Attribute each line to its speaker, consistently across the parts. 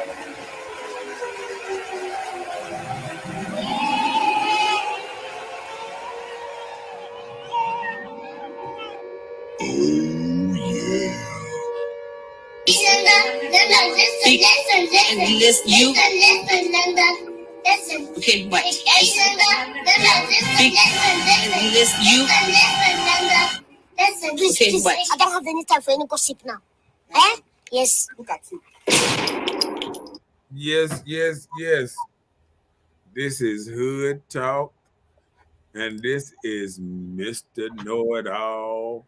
Speaker 1: Oh yeah. Okay, what? Okay, what? I don't have any time for any gossip now. Eh? Yes. Look at you. Yes, yes, yes. This is Hood Talk, and this is Mr. Know It All.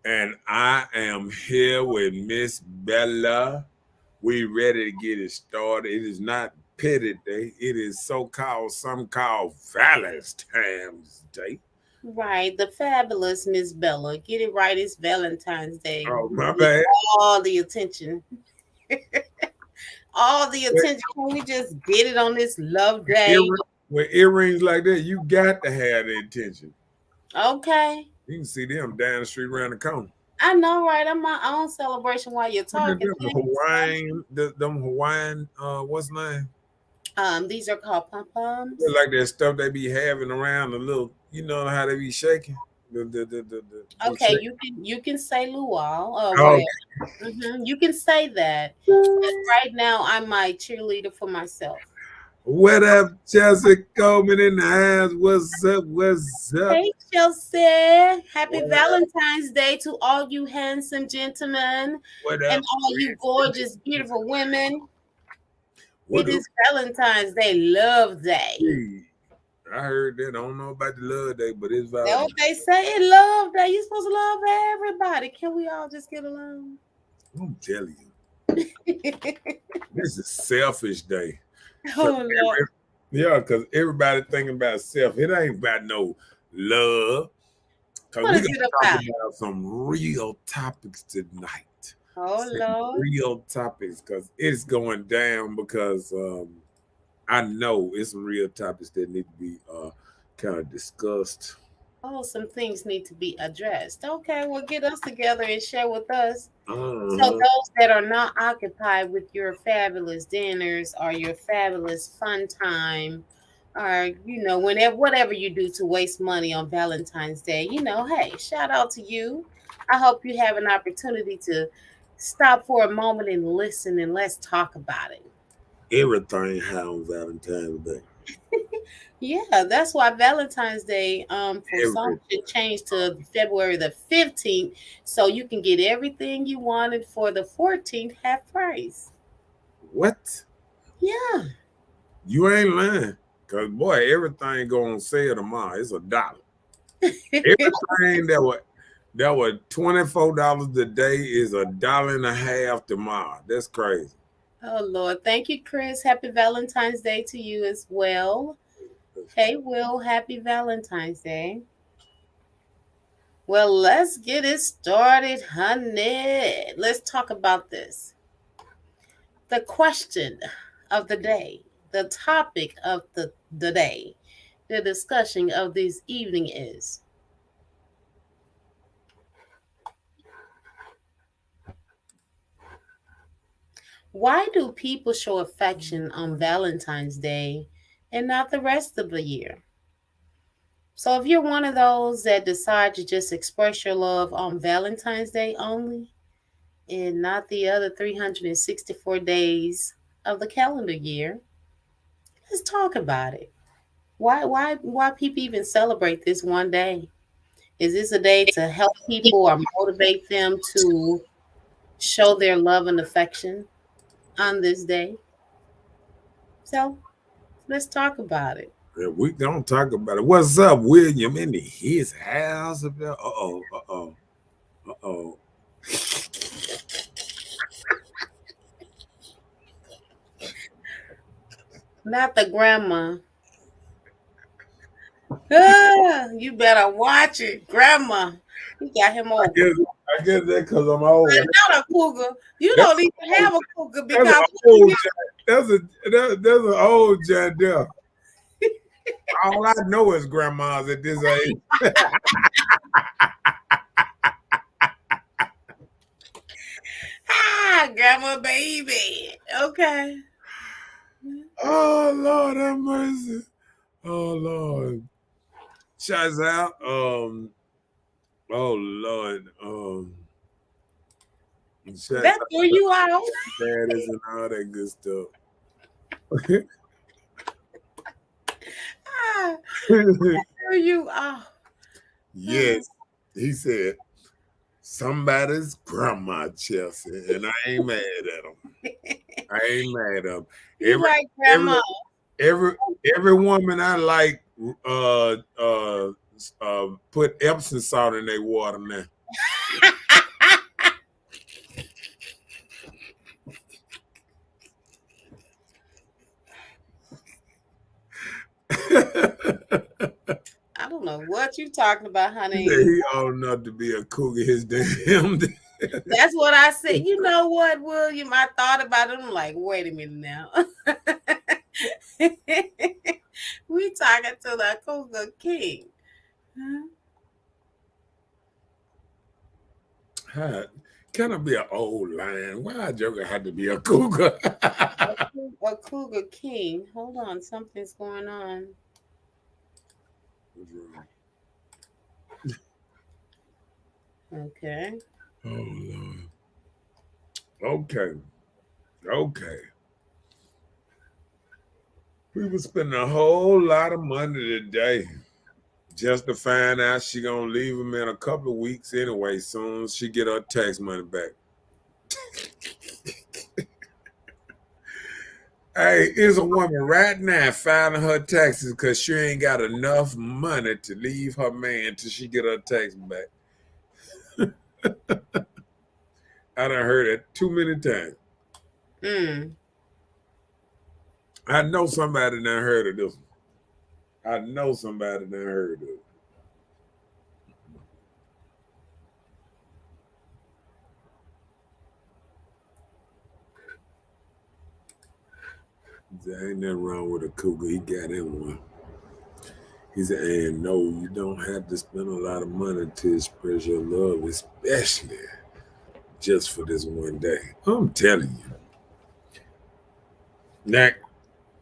Speaker 1: And I am here with Miss Bella. We ready to get it started. It is not Petty Day. It is some called Valentine's Day.
Speaker 2: Right, the fabulous Miss Bella. Get it right, it's Valentine's Day.
Speaker 1: Oh, my
Speaker 2: Need
Speaker 1: bad.
Speaker 2: all the attention. All the attention. Can we just get it on this love day?
Speaker 1: With earrings like that, you got to have the attention.
Speaker 2: Okay.
Speaker 1: You can see them down the street around the corner.
Speaker 2: I know, right? I'm my own celebration while you're talking.
Speaker 1: Them Hawaiian, what's the
Speaker 2: name? These are called pom-poms.
Speaker 1: They're like that stuff they be having around the little, you know how they be shaking.
Speaker 2: Okay, you can say luau. Okay. You can say that. Right now, I'm my cheerleader for myself.
Speaker 1: What up, Chelsea Coleman in the house? What's up? What's up?
Speaker 2: Hey, Chelsea. Happy Valentine's Day to all you handsome gentlemen and all you gorgeous, beautiful women. It is Valentine's Day, Love Day.
Speaker 1: I heard that. I don't know about the Love Day, but it's Valentine's.
Speaker 2: Don't they say it Love Day? You're supposed to love everybody. Can we all just get along?
Speaker 1: I'm telling you. This is Selfish Day.
Speaker 2: Oh, Lord.
Speaker 1: Yeah, because everybody thinking about self. It ain't about no love.
Speaker 2: What is it about?
Speaker 1: Talk about some real topics tonight.
Speaker 2: Oh, Lord.
Speaker 1: Real topics, because it's going down, because I know it's some real topics that need to be kind of discussed.
Speaker 2: Oh, some things need to be addressed. Okay, well, get us together and share with us. So those that are not occupied with your fabulous dinners or your fabulous fun time, or, whatever you do to waste money on Valentine's Day, hey, shout out to you. I hope you have an opportunity to stop for a moment and listen, and let's talk about it.
Speaker 1: Everything high on Valentine's Day.
Speaker 2: Yeah, that's why Valentine's Day for some should change to February the 15th, so you can get everything you wanted for the 14th half price.
Speaker 1: What?
Speaker 2: Yeah.
Speaker 1: You ain't lying. Because, boy, everything go on sale tomorrow. It's $1. Everything that was $24 a day is $1.50 tomorrow. That's crazy.
Speaker 2: Oh, Lord. Thank you, Chris. Happy Valentine's Day to you as well. Hey, Will. Happy Valentine's Day. Well, let's get it started, honey. Let's talk about this. The question of the day, the topic of the day, the discussion of this evening is: why do people show affection on Valentine's Day and not the rest of the year? So if you're one of those that decide to just express your love on Valentine's Day only and not the other 364 days of the calendar year, let's talk about it. Why people even celebrate this one day? Is this a day to help people or motivate them to show their love and affection on this day? So let's talk about it.
Speaker 1: Yeah, we gonna talk about it. What's up, William, in his house? Uh-oh.
Speaker 2: Not the grandma. You better watch it, grandma. You got him over.
Speaker 1: I guess that because I'm old.
Speaker 2: Not a cougar. You don't even have a cougar because
Speaker 1: there's an old John there. All I know is grandmas at this age.
Speaker 2: Grandma baby. Okay.
Speaker 1: Oh Lord have mercy. Oh Lord. Shouts out. Oh Lord. Shouts
Speaker 2: That
Speaker 1: out
Speaker 2: threw you out.
Speaker 1: daddies and all that good stuff.
Speaker 2: Ah, threw you out.
Speaker 1: Yes. He said somebody's grandma Chelsea, and I ain't mad at him. I ain't mad at him.
Speaker 2: You
Speaker 1: Every
Speaker 2: like
Speaker 1: every
Speaker 2: grandma.
Speaker 1: every every woman I like put Epsom salt in their water now.
Speaker 2: I don't know what you talking about,
Speaker 1: He said
Speaker 2: honey.
Speaker 1: he old enough to be a cougar his damn day.
Speaker 2: That's what I said. You know what, William? I thought about it. I'm like, wait a minute now. We talking to the Cougar King. Huh?
Speaker 1: Hi. Can I be an old lion? Why a joker had to be a cougar?
Speaker 2: A Cougar King. Hold on, something's going on.
Speaker 1: What's wrong?
Speaker 2: Okay.
Speaker 1: Oh Lord. Okay. Okay. We was spending a whole lot of money today just to find out she gonna leave him in a couple of weeks anyway. Soon as she get her tax money back. Hey, is a woman right now filing her taxes because she ain't got enough money to leave her man till she get her tax back. I done heard it too many times.
Speaker 2: Mm.
Speaker 1: I know somebody done heard of this one. I know somebody done heard of it. There ain't nothing wrong with a cougar. He got him one. He said, and no, you don't have to spend a lot of money to express your love, especially just for this one day. I'm telling you. Now,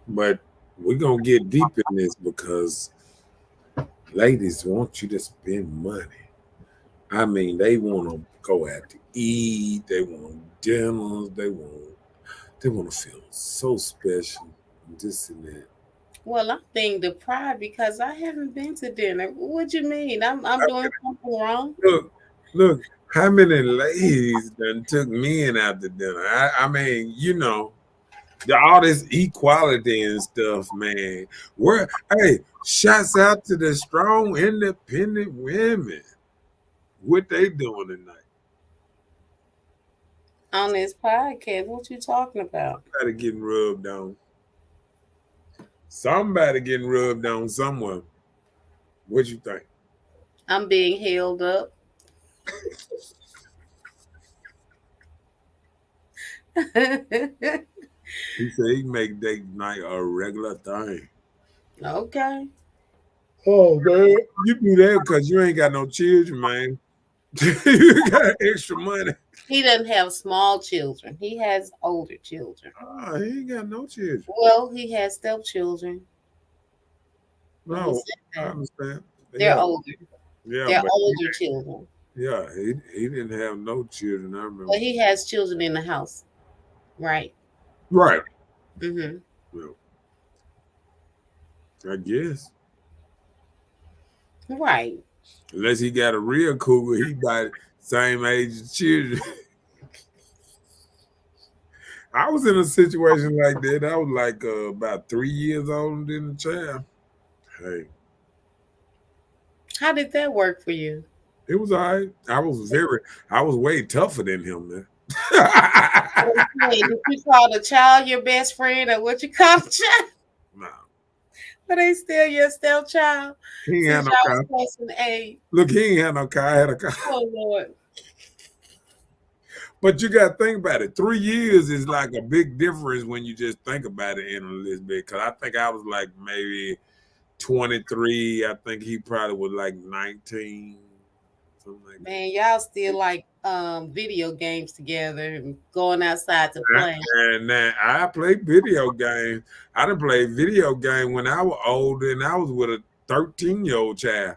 Speaker 1: but we're going to get deep in this because ladies want you to spend money. I mean, they want to go out to eat. They want dinners. They want to feel so special. This and that.
Speaker 2: Well, I'm being deprived because I haven't been to dinner. What you mean? I'm doing something wrong?
Speaker 1: Look, look, how many ladies done took men out to dinner? I mean, all this equality and stuff, man. Where, hey, shouts out to the strong, independent women. What they doing tonight?
Speaker 2: On this podcast, what you talking about?
Speaker 1: Somebody getting rubbed on. Somebody getting rubbed on somewhere. What you think?
Speaker 2: I'm being held up.
Speaker 1: He said he make date night a regular thing.
Speaker 2: Okay.
Speaker 1: Oh man, you do that because you ain't got no children, man. You got extra money.
Speaker 2: He doesn't have small children. He has older children.
Speaker 1: Oh, he ain't got no children.
Speaker 2: Well, he has stepchildren. And he
Speaker 1: No,
Speaker 2: said
Speaker 1: I
Speaker 2: that.
Speaker 1: understand.
Speaker 2: They're
Speaker 1: Yeah,
Speaker 2: older.
Speaker 1: yeah,
Speaker 2: They're
Speaker 1: but
Speaker 2: older children.
Speaker 1: yeah, he didn't have no children. I
Speaker 2: But
Speaker 1: remember.
Speaker 2: he has children in the house. Right.
Speaker 1: Right.
Speaker 2: Mm-hmm.
Speaker 1: Well, I guess
Speaker 2: Right.
Speaker 1: unless he got a real cougar, he about same age as children. I was in a situation like that. I was like about 3 years older than the child. Hey,
Speaker 2: How did that work for you?
Speaker 1: it was all right. I was way tougher than him, man.
Speaker 2: Hey, did you call the child your best friend or what you call the child?
Speaker 1: No,
Speaker 2: But they still your stepchild
Speaker 1: he ain't had
Speaker 2: since
Speaker 1: no
Speaker 2: y'all
Speaker 1: car.
Speaker 2: was close in age.
Speaker 1: Look, he ain't had no car. I had a car.
Speaker 2: Oh Lord.
Speaker 1: But you got to think about it. 3 years is like a big difference when you just think about it in a little bit. Because I think I was like maybe 23. I think he probably was like 19, something like that.
Speaker 2: Man, y'all still like video games together and going outside to play.
Speaker 1: And then I played video games. I done played video game when I was older, and I was with a 13-year-old child.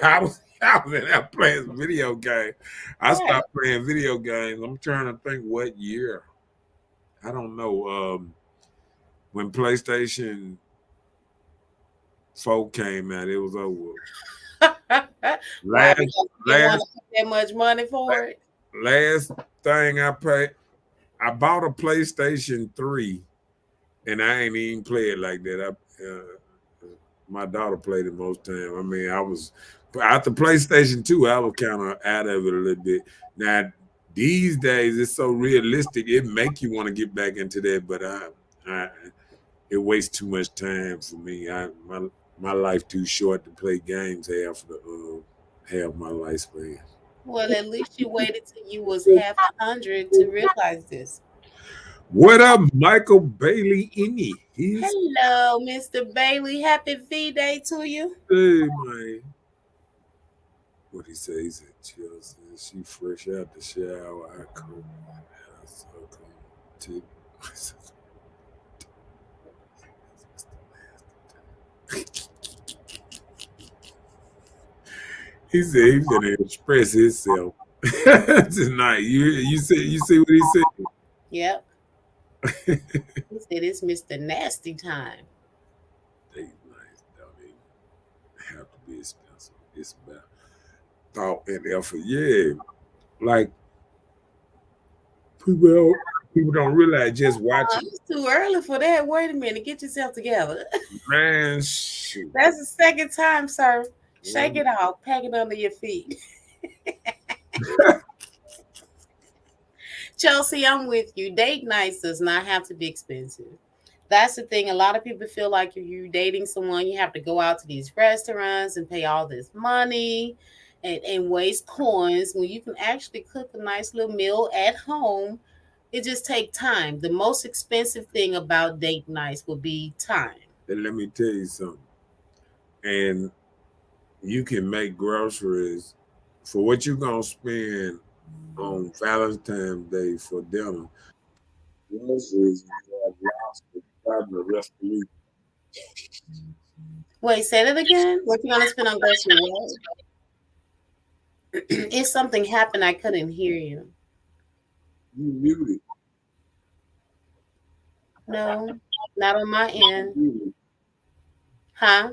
Speaker 1: I was in there playing video game. I
Speaker 2: Right.
Speaker 1: stopped playing video games. I'm trying to think what year. I don't know. When PlayStation 4 came out, it was over.
Speaker 2: Why?
Speaker 1: Last
Speaker 2: Because you didn't want
Speaker 1: last
Speaker 2: to put that much money for it?
Speaker 1: last thing I paid, I bought a PlayStation 3, and I ain't even play it like that. My daughter played it most time. I mean, I was but after PlayStation 2, I was kind of out of it a little bit. Now these days, it's so realistic; it make you want to get back into that. But I it wastes too much time for me. My life too short to play games half my lifespan.
Speaker 2: Well, at least you waited till you was half 100 to realize this.
Speaker 1: What up, Michael Bailey? Any he's
Speaker 2: Hello, Mr. Bailey. Happy V-Day to you.
Speaker 1: hey man. What he say? He said, Chelsea, she fresh out the shower. I come, I suck on tip. He said he's gonna express himself tonight. You see what he said?
Speaker 2: Yep. He said it's Mr. Nasty time.
Speaker 1: They nice, don't even have to be expensive. It's about thought and effort. Yeah, like people don't, people don't realize just watching.
Speaker 2: It's too early for that. Wait a minute. Get yourself together.
Speaker 1: Man, shoot.
Speaker 2: That's the second time, sir. Shake it off. Pack it under your feet. Chelsea, I'm with you. Date nights does not have to be expensive. That's the thing. A lot of people feel like if you're dating someone, you have to go out to these restaurants and pay all this money and waste coins when you can actually cook a nice little meal at home. It just takes time. The most expensive thing about date nights will be time.
Speaker 1: And let me tell you something. And you can make groceries for what you're gonna spend on Valentine's Day for dinner. Groceries you have lost the rest of the week.
Speaker 2: Wait, say that again. What you gonna spend on grocery? What? If something happened, I couldn't hear you.
Speaker 1: You muted.
Speaker 2: No, not on my
Speaker 1: You
Speaker 2: end.
Speaker 1: muted.
Speaker 2: Huh?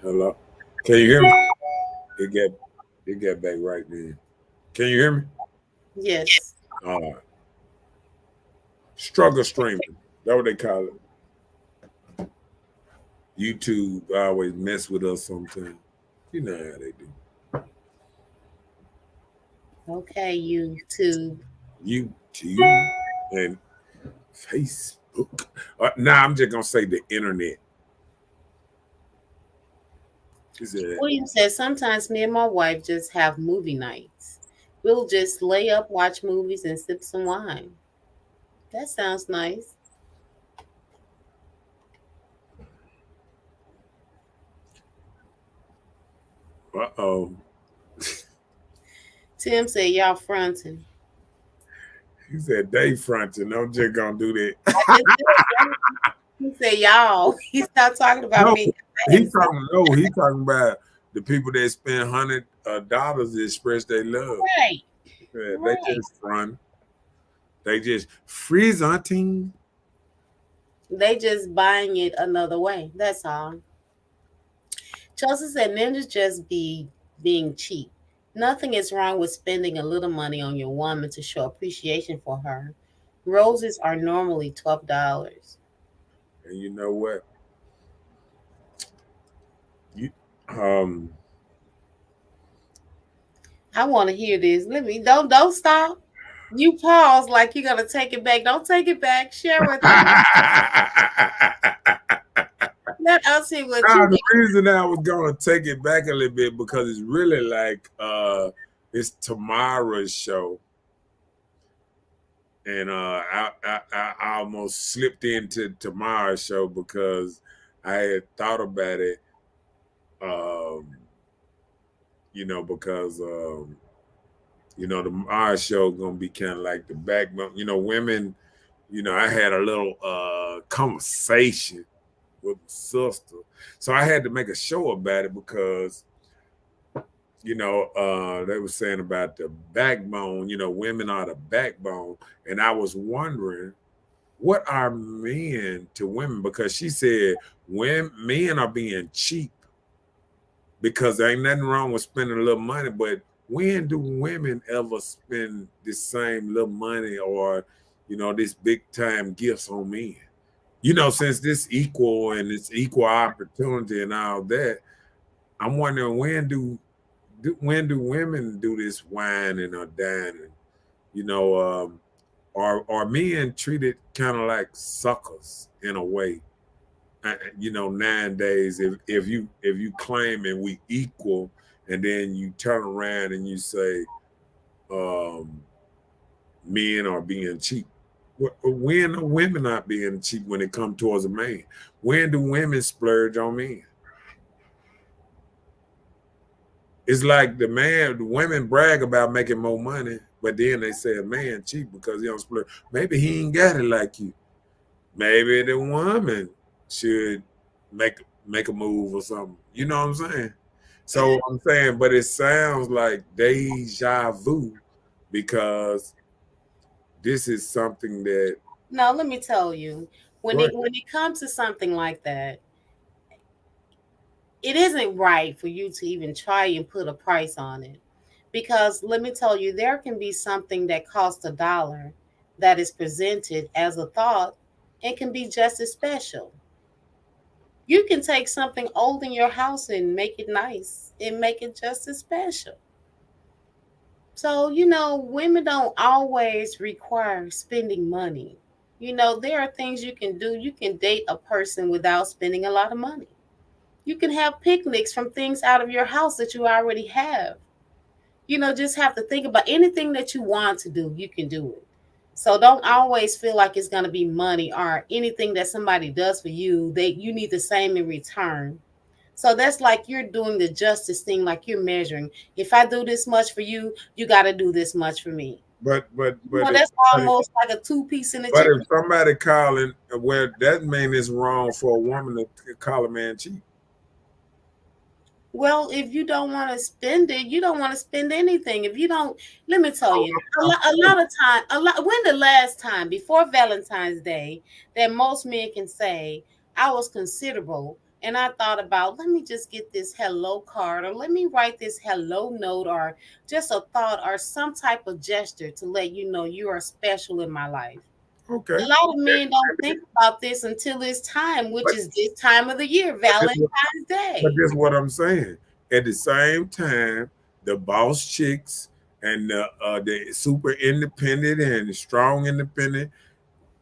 Speaker 1: Hello. Can you hear me? It got it got back right then. Can you hear me?
Speaker 2: Yes.
Speaker 1: All right. Struggle streaming. That's what they call it. YouTube always mess with us sometimes. You know how they do.
Speaker 2: Okay, YouTube.
Speaker 1: YouTube and Facebook. Now I'm just gonna say the internet. Is that
Speaker 2: William says sometimes me and my wife just have movie nights. We'll just lay up, watch movies, and sip some wine. That sounds nice.
Speaker 1: oh?
Speaker 2: Tim said y'all fronting.
Speaker 1: He said they fronting. I'm just gonna do
Speaker 2: I
Speaker 1: that.
Speaker 2: just said, he said y'all. He's not talking about
Speaker 1: No,
Speaker 2: me.
Speaker 1: he talking about the people that spend $100 to express their love.
Speaker 2: Right,
Speaker 1: Yeah, they
Speaker 2: right.
Speaker 1: just front. They just freezing.
Speaker 2: They just buying it another way. That's all. Chelsea said ninjas just be being cheap. Nothing is wrong with spending a little money on your woman to show appreciation for her. Roses are normally $12.
Speaker 1: And you know what? You um
Speaker 2: I want to hear this. Let me don't stop. You pause like you're gonna take it back. Don't take it back. Share with us. Let us see what
Speaker 1: Now,
Speaker 2: you
Speaker 1: the
Speaker 2: get.
Speaker 1: reason I was gonna take it back a little bit because it's really like it's tomorrow's show. and I almost slipped into tomorrow's show because I had thought about it. Um, because the Mars show gonna be kind of like the backbone. Women. I had a little conversation with my sister, so I had to make a show about it because they were saying about the backbone. Women are the backbone, and I was wondering what are men to women, because she said when men are being cheap, because there ain't nothing wrong with spending a little money, but when do women ever spend the same little money or this big time gifts on men? Since this equal and it's equal opportunity and all that, I'm wondering when do women do this whining or dining? You know, are men treated kind of like suckers in a way? 9 days, if you claim and we equal, and then you turn around and you say um, men are being cheap. When are women not being cheap when it comes towards a man? When do women splurge on men? It's like the women brag about making more money, but then they say a man cheap because he don't splurge. Maybe he ain't got it like you. Maybe the woman should make a move or something. You know what I'm saying? So I'm saying, but it sounds like deja vu because this is something that.
Speaker 2: Now, let me tell you, when
Speaker 1: Go
Speaker 2: it
Speaker 1: ahead.
Speaker 2: when it comes to something like that, it isn't right for you to even try and put a price on it. Because let me tell you, there can be something that costs $1 that is presented as a thought and can be just as special. You can take something old in your house and make it nice and make it just as special. So, women don't always require spending money. There are things you can do. You can date a person without spending a lot of money. You can have picnics from things out of your house that you already have. Just have to think about anything that you want to do, you can do it. So don't always feel like it's going to be money or anything that somebody does for you, you need the same in return. So that's like you're doing the justice thing, like you're measuring. If I do this much for you, you got to do this much for me.
Speaker 1: But but but if
Speaker 2: That's
Speaker 1: somebody,
Speaker 2: almost like a two-piece in a
Speaker 1: but
Speaker 2: chicken.
Speaker 1: if somebody calling, well, that mean it's wrong for a woman to call a man cheap.
Speaker 2: Well, if you don't want to spend it, you don't want to spend anything. If you don't, let me tell
Speaker 1: Oh,
Speaker 2: you, a lot of time, when the last time before Valentine's Day that most men can say, I was considerable and I thought about, let me just get this hello card or let me write this hello note or just a thought or some type of gesture to let you know you are special in my life.
Speaker 1: okay.
Speaker 2: A lot of men don't think about this until it's time, which
Speaker 1: But
Speaker 2: is this time of the year,
Speaker 1: but this,
Speaker 2: Valentine's
Speaker 1: but
Speaker 2: Day.
Speaker 1: this is what I'm saying. At the same time, the boss chicks and the super independent and strong independent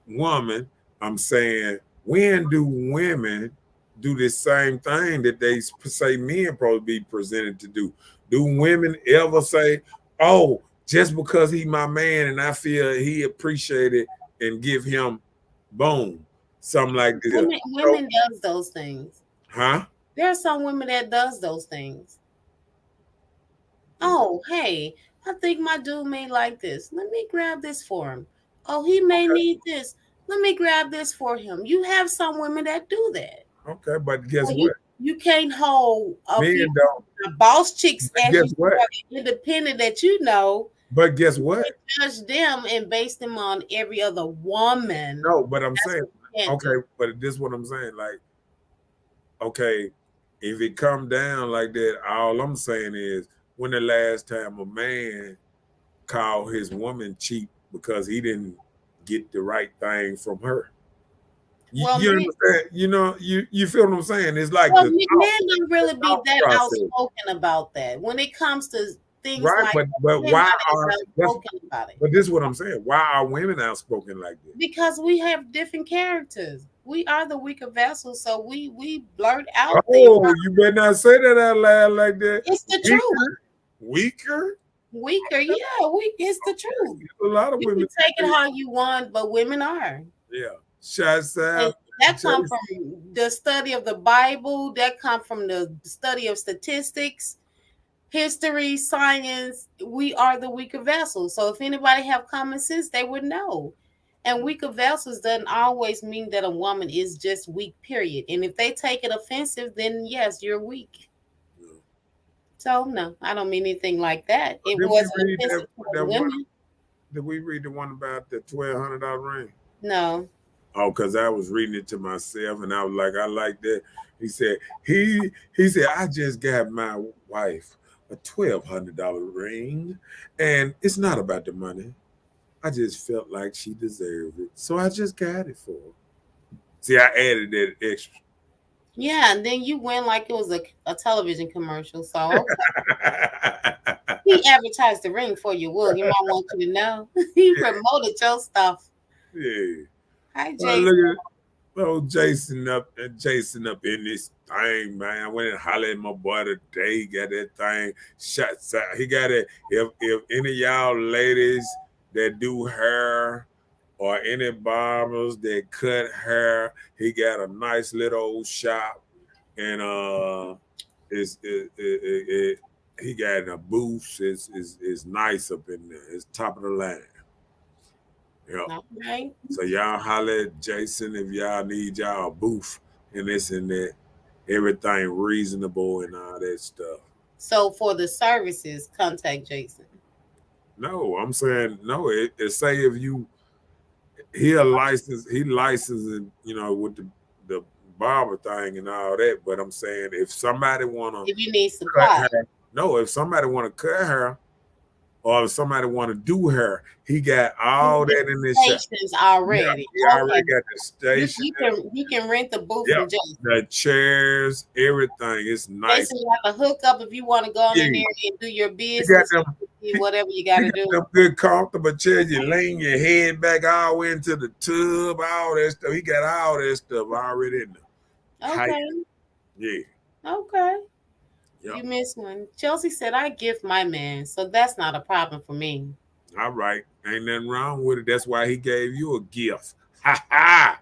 Speaker 1: woman, I'm saying, when do women do the same thing that they say men probably be presented to do? Do women ever say, "Oh, just because he my man and I feel he appreciated and give him boom, something like this"? So,
Speaker 2: Women does those things.
Speaker 1: huh?
Speaker 2: There are some women that does those things. Oh, hey, I think my dude may like this. Let me grab this for him. Oh, he may
Speaker 1: Okay,
Speaker 2: need this. Let me grab this for him. You have some women that do that.
Speaker 1: okay, but guess
Speaker 2: Well,
Speaker 1: what?
Speaker 2: you can't hold a few
Speaker 1: Men don't.
Speaker 2: boss chicks
Speaker 1: But
Speaker 2: as you
Speaker 1: guess what?
Speaker 2: are independent that you know.
Speaker 1: But guess
Speaker 2: You
Speaker 1: what?
Speaker 2: can't judge them and base them on every other woman.
Speaker 1: No, but I'm
Speaker 2: That's
Speaker 1: saying,
Speaker 2: what you can't do.
Speaker 1: okay, but this is what I'm saying. Like, okay, if it come down like that, all I'm saying is when the last time a man called his woman cheap because he didn't get the right thing from her. You,
Speaker 2: Well,
Speaker 1: you
Speaker 2: men,
Speaker 1: understand? You feel what I'm saying? It's like
Speaker 2: Well,
Speaker 1: the
Speaker 2: men don't really be
Speaker 1: thought
Speaker 2: that
Speaker 1: process,
Speaker 2: outspoken about that. When it comes to things
Speaker 1: right?
Speaker 2: like
Speaker 1: But
Speaker 2: that, men
Speaker 1: why
Speaker 2: not
Speaker 1: are
Speaker 2: as
Speaker 1: that's
Speaker 2: outspoken about it
Speaker 1: but this is what I'm saying. Why are women outspoken like that?
Speaker 2: because we have different characters. We are the weaker vessel, so we blurt out things.
Speaker 1: Oh, you better not say that out loud like that.
Speaker 2: It's the truth.
Speaker 1: Weaker, weaker.
Speaker 2: Weaker, yeah, weak. It's the truth.
Speaker 1: A lot of
Speaker 2: You
Speaker 1: women
Speaker 2: can take it
Speaker 1: think,
Speaker 2: how you want, but women are.
Speaker 1: yeah, shots
Speaker 2: And
Speaker 1: out,
Speaker 2: that come
Speaker 1: Jason.
Speaker 2: from the study of the Bible. That come from the study of statistics, history, science. We are the weaker vessels. So if anybody have common sense, they would know. And weaker vessels doesn't always mean that a woman is just weak. Period. And if they take it offensive, then yes, you're weak.
Speaker 1: Yeah.
Speaker 2: So no, I don't mean anything like that. It
Speaker 1: Did we
Speaker 2: wasn't
Speaker 1: read
Speaker 2: offensive towards
Speaker 1: that one?
Speaker 2: women.
Speaker 1: Did we read the one about the $1,200 ring?
Speaker 2: No.
Speaker 1: Oh, because I was reading it to myself and I was like, I like that. He said, he said, I just got my wife a $1,200 ring. And it's not about the money. I just felt like she deserved it. So I just got it for her. See, I added that extra.
Speaker 2: Yeah, and then you went like it was a television commercial. So okay. He advertised the ring for you, William. I want you to know. He promoted your stuff.
Speaker 1: Yeah.
Speaker 2: Hi,
Speaker 1: Well,
Speaker 2: Jason.
Speaker 1: look at Jason up in this thing, man. I went and hollered at my boy today. He got that thing shots out. He got it. If any of y'all ladies that do hair or any barbers that cut hair, he got a nice little old shop, and it's he got a booth. It's nice up in there. It's top of the line. Yeah.
Speaker 2: All right.
Speaker 1: So y'all holler at Jason if y'all need y'all a booth and this and that. Everything reasonable and all that stuff.
Speaker 2: So for the services, contact Jason.
Speaker 1: No, I'm saying no. It say if you he licensing, with the barber thing and all that. But I'm saying if somebody wanna
Speaker 2: If you need
Speaker 1: cut
Speaker 2: supply,
Speaker 1: hair, no, if somebody wanna cut hair or if somebody wanna do hair, he got
Speaker 2: you
Speaker 1: all
Speaker 2: get
Speaker 1: that in
Speaker 2: the
Speaker 1: this shop.
Speaker 2: stations
Speaker 1: Yeah,
Speaker 2: already.
Speaker 1: he
Speaker 2: Okay.
Speaker 1: already got the station.
Speaker 2: You can rent the booth
Speaker 1: Yep,
Speaker 2: from Jason.
Speaker 1: the chairs, everything. It's nice.
Speaker 2: Jason got the hookup if you want to go on in
Speaker 1: Yeah,
Speaker 2: there and do your
Speaker 1: he got
Speaker 2: business,
Speaker 1: them.
Speaker 2: whatever you got
Speaker 1: He
Speaker 2: to
Speaker 1: got
Speaker 2: do.
Speaker 1: them good comfortable chairs. You lean your head back all the way into the tub, all that stuff. He got all that stuff already in there. Tight.
Speaker 2: Okay.
Speaker 1: Yeah.
Speaker 2: Okay.
Speaker 1: Yep.
Speaker 2: You missed one. Chelsea said, I gift my man, so that's not a problem for me.
Speaker 1: All right. Ain't nothing wrong with it. That's why he gave you a gift. Ha ha.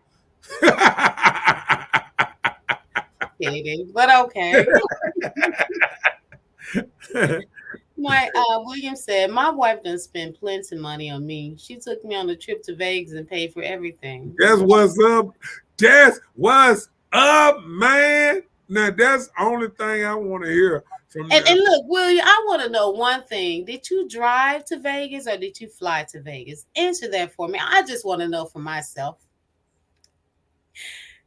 Speaker 2: Kidding, but okay. My William said, my wife done spent plenty of money on me. She took me on a trip to Vegas and paid for everything.
Speaker 1: That's what's up. That's what's up, man. Now that's the only thing I want to hear from
Speaker 2: And
Speaker 1: them.
Speaker 2: look, William, I want to know one thing. Did you drive to Vegas or did you fly to Vegas? Answer that for me. I just want to know for myself.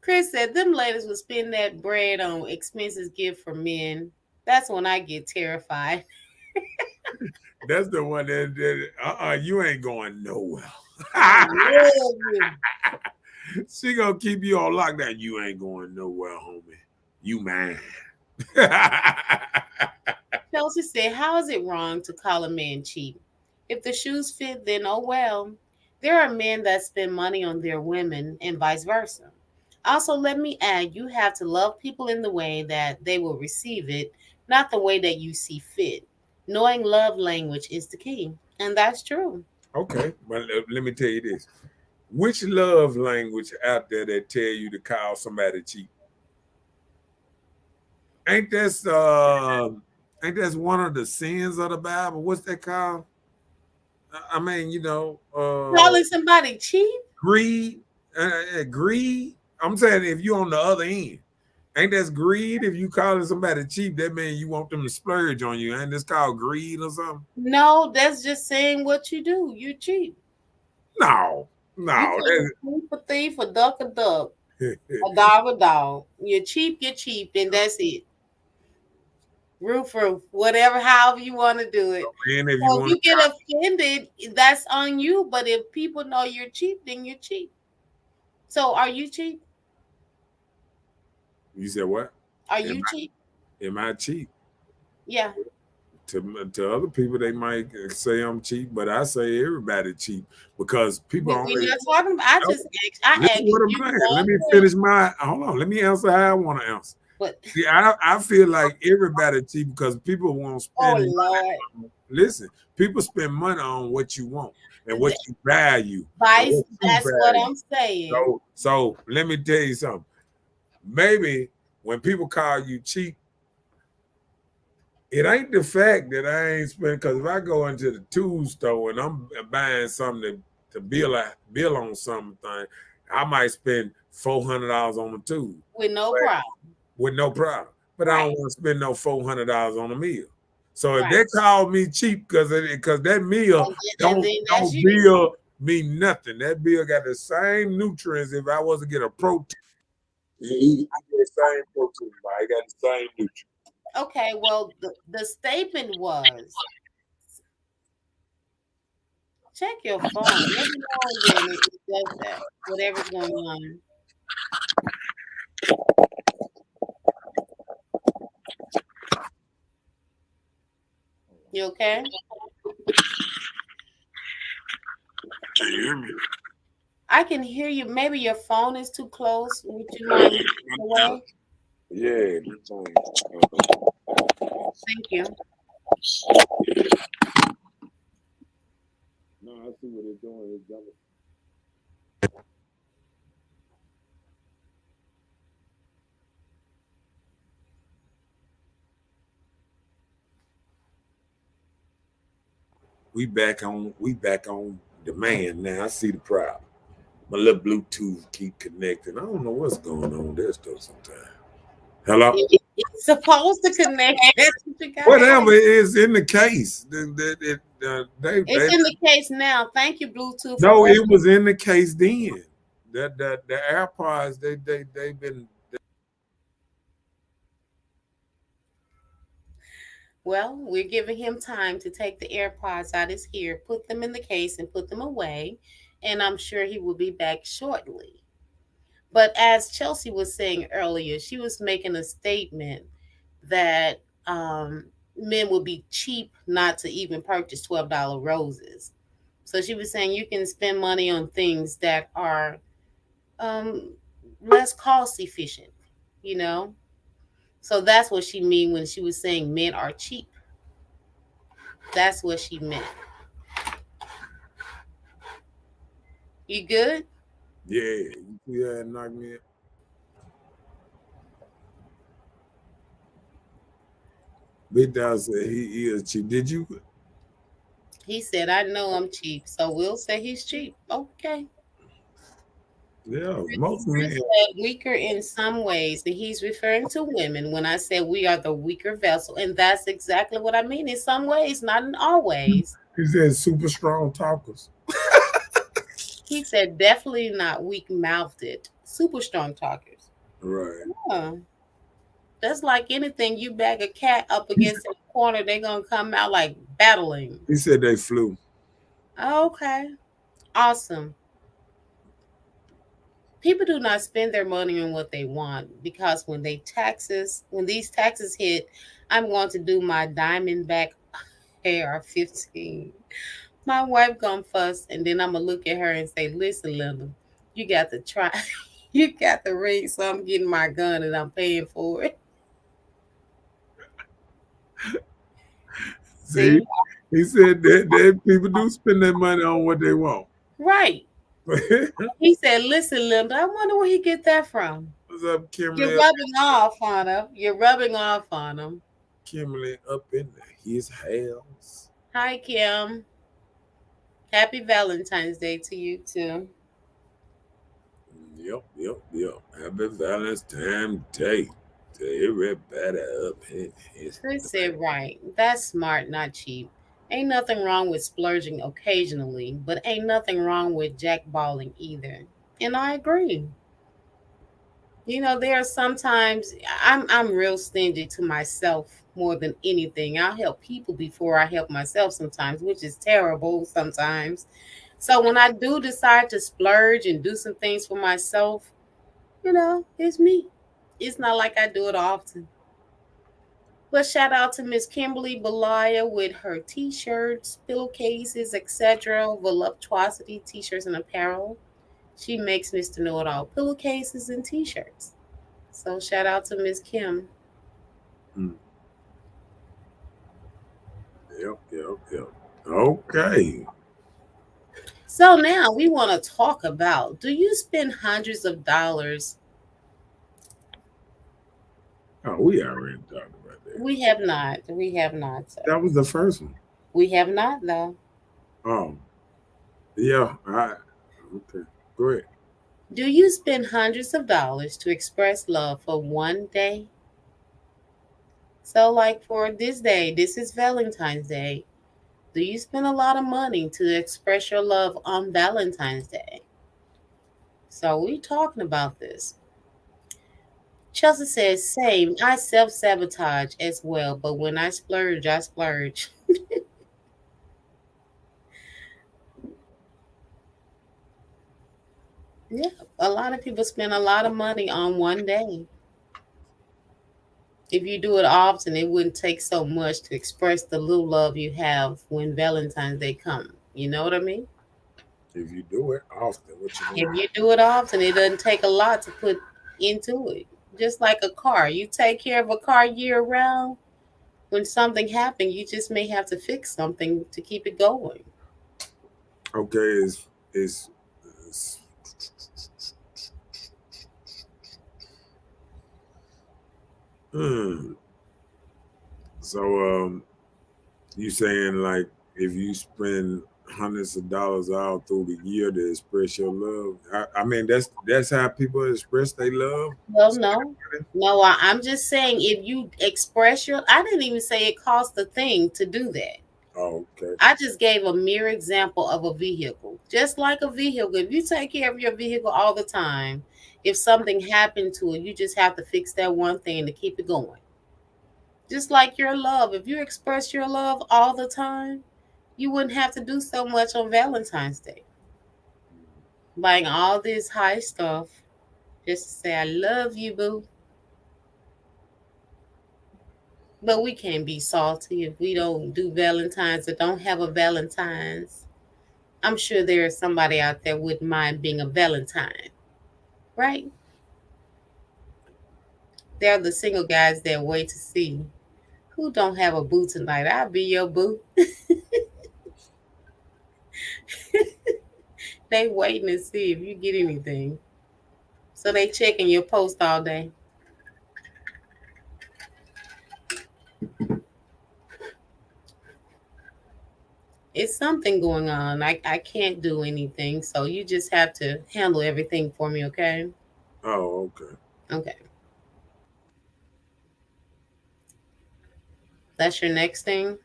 Speaker 2: Chris said, them ladies will spend that bread on expenses gift for men. That's when I get terrified.
Speaker 1: That's the one that you ain't going nowhere.
Speaker 2: I love you.
Speaker 1: She gonna keep you on lockdown. You ain't going nowhere, homie. You mine.
Speaker 2: Chelsea said, how is it wrong to call a man cheap? If the shoes fit, then oh well. There are men that spend money on their women and vice versa. Also, let me add, you have to love people in the way that they will receive it, not the way that you see fit. Knowing love language is the key. And that's true.
Speaker 1: Okay, but let me tell you this. Which love language out there that tell you to call somebody cheap? Ain't that's one of the sins of the Bible? What's that called? I mean,
Speaker 2: Calling somebody cheap?
Speaker 1: greed. Greed. I'm saying if you on the other end, ain't that's greed? If you calling somebody cheap, that means you want them to splurge on you. Ain't this called greed or something?
Speaker 2: No, that's just saying what you do. You cheap.
Speaker 1: No,
Speaker 2: You
Speaker 1: no.
Speaker 2: tell thief for thief, a duck a duck, a dog a dog. You're cheap, and that's it. Roof, whatever, however you want to do it.
Speaker 1: And if you
Speaker 2: So if
Speaker 1: want
Speaker 2: you get offended, that's on you. But if people know you're cheap, then you're cheap. So are you cheap?
Speaker 1: you said what?
Speaker 2: Are
Speaker 1: Am
Speaker 2: you cheap?
Speaker 1: am I cheap?
Speaker 2: Yeah.
Speaker 1: To other people, they might say I'm cheap, but I say everybody cheap because people
Speaker 2: We're
Speaker 1: only.
Speaker 2: not talking about. I
Speaker 1: No,
Speaker 2: just asked. I
Speaker 1: listen
Speaker 2: asked
Speaker 1: what I'm
Speaker 2: you
Speaker 1: saying. Let
Speaker 2: one
Speaker 1: me
Speaker 2: question.
Speaker 1: finish my. Hold on. Let me answer how I want to answer.
Speaker 2: But
Speaker 1: See, I feel like everybody cheap because people won't
Speaker 2: oh
Speaker 1: spend money.
Speaker 2: Lord,
Speaker 1: listen, people spend money on what you want and what
Speaker 2: Th-
Speaker 1: you value and
Speaker 2: Vice,
Speaker 1: what you
Speaker 2: that's what
Speaker 1: value.
Speaker 2: I'm saying.
Speaker 1: So let me tell you something. Maybe when people call you cheap, it ain't the fact that I ain't spending. Because if I go into the tool store and I'm buying something to bill on something, I might spend $400 on the tool
Speaker 2: With no problem.
Speaker 1: with no problem. But I don't
Speaker 2: Right,
Speaker 1: want to spend no $400 on a meal. So if
Speaker 2: right.
Speaker 1: they call me cheap because that meal
Speaker 2: And then that's
Speaker 1: don't
Speaker 2: you.
Speaker 1: bill me nothing. That bill got the same nutrients if I was to get a protein. He get the same protein, but I got the same nutrients.
Speaker 2: Okay, well, the statement was check your phone. Every now and then it does that, whatever's going on. You okay?
Speaker 1: Can you hear me?
Speaker 2: I can hear you. Maybe your phone is too close. Would you mind moving away?
Speaker 1: Yeah,
Speaker 2: Thank you.
Speaker 1: no, I see what they're doing. We back on demand now. I see the problem. My little Bluetooth keep connecting. I don't know what's going on there still sometimes. Hello?
Speaker 2: It's supposed to connect. That's what you gotta
Speaker 1: Whatever
Speaker 2: say.
Speaker 1: is in the case.
Speaker 2: It's in the case now. Thank you, Bluetooth, for
Speaker 1: No,
Speaker 2: working.
Speaker 1: it was in the case then. The AirPods they've been.
Speaker 2: Well, we're giving him time to take the AirPods out his ear, put them in the case, and put them away. And I'm sure he will be back shortly. But as Chelsea was saying earlier, she was making a statement that men would be cheap not to even purchase $12 roses. So she was saying you can spend money on things that are um, less cost efficient, you know? So that's what she mean when she was saying men are cheap. That's what she meant. You good?
Speaker 1: Yeah, you see that knock me out? Big Dog said he is cheap. Did you?
Speaker 2: He said, I know I'm cheap. So we'll say he's cheap. Okay.
Speaker 1: Yeah, most
Speaker 2: Chris
Speaker 1: men.
Speaker 2: said weaker in some ways, and he's referring to women when I said we are the weaker vessel. And that's exactly what I mean. In some ways, not in all ways.
Speaker 1: He said super strong talkers.
Speaker 2: He said definitely not weak mouthed, super strong talkers.
Speaker 1: Right.
Speaker 2: Yeah. That's like anything. You bag a cat up
Speaker 1: He
Speaker 2: against a corner, they're gonna come out like battling.
Speaker 1: he said they flew.
Speaker 2: Okay. Awesome. People do not spend their money on what they want because when these taxes hit, I'm going to do my Diamondback AR-15. My wife gonna fuss, and then I'm gonna look at her and say, "Listen, Linda, you got to try, you got the ring, so I'm getting my gun and I'm paying for it."
Speaker 1: See,
Speaker 2: See,
Speaker 1: he said that people do spend their money on what they want.
Speaker 2: right?
Speaker 1: What's
Speaker 2: He said, "Listen, Linda, I wonder where he get that from."
Speaker 1: up,
Speaker 2: You're
Speaker 1: Kimberly?
Speaker 2: rubbing off on him. You're rubbing off on him.
Speaker 1: Kimberly up in his house.
Speaker 2: Hi, Kim. Happy Valentine's Day to you too.
Speaker 1: Yep. Happy Valentine's Day to everybody up in his.
Speaker 2: Chris said, right. That's smart, not cheap. Ain't nothing wrong with splurging occasionally, but ain't nothing wrong with jackballing either. And I agree. You know, there are sometimes I'm real stingy to myself more than anything. I'll help people before I help myself sometimes, which is terrible sometimes. So when I do decide to splurge and do some things for myself, it's me. It's not like I do it often. But shout out to Miss Kimberly Belaya with her t-shirts, pillowcases, etc. Voluptuosity t-shirts and apparel. She makes Mr. Know It All pillowcases and t-shirts. So shout out to Miss Kim.
Speaker 1: Mm, Yep, yep, yep. Okay.
Speaker 2: So now we want to talk about, do you spend hundreds of dollars?
Speaker 1: Oh, we already talked about that.
Speaker 2: We have not. We have not, sir.
Speaker 1: That was the first one.
Speaker 2: We have not, though.
Speaker 1: Oh, yeah. Okay. Go ahead.
Speaker 2: Do you spend hundreds of dollars to express love for one day? So, like for this day, this is Valentine's Day. Do you spend a lot of money to express your love on Valentine's Day? So, we talking about this. Chelsea says, same. I self sabotage as well, but when I splurge, I splurge. Yeah, a lot of people spend a lot of money on one day. If you do it often, it wouldn't take so much to express the little love you have when Valentine's Day comes. You know what I mean?
Speaker 1: If you do it often, what you
Speaker 2: If
Speaker 1: mean?
Speaker 2: you do it often, it doesn't take a lot to put into it. Just like a car, you take care of a car year round. When something happens, you just may have to fix something to keep it going.
Speaker 1: Okay, is hmm. So you saying like if you spend hundreds of dollars all through the year to express your love? I mean that's how people express their love.
Speaker 2: Well, no, no, I'm just saying if you express your, I didn't even say it costs a thing to do that.
Speaker 1: Oh, okay.
Speaker 2: I just gave a mere example of a vehicle. Just like a vehicle, if you take care of your vehicle all the time, if something happened to it, you just have to fix that one thing to keep it going. Just like your love, if you express your love all the time, you wouldn't have to do so much on Valentine's Day. Buying all this high stuff just to say, I love you, boo. But we can't be salty if we don't do Valentine's or don't have a Valentine's. I'm sure there is somebody out there wouldn't mind being a Valentine, right? There are the single guys that wait to see who don't have a boo tonight. I'll be your boo. They waiting to see if you get anything. So they checking your post all day. It's something going on. I can't do anything. So you just have to handle everything for me, okay?
Speaker 1: Oh, okay.
Speaker 2: Okay. That's your next thing.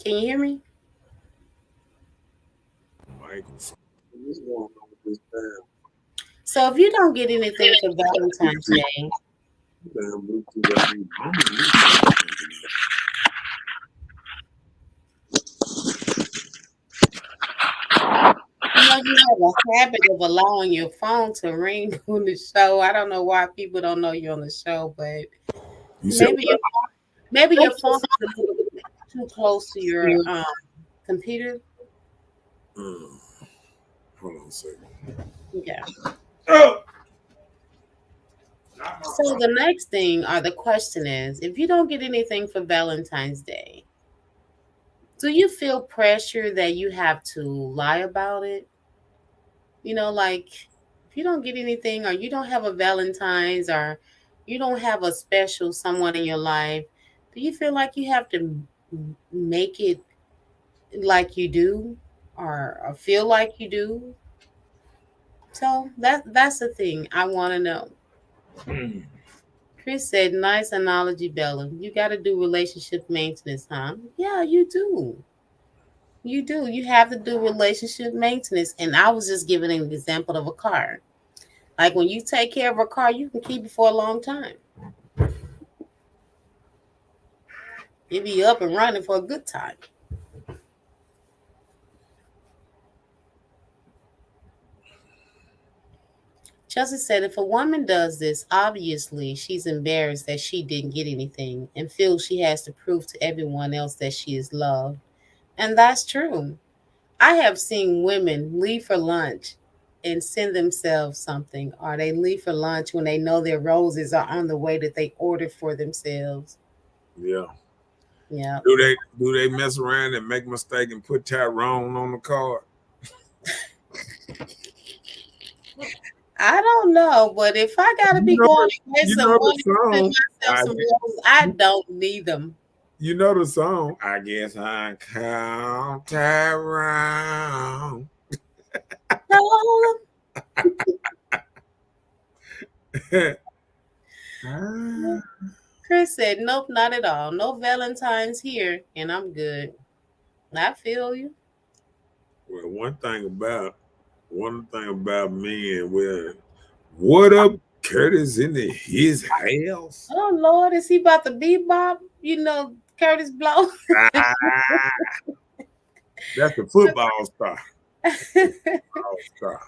Speaker 2: Can you hear me?
Speaker 1: Microphone. What's going on with this
Speaker 2: So if you don't get anything for Valentine's Day,
Speaker 1: damn Bluetooth?
Speaker 2: you know you have a habit of allowing your phone to ring on the show. I don't know why people don't know you're on the show, but
Speaker 1: You said
Speaker 2: maybe your maybe your phone is a little too close to your computer.
Speaker 1: uh, hold on a second.
Speaker 2: Yeah.
Speaker 1: Oh, not my
Speaker 2: So
Speaker 1: phone.
Speaker 2: the next thing or the question is, if you don't get anything for Valentine's Day, do you feel pressure that you have to lie about it? Like if you don't get anything or you don't have a Valentine's or you don't have a special someone in your life, do you feel like you have to make it like you do or feel like you do? So that's the thing I want to know.
Speaker 1: Hmm.
Speaker 2: Chris said, nice analogy, Bella. You got to do relationship maintenance, huh? Yeah, you do. You do. You have to do relationship maintenance. And I was just giving an example of a car. Like when you take care of a car, you can keep it for a long time. It be up and running for a good time. Chelsea said, if a woman does this, obviously she's embarrassed that she didn't get anything and feels she has to prove to everyone else that she is loved. And that's true. I have seen women leave for lunch. and send themselves something, or they leave for lunch when they know their roses are on the way that they ordered for themselves.
Speaker 1: Yeah.
Speaker 2: Yeah.
Speaker 1: Do they mess around and make a mistake and put Tyrone on the card?
Speaker 2: I don't know, but if I gotta
Speaker 1: You
Speaker 2: be
Speaker 1: know
Speaker 2: going
Speaker 1: the
Speaker 2: to get
Speaker 1: you
Speaker 2: some
Speaker 1: know the
Speaker 2: money to send
Speaker 1: song.
Speaker 2: myself some roses, I don't need them.
Speaker 1: You know the song. I guess I count Tyrone.
Speaker 2: No,
Speaker 1: Ah.
Speaker 2: Chris said, nope, not at all. No Valentine's here, and I'm good. I feel you.
Speaker 1: Well, one thing about men, well, what up, Curtis in his house?
Speaker 2: Oh Lord, is he about to bebop? Curtis Blow.
Speaker 1: Ah, that's the football star. Football star.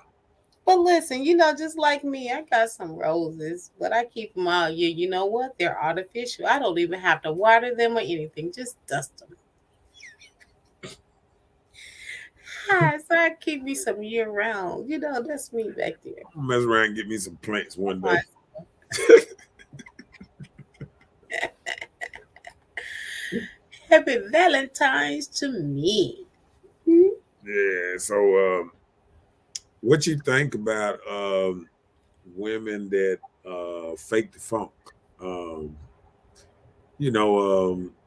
Speaker 2: But listen, just like me, I got some roses, but I keep them all year. You know what? They're artificial. I don't even have to water them or anything. Just dust them. Hi, so I keep me some year round. That's me back there.
Speaker 1: I'm gonna mess around and get me some plants one day.
Speaker 2: Happy Valentine's to me. Hmm?
Speaker 1: Yeah. So, what you think about women that fake the funk? Um,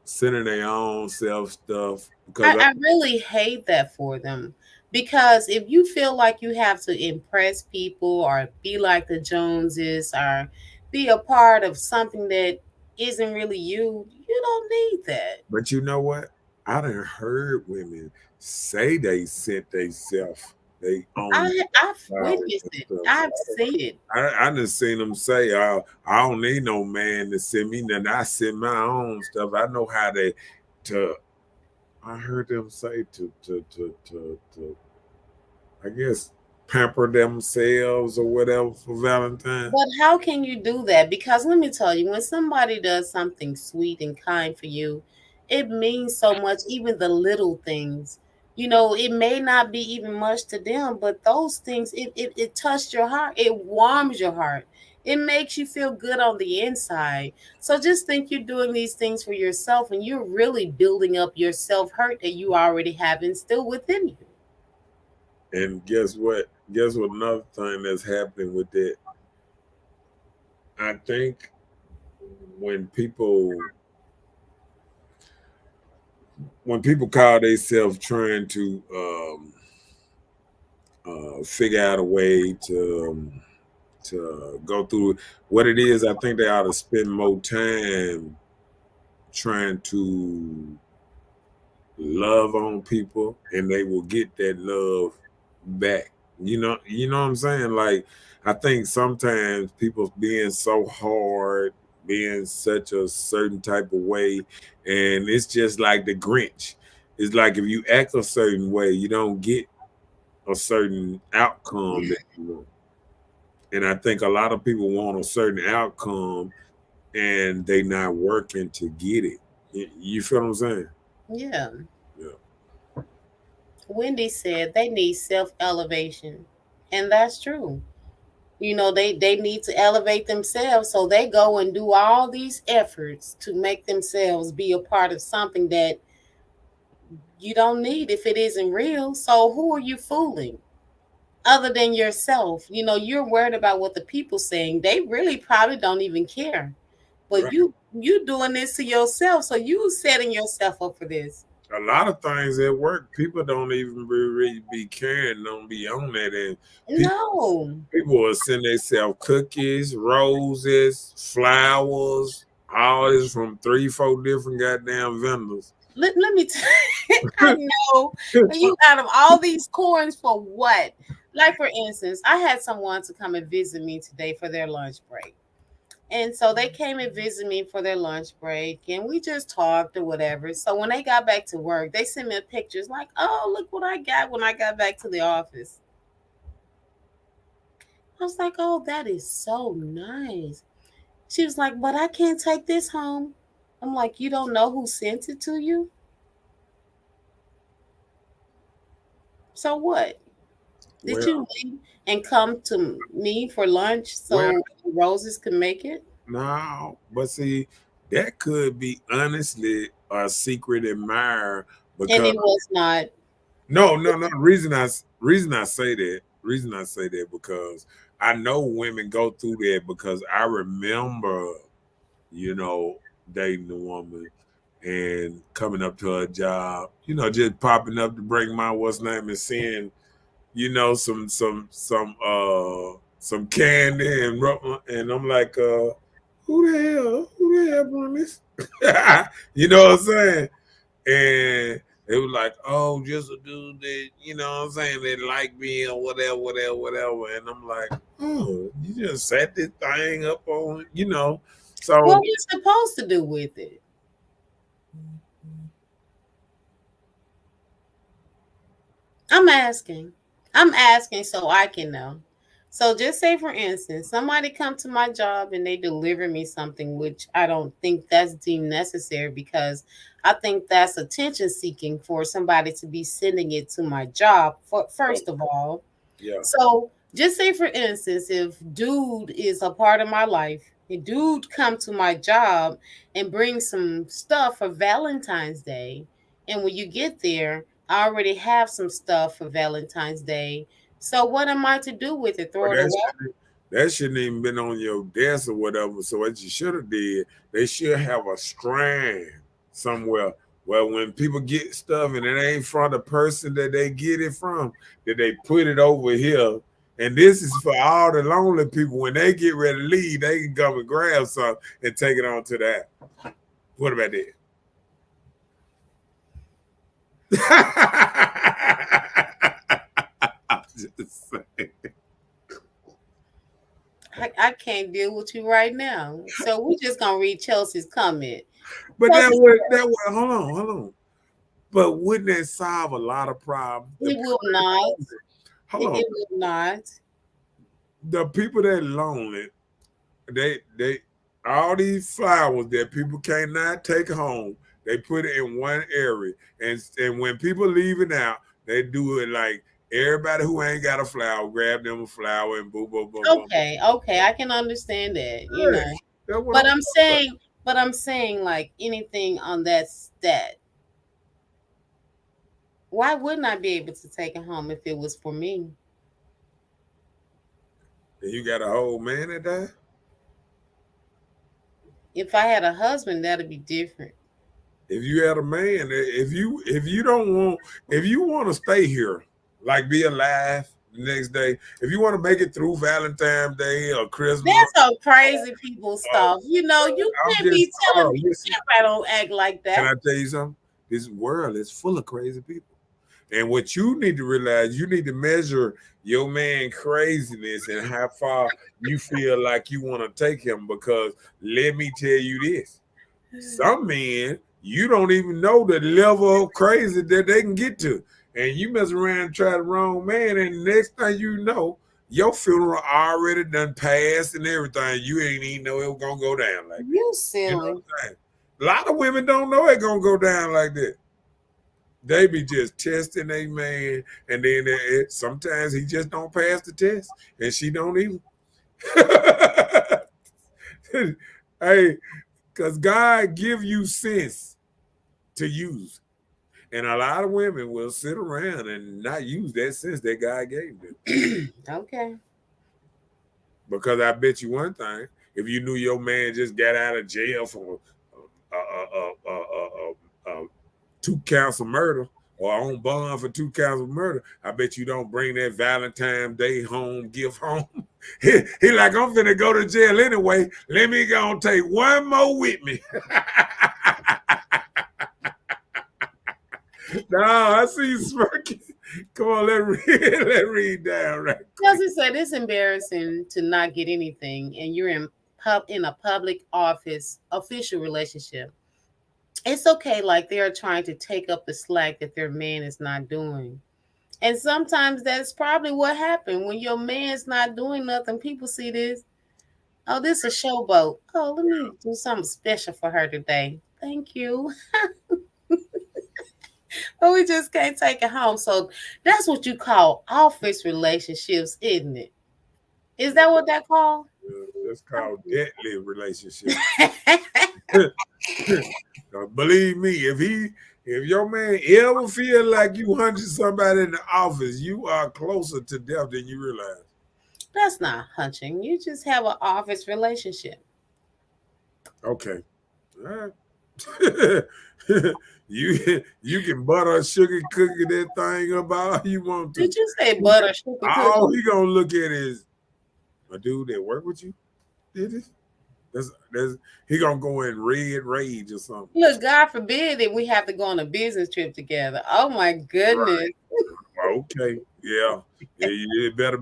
Speaker 1: sending their own self stuff because
Speaker 2: I really hate that for them because if you feel like you have to impress people or be like the Joneses or be a part of something that isn't really you, you don't need that.
Speaker 1: but you know what? I done heard women say they sent themselves they own
Speaker 2: I've
Speaker 1: flowers
Speaker 2: witnessed
Speaker 1: and
Speaker 2: it.
Speaker 1: stuff.
Speaker 2: I've seen it.
Speaker 1: I done seen them say, I don't need no man to send me nothing. I send my own stuff. I know how to I heard them say to I guess pamper themselves or whatever for Valentine.
Speaker 2: But how can you do that? Because let me tell you, when somebody does something sweet and kind for you, it means so much, even the little things. It may not be even much to them, but those things, it touched your heart. It warms your heart. It makes you feel good on the inside. So just think you're doing these things for yourself and you're really building up your self hurt that you already have instilled within you.
Speaker 1: And guess what? Guess what another thing that's happening with that? I think when people when people call themselves trying to figure out a way to go through what it is, I think they ought to spend more time trying to love on people, and they will get that love back. You know what I'm saying? Like, I think sometimes people being so hard, being such a certain type of way, and it's just like the Grinch. It's like if you act a certain way, you don't get a certain outcome that you want. And I think a lot of people want a certain outcome and they not working to get it. You feel what I'm saying?
Speaker 2: Yeah.
Speaker 1: Yeah.
Speaker 2: Wendy said they need self elevation. And that's true. They need to elevate themselves. So they go and do all these efforts to make themselves be a part of something that you don't need if it isn't real. So who are you fooling? Other than yourself, you're worried about what the people saying. They really probably don't even care. But
Speaker 1: Right.
Speaker 2: you doing this to yourself, so you setting yourself up for this.
Speaker 1: A lot of things at work, people don't even really be caring, don't be on that. And people,
Speaker 2: No.
Speaker 1: people will send themselves cookies, roses, flowers, all this from 3, 4 different goddamn vendors.
Speaker 2: Let me I know. And you out of all these coins for what? Like for instance, I had someone to come and visit me today for their lunch break. And so they came and visited me for their lunch break and we just talked or whatever. So when they got back to work, they sent me pictures like, oh, look what I got when I got back to the office. I was like, oh, that is so nice. She was like, but I can't take this home. I'm like, you don't know who sent it to you? So what? Did
Speaker 1: Well,
Speaker 2: you leave and come to me for lunch
Speaker 1: well,
Speaker 2: so Roses could make it?
Speaker 1: no, but see, that could be honestly a secret admirer
Speaker 2: And
Speaker 1: because
Speaker 2: it was not.
Speaker 1: no. Reason I say that because I know women go through that because I remember, you know, dating a woman and coming up to her job, just popping up to bring my what's name and seeing, some candy and I'm like, who the hell brought this? You know what I'm saying? And it was like, oh, just a dude that, you know what I'm saying, that like me or whatever, whatever, whatever. And I'm like, oh, you just set this thing up on.
Speaker 2: What
Speaker 1: So
Speaker 2: you supposed to do with it? I'm asking. I'm asking so I can know. So just say for instance, somebody come to my job and they deliver me something which I don't think that's deemed necessary because I think that's attention seeking for somebody to be sending it to my job for first of all.
Speaker 1: yeah,
Speaker 2: So just say for instance, if dude is a part of my life, and dude come to my job and bring some stuff for Valentine's Day, and when you get there, I already have some stuff for Valentine's Day. So what am I to do with it?
Speaker 1: but
Speaker 2: Throw it away?
Speaker 1: that shouldn't even been on your desk or whatever. So what you should have did, they should have a strand somewhere where when people get stuff and it ain't from the person that they get it from, that they put it over here. And this is for all the lonely people. When they get ready to leave, they can come and grab something and take it on to that. What about that? Just saying.
Speaker 2: I can't deal with you right now. So we're just gonna read Chelsea's comment.
Speaker 1: But that
Speaker 2: Chelsea
Speaker 1: would
Speaker 2: said,
Speaker 1: that would hold on. But wouldn't that solve a lot of problems? The
Speaker 2: it
Speaker 1: people
Speaker 2: will
Speaker 1: that
Speaker 2: not.
Speaker 1: lonely, hold
Speaker 2: It,
Speaker 1: on.
Speaker 2: it will not.
Speaker 1: The people that lonely, they all these flowers that people cannot take home, they put it in one area. And when people leave it out, they do it like everybody who ain't got a flower, grab them a flower and boom, boom, boom, boom, boom.
Speaker 2: Okay, okay, I can understand that, you
Speaker 1: Hey,
Speaker 2: know.
Speaker 1: that's what
Speaker 2: But
Speaker 1: I'm
Speaker 2: I'm
Speaker 1: talking about.
Speaker 2: saying, but I'm saying like anything on that stat. Why wouldn't I be able to take it home if it was for me?
Speaker 1: And you got a whole man that died?
Speaker 2: If I had a husband, that'd be different.
Speaker 1: If you had a man, if you don't want if you want to stay here, like be alive the next day, if you want to make it through Valentine's Day or Christmas,
Speaker 2: That's some crazy people stuff. You know, you
Speaker 1: I'm
Speaker 2: can't
Speaker 1: just
Speaker 2: be telling
Speaker 1: hold on,
Speaker 2: me
Speaker 1: listen.
Speaker 2: everybody don't act like
Speaker 1: Can
Speaker 2: that.
Speaker 1: I tell you something? This world is full of crazy people. And what you need to realize, you need to measure your man craziness and how far you feel like you want to take him. Because let me tell you this. Some men, you don't even know the level of crazy that they can get to. And you mess around and try the wrong man, and the next thing you know, your funeral already done passed and everything. You ain't even know it was gonna go down like that.
Speaker 2: You
Speaker 1: You know
Speaker 2: silly.
Speaker 1: what I'm saying? A lot of women don't know it gonna go down like that. They be just testing a man, and then sometimes he just don't pass the test, and she don't either. Hey, because God give you sense to use. And a lot of women will sit around and not use that sense that God gave them.
Speaker 2: Okay.
Speaker 1: Because I bet you one thing, if you knew your man just got out of jail for 2 counts of murder or on bond for 2 counts of murder, I bet you don't bring that Valentine's Day home gift home. he like, I'm finna go to jail anyway. Let me go and take one more with me. No, I see you smirking. Come on, let read down right quick.
Speaker 2: Chelsea said it's embarrassing to not get anything and you're in a public office official relationship. It's okay, like they're trying to take up the slack that their man is not doing. And sometimes that's probably what happened when your man's not doing nothing. People see this. Oh, this is a showboat. Oh, let me do something special for her today. Thank you. but we just can't take it home. So that's what you call office relationships, isn't it? Is that what that called?
Speaker 1: That's called deadly relationship. Believe me, if your man ever feel like you hunting somebody in the office, you are closer to death than you realize.
Speaker 2: That's not hunching. You just have an office relationship.
Speaker 1: Okay. All right. you can butter sugar cookie that thing up all you want
Speaker 2: Did
Speaker 1: to.
Speaker 2: you say butter sugar
Speaker 1: All
Speaker 2: cookie?
Speaker 1: he gonna look at is a dude that work with you did this. That's he gonna go in red rage or something.
Speaker 2: Look, God forbid that we have to go on a business trip together. Oh my goodness.
Speaker 1: Right. Okay. Yeah. It better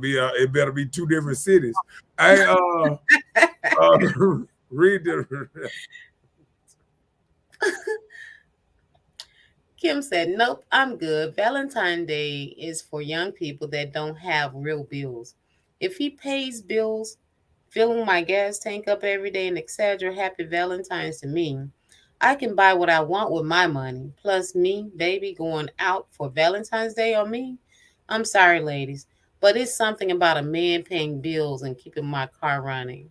Speaker 1: be two different cities. Hey uh read the
Speaker 2: Kim said, nope, I'm good. Valentine's Day is for young people that don't have real bills. If he pays bills, filling my gas tank up every day and etc., happy Valentine's to me. I can buy what I want with my money. Plus, me, baby, going out for Valentine's Day on me. I'm sorry, ladies, but it's something about a man paying bills and keeping my car running.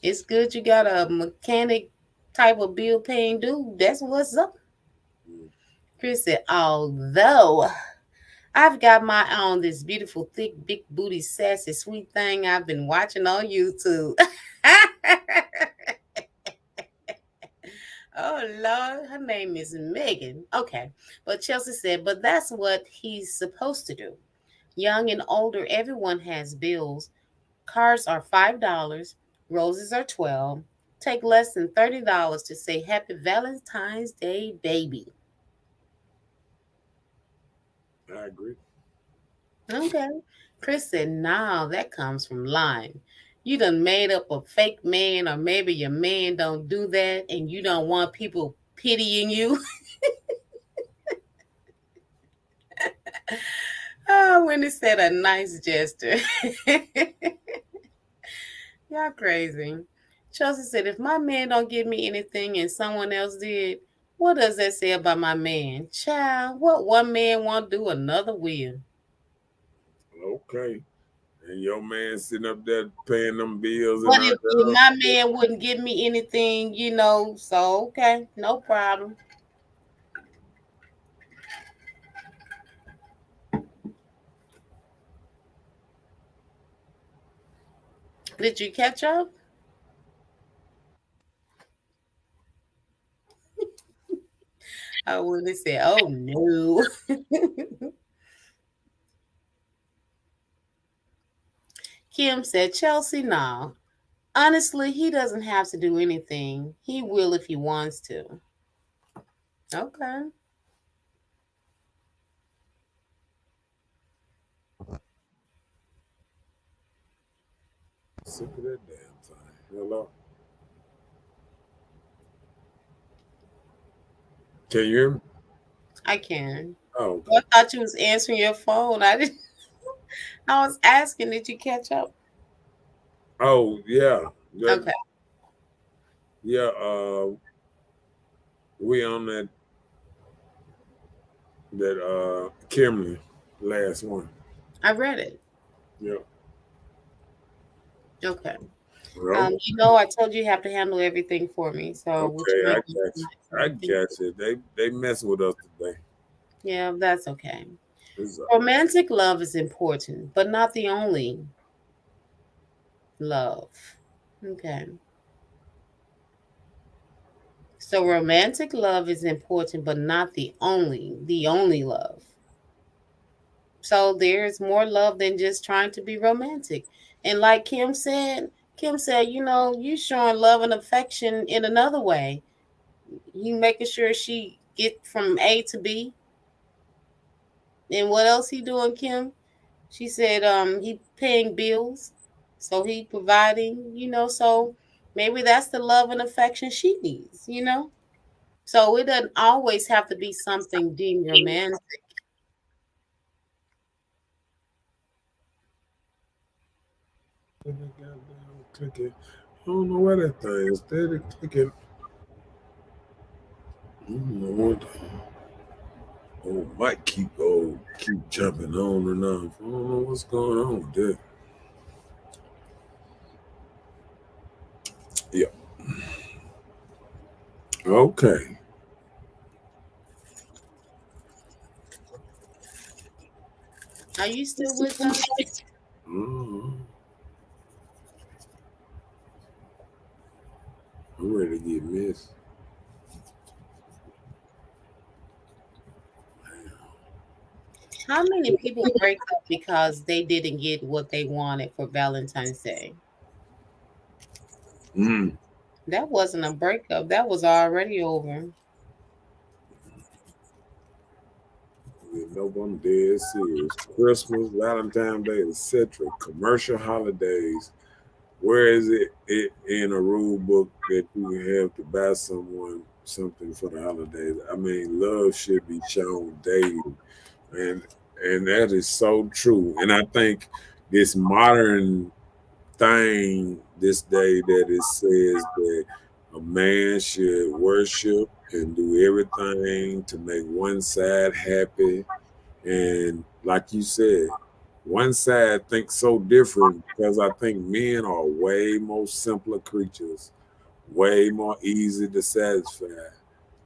Speaker 2: It's good you got a mechanic type of bill paying dude. That's what's up. Chris said, although I've got my own this beautiful, thick, big booty, sassy, sweet thing I've been watching on YouTube. Oh Lord, her name is Megan. Okay. But Chelsea said, but that's what he's supposed to do. Young and older, everyone has bills. Cars are $5, roses are 12. Take less than $30 to say Happy Valentine's Day, baby.
Speaker 1: I agree.
Speaker 2: Okay. Chris said, nah, that comes from lying. You done made up a fake man, or maybe your man don't do that and you don't want people pitying you. Oh, when he said a nice gesture. Y'all crazy. Chelsea said, if my man don't give me anything and someone else did, what does that say about my man? Child, what one man won't do, another will.
Speaker 1: Okay. And your man sitting up there paying them bills and
Speaker 2: But
Speaker 1: all
Speaker 2: if
Speaker 1: that.
Speaker 2: my man wouldn't give me anything, so okay, no problem. Did you catch up? I would have said, oh no. Kim said, Chelsea, no. Honestly, he doesn't have to do anything. He will if he wants to. Okay.
Speaker 1: Sick of that damn thing. Hello. Can you hear me?
Speaker 2: I can.
Speaker 1: Oh,
Speaker 2: I
Speaker 1: okay.
Speaker 2: thought you was answering your phone. I didn't. I was asking, did you catch up?
Speaker 1: Oh yeah. That,
Speaker 2: Okay.
Speaker 1: yeah, we on that Kimberly last one.
Speaker 2: I read it.
Speaker 1: Yeah.
Speaker 2: Okay.
Speaker 1: Well,
Speaker 2: I told you have to handle everything for me. So we're
Speaker 1: okay, I
Speaker 2: trying to
Speaker 1: got you. I
Speaker 2: thank
Speaker 1: got
Speaker 2: you.
Speaker 1: you. They messing with us today.
Speaker 2: Yeah, that's okay.
Speaker 1: It's all right.
Speaker 2: Romantic love is important, but not the only love. Okay. So romantic love is important, but not the only love. So there's more love than just trying to be romantic. And like Kim said, you showing love and affection in another way. You making sure she get from A to B. And what else he doing, Kim? She said he paying bills. So he providing, so maybe that's the love and affection she needs. So it doesn't always have to be something deemed romantic.
Speaker 1: Let me goddamn click it. I don't know why that thing is steady clicking. I don't know what might keep jumping on and off. I don't know what's going on with that. Yeah. Okay.
Speaker 2: Are you still with us?
Speaker 1: Uh, I'm ready to get missed.
Speaker 2: How many people break up because they didn't get what they wanted for Valentine's Day?
Speaker 1: Mm.
Speaker 2: That wasn't a breakup. That was already over.
Speaker 1: Yeah, no, I'm dead serious. Christmas, Valentine's Day, etc. Commercial holidays. Where is it in a rule book that you have to buy someone something for the holidays? I mean, love should be shown daily, and that is so true. And I think this modern thing this day that it says that a man should worship and do everything to make one side happy, and like you said, one side thinks so different because I think men are way more simpler creatures, way more easy to satisfy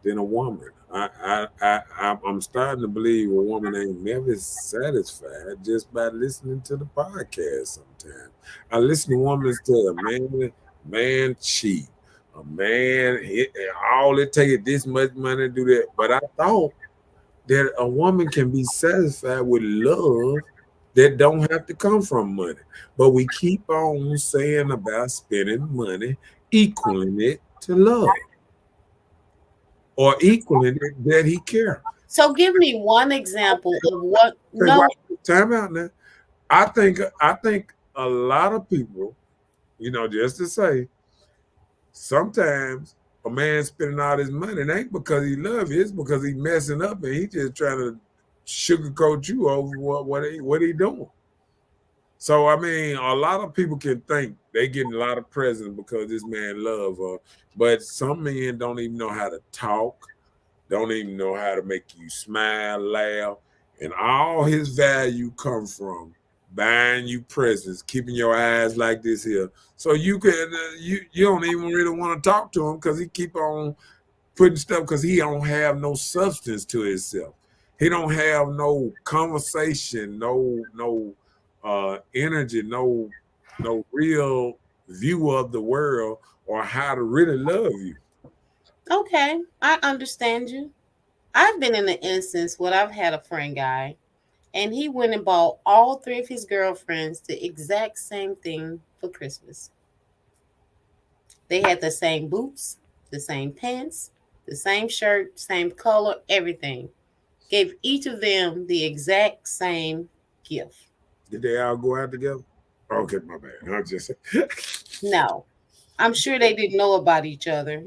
Speaker 1: than a woman. I'm starting to believe a woman ain't never satisfied just by listening to the podcast. Sometimes I listen to women tell a man cheat, a man all it take is this much money to do that. But I thought that a woman can be satisfied with love that don't have to come from money. But we keep on saying about spending money, equaling it to love or equaling it that he care.
Speaker 2: So give me one example of what
Speaker 1: Say,
Speaker 2: no.
Speaker 1: watch time out now. I think a lot of people, just to say, sometimes a man spending all his money, it ain't because he love you, it's because he messing up and he just trying to sugarcoat you over what he doing. So I mean, a lot of people can think they getting a lot of presents because this man love her, but some men don't even know how to talk, don't even know how to make you smile, laugh, and all his value come from buying you presents, keeping your eyes like this here, so you can you don't even really want to talk to him because he keep on putting stuff because he don't have no substance to himself. He don't have no conversation, no energy, no real view of the world or how to really love you.
Speaker 2: Okay, I understand you. I've been in an instance where I've had a friend guy and he went and bought all three of his girlfriends the exact same thing for Christmas. They had the same boots, the same pants, the same shirt, same color, everything. Gave each of them the exact same gift.
Speaker 1: Did they all go out together? Okay, my bad. I just
Speaker 2: No, I'm sure they didn't know about each other.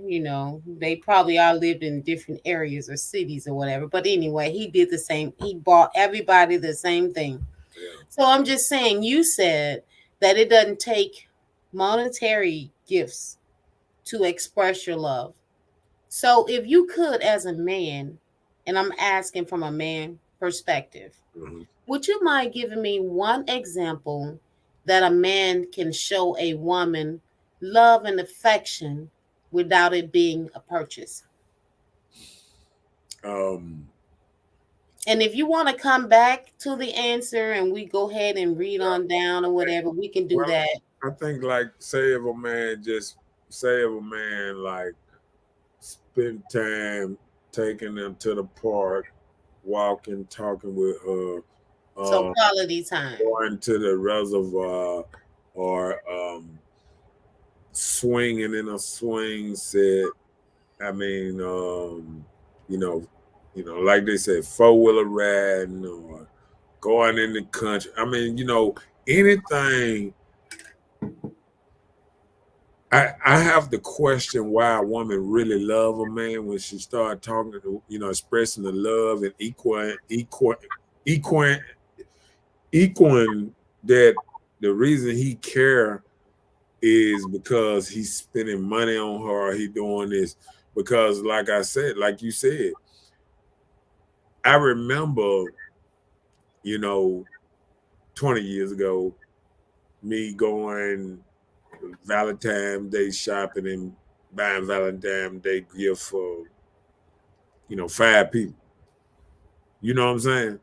Speaker 2: They probably all lived in different areas or cities or whatever. But anyway, he did the same. He bought everybody the same thing.
Speaker 1: yeah.
Speaker 2: So I'm just saying, you said that it doesn't take monetary gifts to express your love. So if you could, as a man, and I'm asking from a man perspective,
Speaker 1: Mhm.
Speaker 2: would you mind giving me one example that a man can show a woman love and affection without it being a purchase?
Speaker 1: Um,
Speaker 2: And if you want to come back to the answer and we go ahead and read
Speaker 1: yeah,
Speaker 2: on down or whatever, we can do
Speaker 1: well,
Speaker 2: that.
Speaker 1: I think like say if a man like spend time taking them to the park, walking, talking with her,
Speaker 2: So
Speaker 1: uh,
Speaker 2: quality time.
Speaker 1: going to the reservoir, or swinging in a swing set. I mean, you know, like they said, four-wheeler riding or going in the country. I mean, anything. I have to question why a woman really love a man when she start talking to, expressing the love and equaling equaling that the reason he care is because he's spending money on her, or he doing this. because, like I said, like you said, I remember, you know, 20 years ago, me going Valentine Day shopping and buying Valentine Day gift for, 5 people. You know what I'm saying?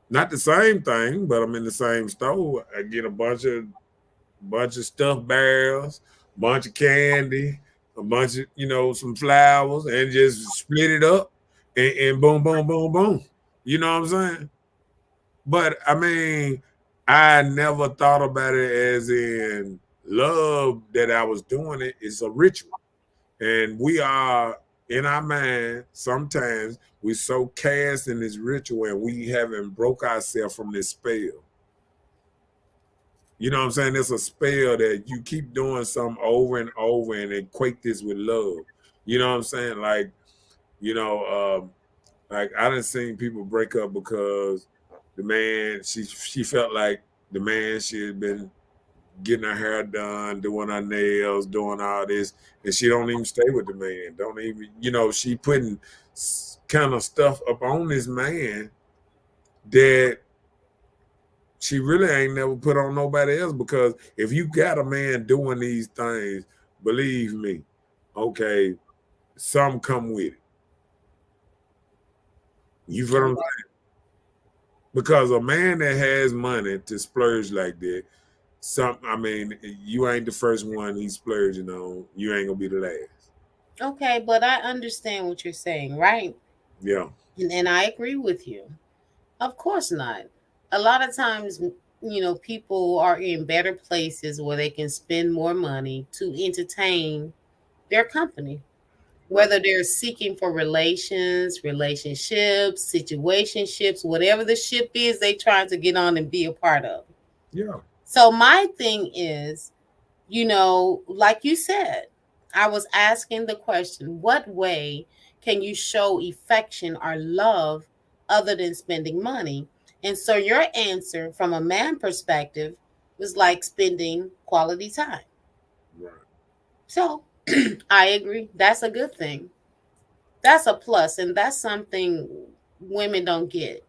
Speaker 1: Not the same thing, but I'm in the same store. I get a bunch of stuffed bears, bunch of candy, a bunch of some flowers, and just split it up, and boom, boom, boom, boom. You know what I'm saying? But I mean, I never thought about it as in love that I was doing it. It's a ritual. And we are in our mind, sometimes we're so cast in this ritual and we haven't broke ourselves from this spell. You know what I'm saying? It's a spell that you keep doing something over and over and equate this with love. You know what I'm saying? You know, um, like I done seen people break up because the man, she felt like the man, she had been getting her hair done, doing her nails, doing all this, and she don't even stay with the man. Don't even, she putting kind of stuff up on this man that she really ain't never put on nobody else. Because if you got a man doing these things, believe me, okay, some come with it. You feel what I'm saying? Because a man that has money to splurge like that, I mean, you ain't the first one he's splurging on. You ain't gonna be the last.
Speaker 2: Okay, but I understand what you're saying, right?
Speaker 1: Yeah,
Speaker 2: And I agree with you. Of course not. A lot of times, people are in better places where they can spend more money to entertain their company,
Speaker 1: right.
Speaker 2: whether they're seeking for relationships, situationships, whatever the ship is they trying to get on and be a part of.
Speaker 1: Yeah,
Speaker 2: So my thing is, like you said, I was asking the question, what way can you show affection or love other than spending money? And so your answer from a man perspective was like spending quality time.
Speaker 1: right.
Speaker 2: So I agree. That's a good thing. That's a plus, and that's something women don't get.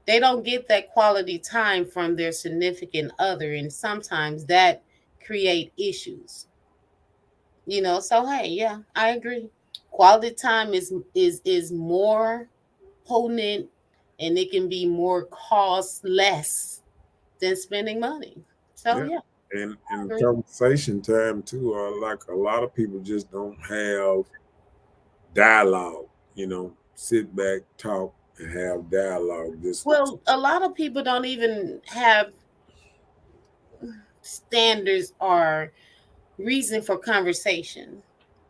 Speaker 2: They don't get that quality time from their significant other, and sometimes that create issues. So hey, yeah, I agree. Quality time is more potent, and it can be more cost less than spending money. So
Speaker 1: Yeah.
Speaker 2: yeah, I
Speaker 1: And
Speaker 2: agree.
Speaker 1: conversation time too. Like a lot of people just don't have dialogue. Sit back, talk, and have dialogue. Just
Speaker 2: Well, a lot of people don't even have standards or reason for conversation.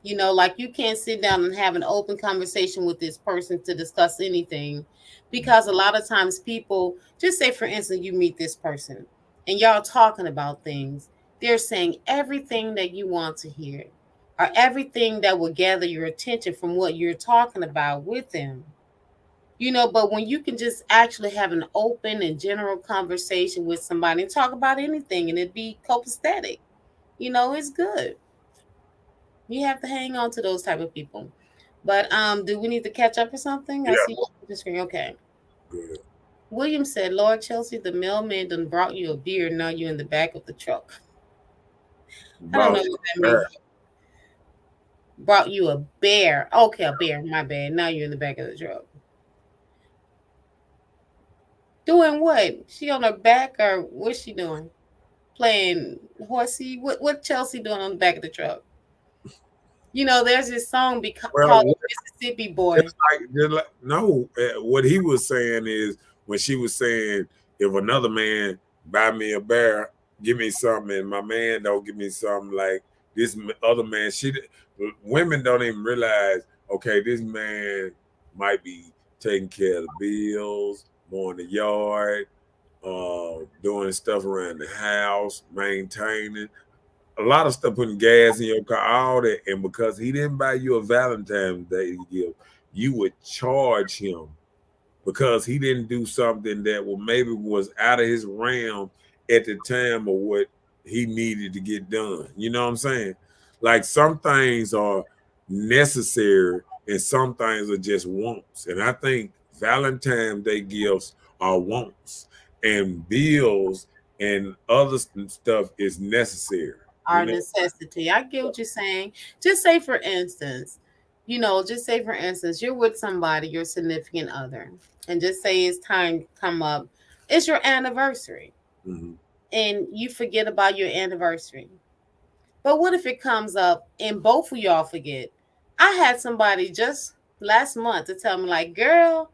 Speaker 2: Like you can't sit down and have an open conversation with this person to discuss anything, because a lot of times people, just say for instance, you meet this person and y'all talking about things, they're saying everything that you want to hear or everything that will gather your attention from what you're talking about with them. But when you can just actually have an open and general conversation with somebody and talk about anything and it be copacetic, it's good. You have to hang on to those type of people. But do we need to catch up or something? I
Speaker 1: yeah,
Speaker 2: see the screen. Okay.
Speaker 1: good.
Speaker 2: William said, Lord Chelsea, the mailman done brought you a beer. Now you're in the back of the truck. I don't know
Speaker 1: About
Speaker 2: what that
Speaker 1: her.
Speaker 2: means. Brought you a bear. Okay, a bear. My bad. Now you're in the back of the truck. Doing what? She on her back or what's she doing? Playing horsey? What Chelsea doing on the back of the truck? There's this song called
Speaker 1: Well,
Speaker 2: Mississippi
Speaker 1: Just
Speaker 2: Boy.
Speaker 1: no. What he was saying is when she was saying, if another man buy me a bear, give me something, and my man don't give me something like this other man. Women don't even realize. Okay, this man might be taking care of the bills, mowing the yard, doing stuff around the house, maintaining a lot of stuff, putting gas in your car, all that. And because he didn't buy you a Valentine's Day gift, you would charge him because he didn't do something that maybe was out of his realm at the time of what he needed to get done. You know what I'm saying? Like some things are necessary and some things are just wants. And I think Valentine's Day gifts are wants and bills and other stuff is necessary. You
Speaker 2: Our
Speaker 1: know?
Speaker 2: necessity. I get what you're saying. Just say, for instance, just say, for instance, you're with somebody, your significant other, and just say it's time to come up. It's your anniversary,
Speaker 1: Mhm.
Speaker 2: and you forget about your anniversary. But what if it comes up and both of y'all forget? I had somebody just last month to tell me, like, girl,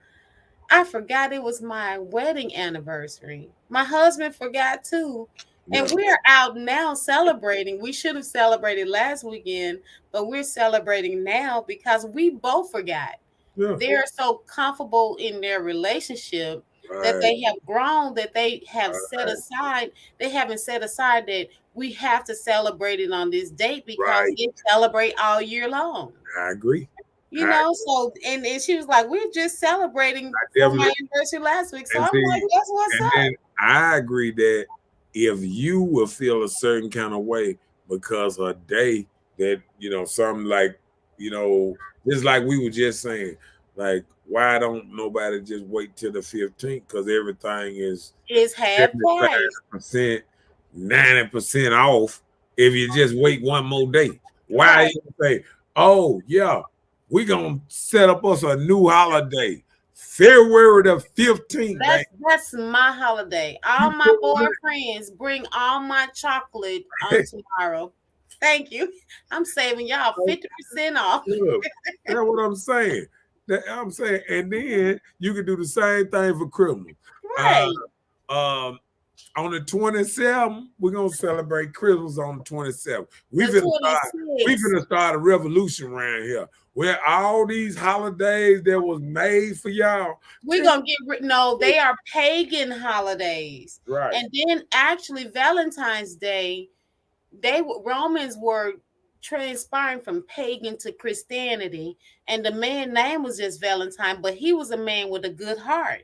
Speaker 2: I forgot it was my wedding anniversary. My husband forgot too. And
Speaker 1: Yeah.
Speaker 2: we're out now celebrating. We should have celebrated last weekend, but we're celebrating now because we both forgot.
Speaker 1: Yeah.
Speaker 2: They're so comfortable in their relationship that
Speaker 1: Right.
Speaker 2: they have grown, that they have set
Speaker 1: Right.
Speaker 2: aside, they haven't set aside that we have to celebrate it on this date because
Speaker 1: Right.
Speaker 2: they celebrate all year long.
Speaker 1: I agree.
Speaker 2: You
Speaker 1: I,
Speaker 2: know, so and she was like, we're just celebrating
Speaker 1: I
Speaker 2: for
Speaker 1: definitely
Speaker 2: my anniversary last week. So
Speaker 1: and
Speaker 2: I'm like,
Speaker 1: see,
Speaker 2: that's what's
Speaker 1: and
Speaker 2: up.
Speaker 1: then I agree that if you will feel a certain kind of way because a day that something like you know, just like we were just saying, like why don't nobody just wait till the 15th? Because everything is
Speaker 2: It's half price.
Speaker 1: 75%, 90% off. If you just wait one more day, why
Speaker 2: Right.
Speaker 1: you say, "Oh yeah, we gonna set up us a new holiday, February the 15th, baby."
Speaker 2: That's my holiday. All
Speaker 1: You
Speaker 2: my
Speaker 1: feel what
Speaker 2: boyfriends bring all my chocolate on tomorrow. Thank you. I'm saving y'all
Speaker 1: I'm
Speaker 2: 50% off.
Speaker 1: Look, that's what I'm saying. I'm saying, and then you can do the same thing for Christmas. Uh,
Speaker 2: Right.
Speaker 1: um, on the 27th, we're gonna celebrate Christmas on the 27th.
Speaker 2: The
Speaker 1: We
Speaker 2: 26th.
Speaker 1: finna start a revolution around here where all these holidays that was made for y'all.
Speaker 2: We're gonna get rid. No, they are pagan holidays.
Speaker 1: Right.
Speaker 2: And then actually Valentine's Day, Romans were transpiring from pagan to Christianity, and the man's name was just Valentine, but he was a man with a good heart.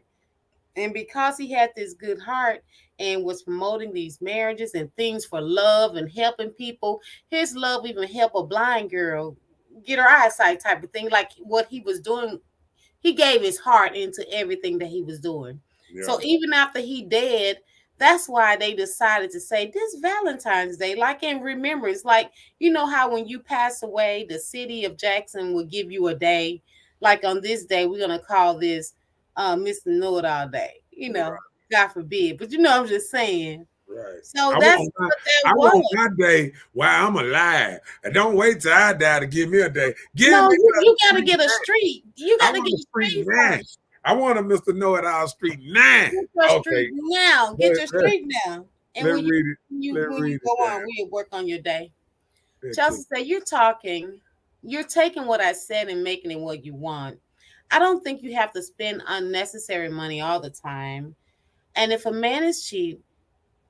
Speaker 2: And because he had this good heart and was promoting these marriages and things for love and helping people, his love even helped a blind girl get her eyesight, type of thing. Like what he was doing, he gave his heart into everything that he was doing.
Speaker 1: Yeah.
Speaker 2: So even after he dead, that's why they decided to say this Valentine's Day, like in remembrance. Like, you know how when you pass away, the city of Jackson will give you a day. Like on this day, we're gonna call this Mr. Know It All Day. God forbid. But I'm just saying.
Speaker 1: Right.
Speaker 2: So that's what
Speaker 1: I
Speaker 2: that
Speaker 1: want
Speaker 2: was.
Speaker 1: my day while I'm alive. And don't wait till I die to give me a day. Give
Speaker 2: No,
Speaker 1: me
Speaker 2: you
Speaker 1: a
Speaker 2: gotta
Speaker 1: street
Speaker 2: get a
Speaker 1: name.
Speaker 2: street. You
Speaker 1: I
Speaker 2: gotta
Speaker 1: want
Speaker 2: get
Speaker 1: a
Speaker 2: a
Speaker 1: street
Speaker 2: street
Speaker 1: nine.
Speaker 2: first.
Speaker 1: I want a Mr. Know It All Street 9.
Speaker 2: Get your
Speaker 1: Okay.
Speaker 2: street now. Get
Speaker 1: Let,
Speaker 2: your
Speaker 1: let,
Speaker 2: street now. And
Speaker 1: let
Speaker 2: when you
Speaker 1: read it.
Speaker 2: when you
Speaker 1: Let's
Speaker 2: when you
Speaker 1: read
Speaker 2: go
Speaker 1: it down.
Speaker 2: on, we'll work on your day.
Speaker 1: Let's
Speaker 2: Chelsea
Speaker 1: check.
Speaker 2: said, you're taking what I said and making it what you want. I don't think you have to spend unnecessary money all the time. And if a man is cheap,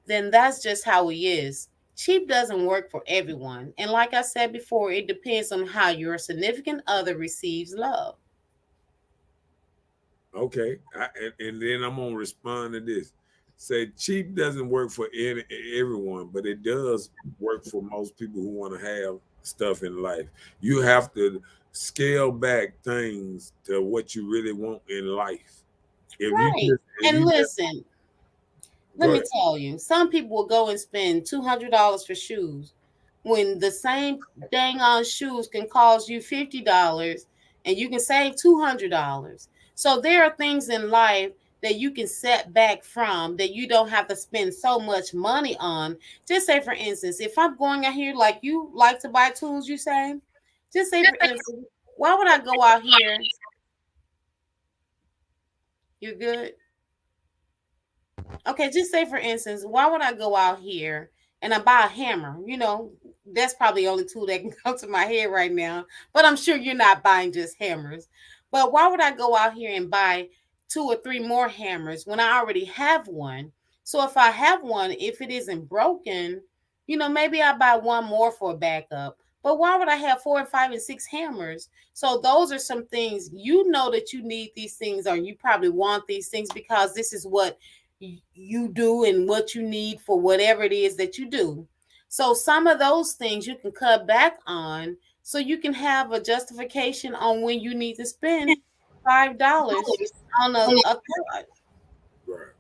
Speaker 2: then that's just how he is. Cheap doesn't work for everyone. And like I said before, it depends on how your significant other receives love.
Speaker 1: Okay. And then I'm going to respond to this. Say cheap doesn't work for everyone, but it does work for most people who want to have stuff in life. You have to scale back things to what you really want in life.
Speaker 2: Right.
Speaker 1: If
Speaker 2: And
Speaker 1: you just
Speaker 2: listen, let
Speaker 1: go
Speaker 2: me
Speaker 1: ahead.
Speaker 2: tell you, some people will go and spend $200 for shoes when the same dang on shoes can cost you $50 and you can save $200. So there are things in life that you can set back from that you don't have to spend so much money on. Just say, for instance, if I'm going out here, like you like to buy tools, you say, just say, for instance, why would I go out here? You're good. Okay, just say, for instance, why would I go out here and I buy a hammer? That's probably the only tool that can come to my head right now. But I'm sure you're not buying just hammers. But why would I go out here and buy two or three more hammers when I already have one? So if I have one, if it isn't broken, maybe I buy one more for a backup. But why would I have four and five and six hammers? So those are some things, that you need these things, or you probably want these things because this is what you do and what you need for whatever it is that you do. So some of those things you can cut back on so you can have a justification on when you need to spend $5 on a card.
Speaker 1: Right.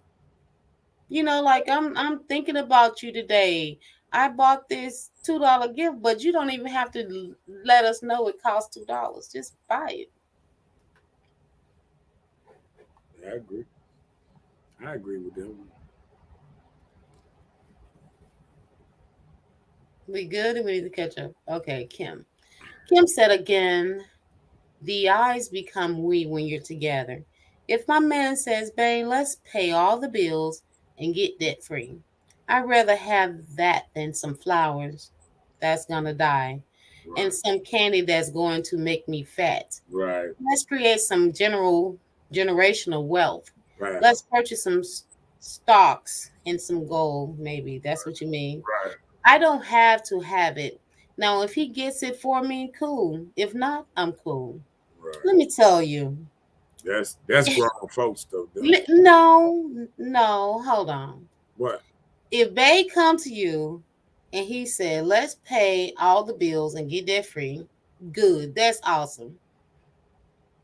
Speaker 2: Like I'm thinking about you today. I bought this $2 gift, but you don't even have to let us know it costs $2. Just buy it.
Speaker 1: I agree. I agree with them.
Speaker 2: We good? Or we need to catch up. Okay, Kim. Kim said again, the eyes become we when you're together. If my man says, babe, let's pay all the bills and get debt free, I'd rather have that than some flowers that's gonna die and
Speaker 1: Right.
Speaker 2: some candy that's going to make me fat.
Speaker 1: Right.
Speaker 2: Let's create some generational wealth.
Speaker 1: Right.
Speaker 2: Let's purchase some stocks and some gold, maybe. That's what you mean.
Speaker 1: Right.
Speaker 2: I don't have to have it. Now, if he gets it for me, cool. If not, I'm cool.
Speaker 1: Right.
Speaker 2: Let me tell you.
Speaker 1: That's grown folks stuff, though.
Speaker 2: No, no, hold on.
Speaker 1: What?
Speaker 2: If Bay come to you and he said, let's pay all the bills and get that free, good. That's awesome.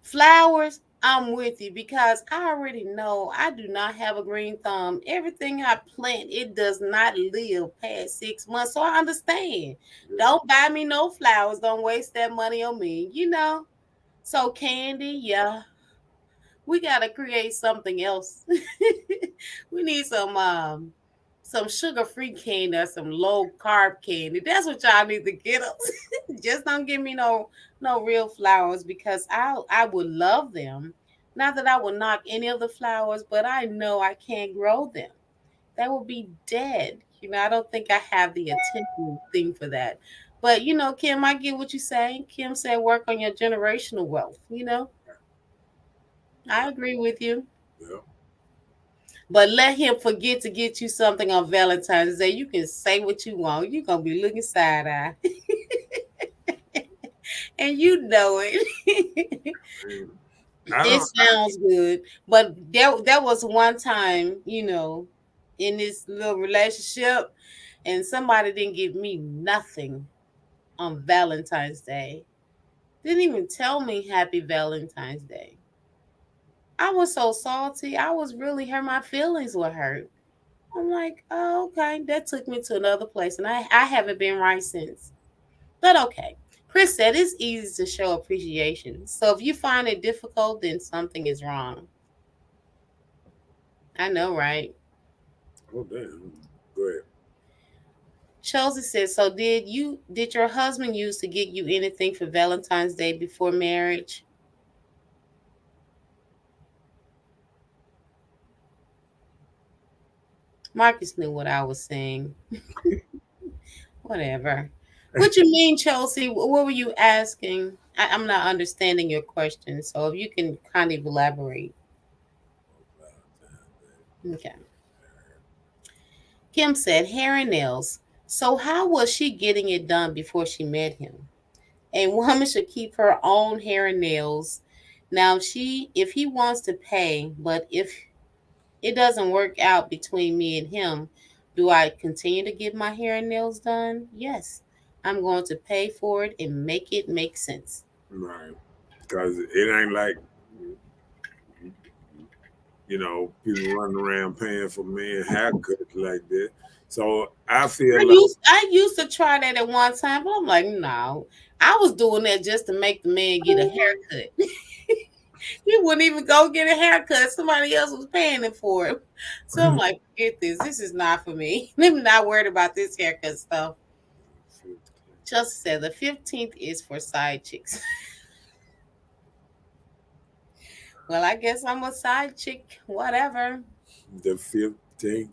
Speaker 2: Flowers, I'm with you because I already know I do not have a green thumb. Everything I plant, it does not live past 6 months. So I understand.
Speaker 1: Yeah.
Speaker 2: Don't buy me no flowers. Don't waste that money on me. So candy, yeah, we gotta create something else. We need some sugar free candy or some low carb candy. That's what y'all need to get us. Just don't give me no real flowers because I would love them. Not that I would knock any of the flowers, but I know I can't grow them. That would be dead. I don't think I have the attention thing for that. But Kim, I get what you're saying. Kim said work on your generational wealth. I agree with you.
Speaker 1: Yeah.
Speaker 2: But let him forget to get you something on Valentine's Day. You can say what you want. You're gonna be looking side eye. And you know it.
Speaker 1: And I
Speaker 2: It
Speaker 1: don't.
Speaker 2: sounds good. But there was one time, in this little relationship, and somebody didn't give me nothing on Valentine's Day. Didn't even tell me happy Valentine's Day. I was so salty. I was really hurt. My feelings were hurt. I'm like, oh, okay. That took me to another place, and I haven't been right since. But okay. Chris said it's easy to show appreciation. So if you find it difficult, then something is wrong. I know, right?
Speaker 1: Oh damn. Go ahead.
Speaker 2: Chelsea said, so did your husband used to get you anything for Valentine's Day before marriage? Marcus knew what I was saying. Whatever. What you mean, Chelsea? What were you asking? I'm not understanding your question. So if you can kind of elaborate. Okay. Kim said hair and nails. So how was she getting it done before she met him? A woman should keep her own hair and nails. Now if he wants to pay, but if it doesn't work out between me and him, do I continue to get my hair and nails done? Yes. I'm going to pay for it and make it make sense.
Speaker 1: Right. Because it ain't like people running around paying for men haircuts like that. So I
Speaker 2: I
Speaker 1: feel like
Speaker 2: used I used to try that at one time, but I'm like, no. I was doing that just to make the man get a haircut. He wouldn't even go get a haircut. Somebody else was paying him for it. So I'm like, forget this. This is not for me. I'm not worried about this haircut stuff. Chelsea said the 15th is for side chicks. Well, I guess I'm a side chick. Whatever.
Speaker 1: the 15th.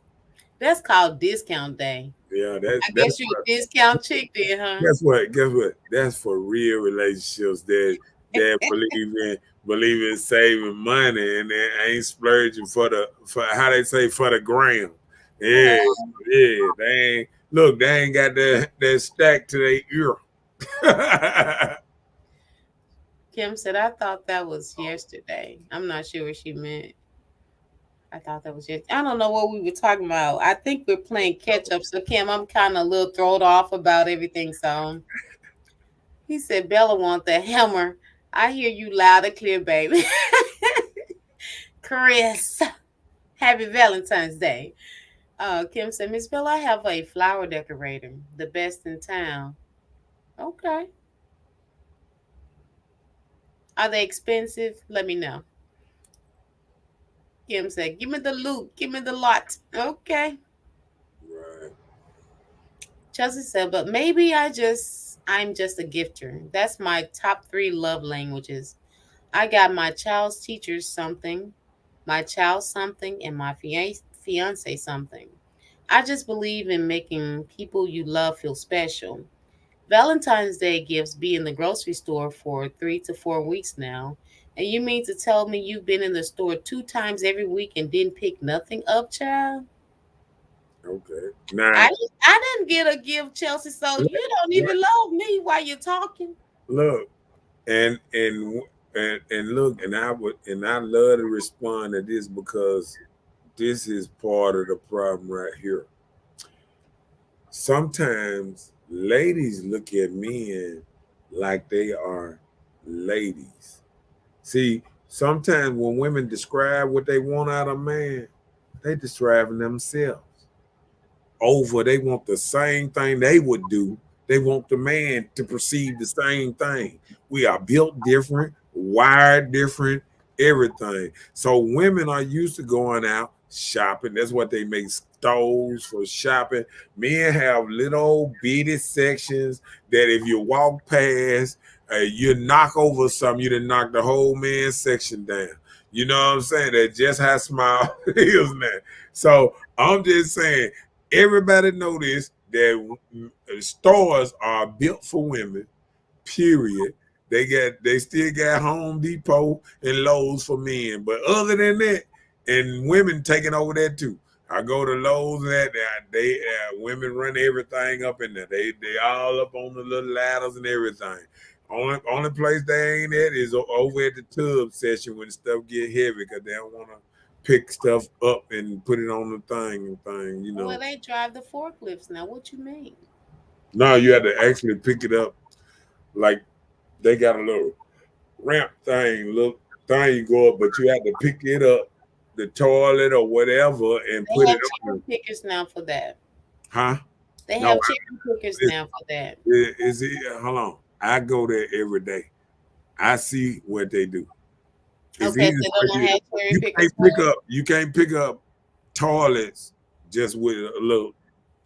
Speaker 2: That's called discount day.
Speaker 1: Yeah, that
Speaker 2: I
Speaker 1: that's
Speaker 2: guess you're a discount chick then, huh?
Speaker 1: guess what? Guess what? That's for real relationships that believe in saving money and they ain't splurging for how they say for the gram. Yeah, yeah. They ain't look. They ain't got that stack to their ear.
Speaker 2: Kim said, I thought that was yesterday. I'm not sure what she meant. I thought that was yesterday. I don't know what we were talking about. I think we're playing catch up. So, Kim, I'm kind of a little thrown off about everything. So, He said, Bella want the hammer. I hear you loud and clear, baby. Chris, happy Valentine's Day. Kim said, Miss Bella, I have a flower decorator, the best in town. Okay. Are they expensive? Let me know. Kim said, give me the loot, give me the lot. Okay.
Speaker 1: Right.
Speaker 2: Chelsea said, but maybe I'm just a gifter. That's my top three love languages. I got my child's teacher something, my child something, and my fiance something. I just believe in making people you love feel special. Valentine's Day gifts be in the grocery store for 3 to 4 weeks now. And you mean to tell me you've been in the store 2 times every week and didn't pick nothing up, child?
Speaker 1: Okay. Now
Speaker 2: I I didn't get a gift, Chelsea, so
Speaker 1: look,
Speaker 2: you don't
Speaker 1: what-
Speaker 2: even love me while you're talking.
Speaker 1: look, and look, and I love to respond to this because this is part of the problem right here. Sometimes ladies look at men like they are ladies. See, sometimes when women describe what they want out of a man, they describing themselves. Over. They want the same thing they would do. They want the man to perceive the same thing. We are built different, wired different, everything. So women are used to going out shopping. That's what they make stores for shopping. Men have little bitty sections that if you walk past, you knock over something, you done knock the whole man's section down. You know what I'm saying? That's just how small it is now. So I'm just saying everybody know this that stores are built for women. Period. They still got Home Depot and Lowe's for men, but other than that, and women taking over that too. I go to Lowe's and that they women run everything up in there. They all up on the little ladders and everything. Only place they ain't at is over at the tub session when stuff get heavy because they don't want to pick stuff up and put it on the thing and thing.
Speaker 2: Well, they drive the forklifts now. What you mean?
Speaker 1: No, you have to actually pick it up. Like they got a little ramp thing, little thing you go up, but you have to pick it up, the toilet or whatever, and
Speaker 2: They
Speaker 1: put
Speaker 2: have
Speaker 1: it
Speaker 2: cherry
Speaker 1: on.
Speaker 2: pickers now for that.
Speaker 1: Huh?
Speaker 2: They
Speaker 1: No,
Speaker 2: have cherry pickers
Speaker 1: is,
Speaker 2: now for that.
Speaker 1: is it? Hold on. I go there every day. I see what they do. It's
Speaker 2: Okay,
Speaker 1: easy
Speaker 2: so
Speaker 1: for
Speaker 2: they don't
Speaker 1: you.
Speaker 2: have cherry
Speaker 1: You
Speaker 2: pickers
Speaker 1: can't
Speaker 2: for
Speaker 1: pick
Speaker 2: it.
Speaker 1: up. You can't pick up toilets just with a little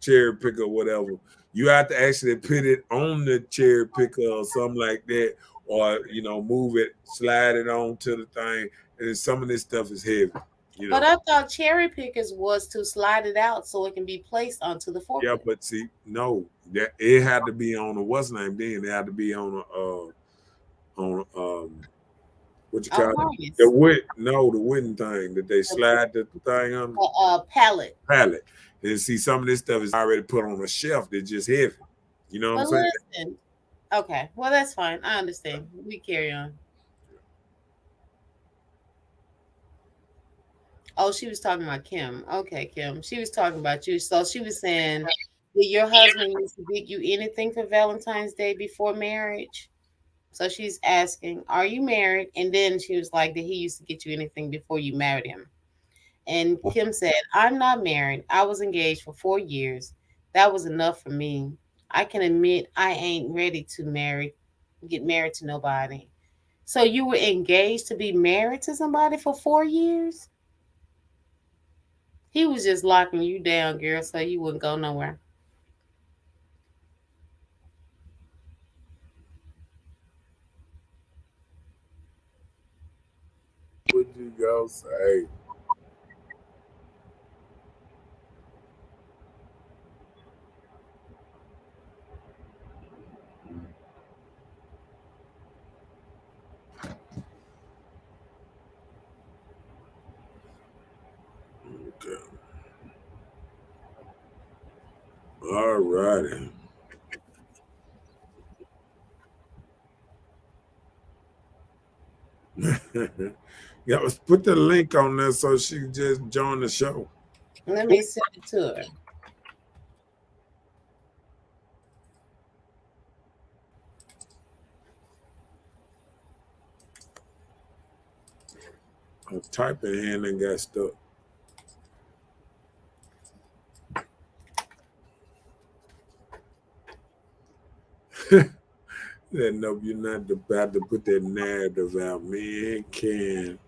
Speaker 1: cherry picker, whatever. You have to actually put it on the cherry picker or something like that, or move it, slide it onto the thing. And some of this stuff is heavy. You
Speaker 2: But
Speaker 1: know.
Speaker 2: I thought cherry pickers was to slide it out so it can be placed onto the
Speaker 1: Yeah,
Speaker 2: forklift.
Speaker 1: but see, no, that it had to be on a what's name. Then it had to be on what you
Speaker 2: A
Speaker 1: call it? The
Speaker 2: harness,
Speaker 1: wood, no, the wooden thing that they
Speaker 2: a,
Speaker 1: slide the thing on.
Speaker 2: pallet.
Speaker 1: Pallet. And see, some of this stuff is already put on a shelf that's just heavy. You know what I'm
Speaker 2: But
Speaker 1: saying?
Speaker 2: listen, okay, well that's fine. I understand. We carry on. Oh, she was talking about Kim. Okay, Kim. She was talking about you. So she was saying, did your husband used to get you anything for Valentine's Day before marriage? So she's asking, are you married? And then she was like, did he used to get you anything before you married him? And Kim said, I'm not married. I was engaged for 4 years. That was enough for me. I can admit I ain't ready to get married to nobody. So you were engaged to be married to somebody for 4 years? He was just locking you down, girl, so you wouldn't go nowhere.
Speaker 1: What you go say? Okay. All righty. Yeah, let's put the link on there so she can just join the show.
Speaker 2: Let me send it to her.
Speaker 1: A typing hand and got stuck. That no, you're not about to put that narrative out. Men can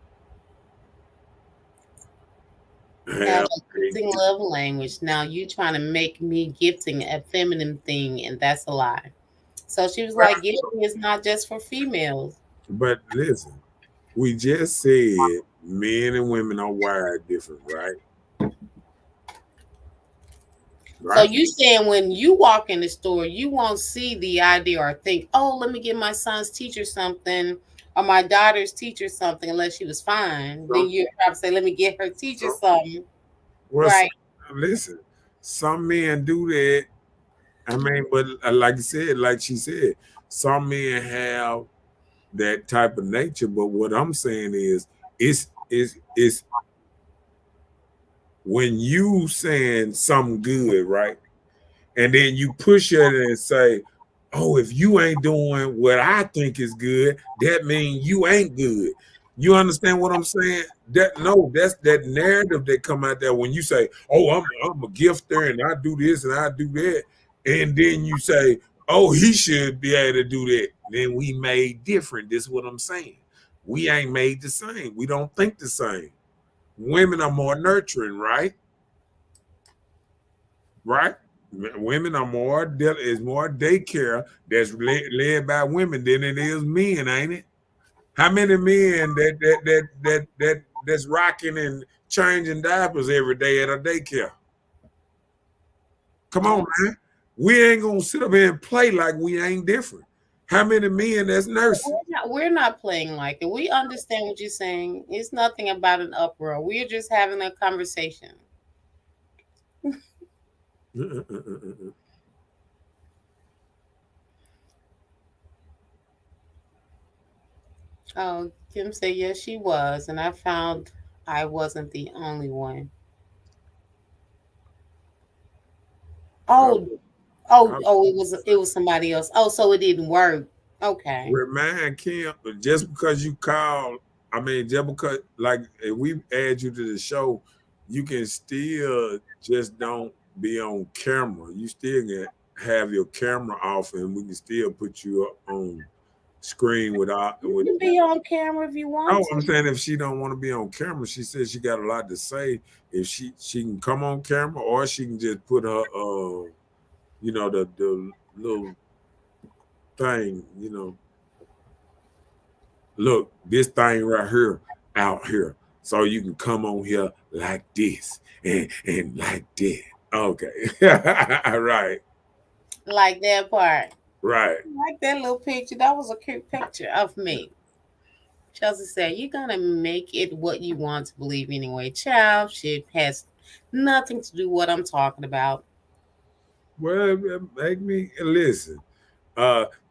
Speaker 2: Have
Speaker 1: have
Speaker 2: a
Speaker 1: a
Speaker 2: gifting love language. Now you trying to make me gifting a feminine thing, and that's a lie. So she was like, gifting is not just for females.
Speaker 1: but listen, we just said men and women are wired different, right?
Speaker 2: So
Speaker 1: Right?
Speaker 2: you saying when you walk in the store, you won't see the idea or think, oh, let me get my son's teacher something or my daughter's teacher something unless she was fine. Then
Speaker 1: So,
Speaker 2: you probably say, let me get her teacher
Speaker 1: so
Speaker 2: something.
Speaker 1: what's
Speaker 2: Right.
Speaker 1: listen? Some men do that. I mean, but like you said, like she said, some men have that type of nature. But what I'm saying is, it's when you saying something good, right? And then you push it and say, "Oh, if you ain't doing what I think is good, that means you ain't good." You understand what I'm saying? That no, that's that narrative that come out there when you say, "Oh, I'm a gifter and I do this and I do that," and then you say, "Oh, he should be able to do that." Then we made different. This is what I'm saying. We ain't made the same. We don't think the same. Women are more nurturing, right? Right? Women are more is more daycare that's led by women than it is men, ain't it? How many men that's rocking and changing diapers every day at a daycare? Come on,
Speaker 2: Oh,
Speaker 1: man. We ain't gonna sit up here and play like we ain't different. How many men that's nursing?
Speaker 2: we're not playing like it. We understand what you're saying. It's nothing about an uproar. We're just having a conversation. Oh, Kim said yes, she was, and I found I wasn't the only one.
Speaker 1: I,
Speaker 2: Oh, oh,
Speaker 1: I
Speaker 2: oh, it was somebody else. Oh, so it didn't work. Okay.
Speaker 1: remind Kim, just because you call, I mean, just because, like, if we add you to the show, you can still just don't be on camera. You still can have your camera off, and we can still put you up on screen without.
Speaker 2: You can be on camera if you want
Speaker 1: No,
Speaker 2: to.
Speaker 1: I'm saying if she don't want to be on camera, she says she got a lot to say. If she can come on camera, or she can just put her the little thing, look, this thing right here out here. So you can come on here like this and like that. Okay. Right.
Speaker 2: Like that part.
Speaker 1: Right.
Speaker 2: Like that little picture. That was a cute picture of me. Chelsea said, you're going to make it what you want to believe anyway. Child, shit has nothing to do with what I'm talking about.
Speaker 1: Well, make me listen.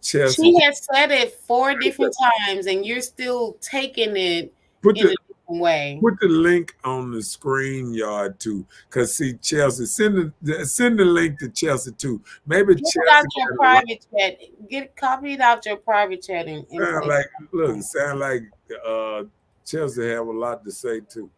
Speaker 1: Chelsea,
Speaker 2: She has said it 4 different times, and you're still taking it
Speaker 1: put
Speaker 2: in
Speaker 1: the
Speaker 2: a different way.
Speaker 1: put the link on the screen yard too. Cause see, Chelsea, send the link to Chelsea too. Maybe
Speaker 2: Get it out
Speaker 1: Chelsea
Speaker 2: your
Speaker 1: got a lot.
Speaker 2: private chat. Copy it out your private chat and
Speaker 1: Sound
Speaker 2: put it.
Speaker 1: like look, sound like uh Chelsea have a lot to say too.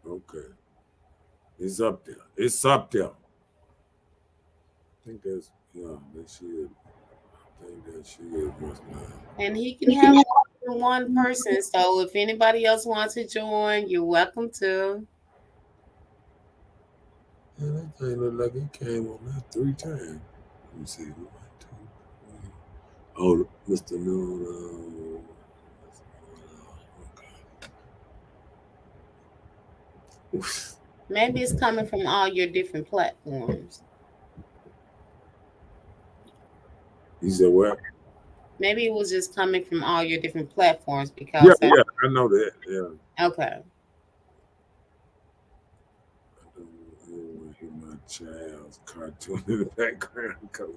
Speaker 1: Okay. It's up there. It's up there. I think that's yeah, that she is. I think that she is what's
Speaker 2: And he can have more than one person. So if anybody else wants to join, you're welcome to.
Speaker 1: yeah, that thing look like it came on that 3 times. Let me see. One, two, three. Oh, Mr. No. Okay.
Speaker 2: Maybe it's coming from all your different platforms.
Speaker 1: You said what?
Speaker 2: Maybe it was just coming from all your different platforms
Speaker 1: Yeah,
Speaker 2: because
Speaker 1: yeah, I know that. Yeah.
Speaker 2: okay.
Speaker 1: I don't want to hear my child's cartoon in the background because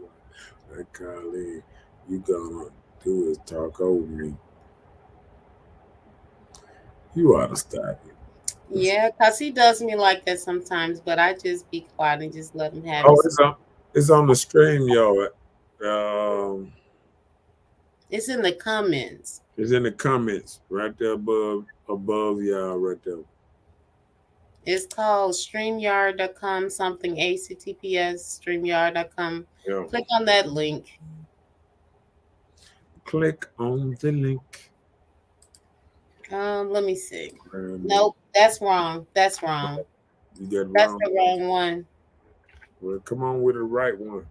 Speaker 1: that Colleen, you gonna do is talk over me. You ought to stop it.
Speaker 2: Yeah, cause he does me like that sometimes, but I just be quiet and just let him have
Speaker 1: Oh,
Speaker 2: his.
Speaker 1: it's on the stream, y'all. Um,
Speaker 2: It's in the comments.
Speaker 1: it's in the comments right there above y'all right there.
Speaker 2: It's called StreamYard.com something HTTPS StreamYard.com.
Speaker 1: Yeah.
Speaker 2: Click on that link.
Speaker 1: Click on the link.
Speaker 2: Let me see.
Speaker 1: And
Speaker 2: Nope, that's wrong. That's wrong.
Speaker 1: you got
Speaker 2: That's
Speaker 1: wrong.
Speaker 2: the wrong one.
Speaker 1: Well, come on with the right one.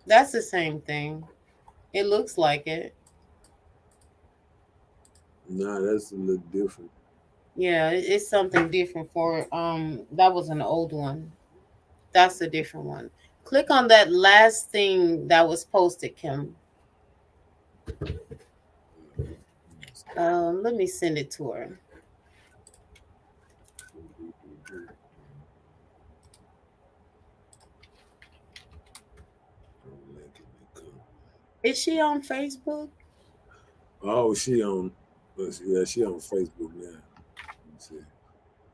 Speaker 2: That's the same thing. It looks like it.
Speaker 1: Nah, that's a little different.
Speaker 2: Yeah, it's something different for that was an old one. That's a different one. Click on that last thing that was posted, Kim. Let me send it to her. Is she on Facebook?
Speaker 1: Oh, she on. Yeah, she on Facebook now. Let's see.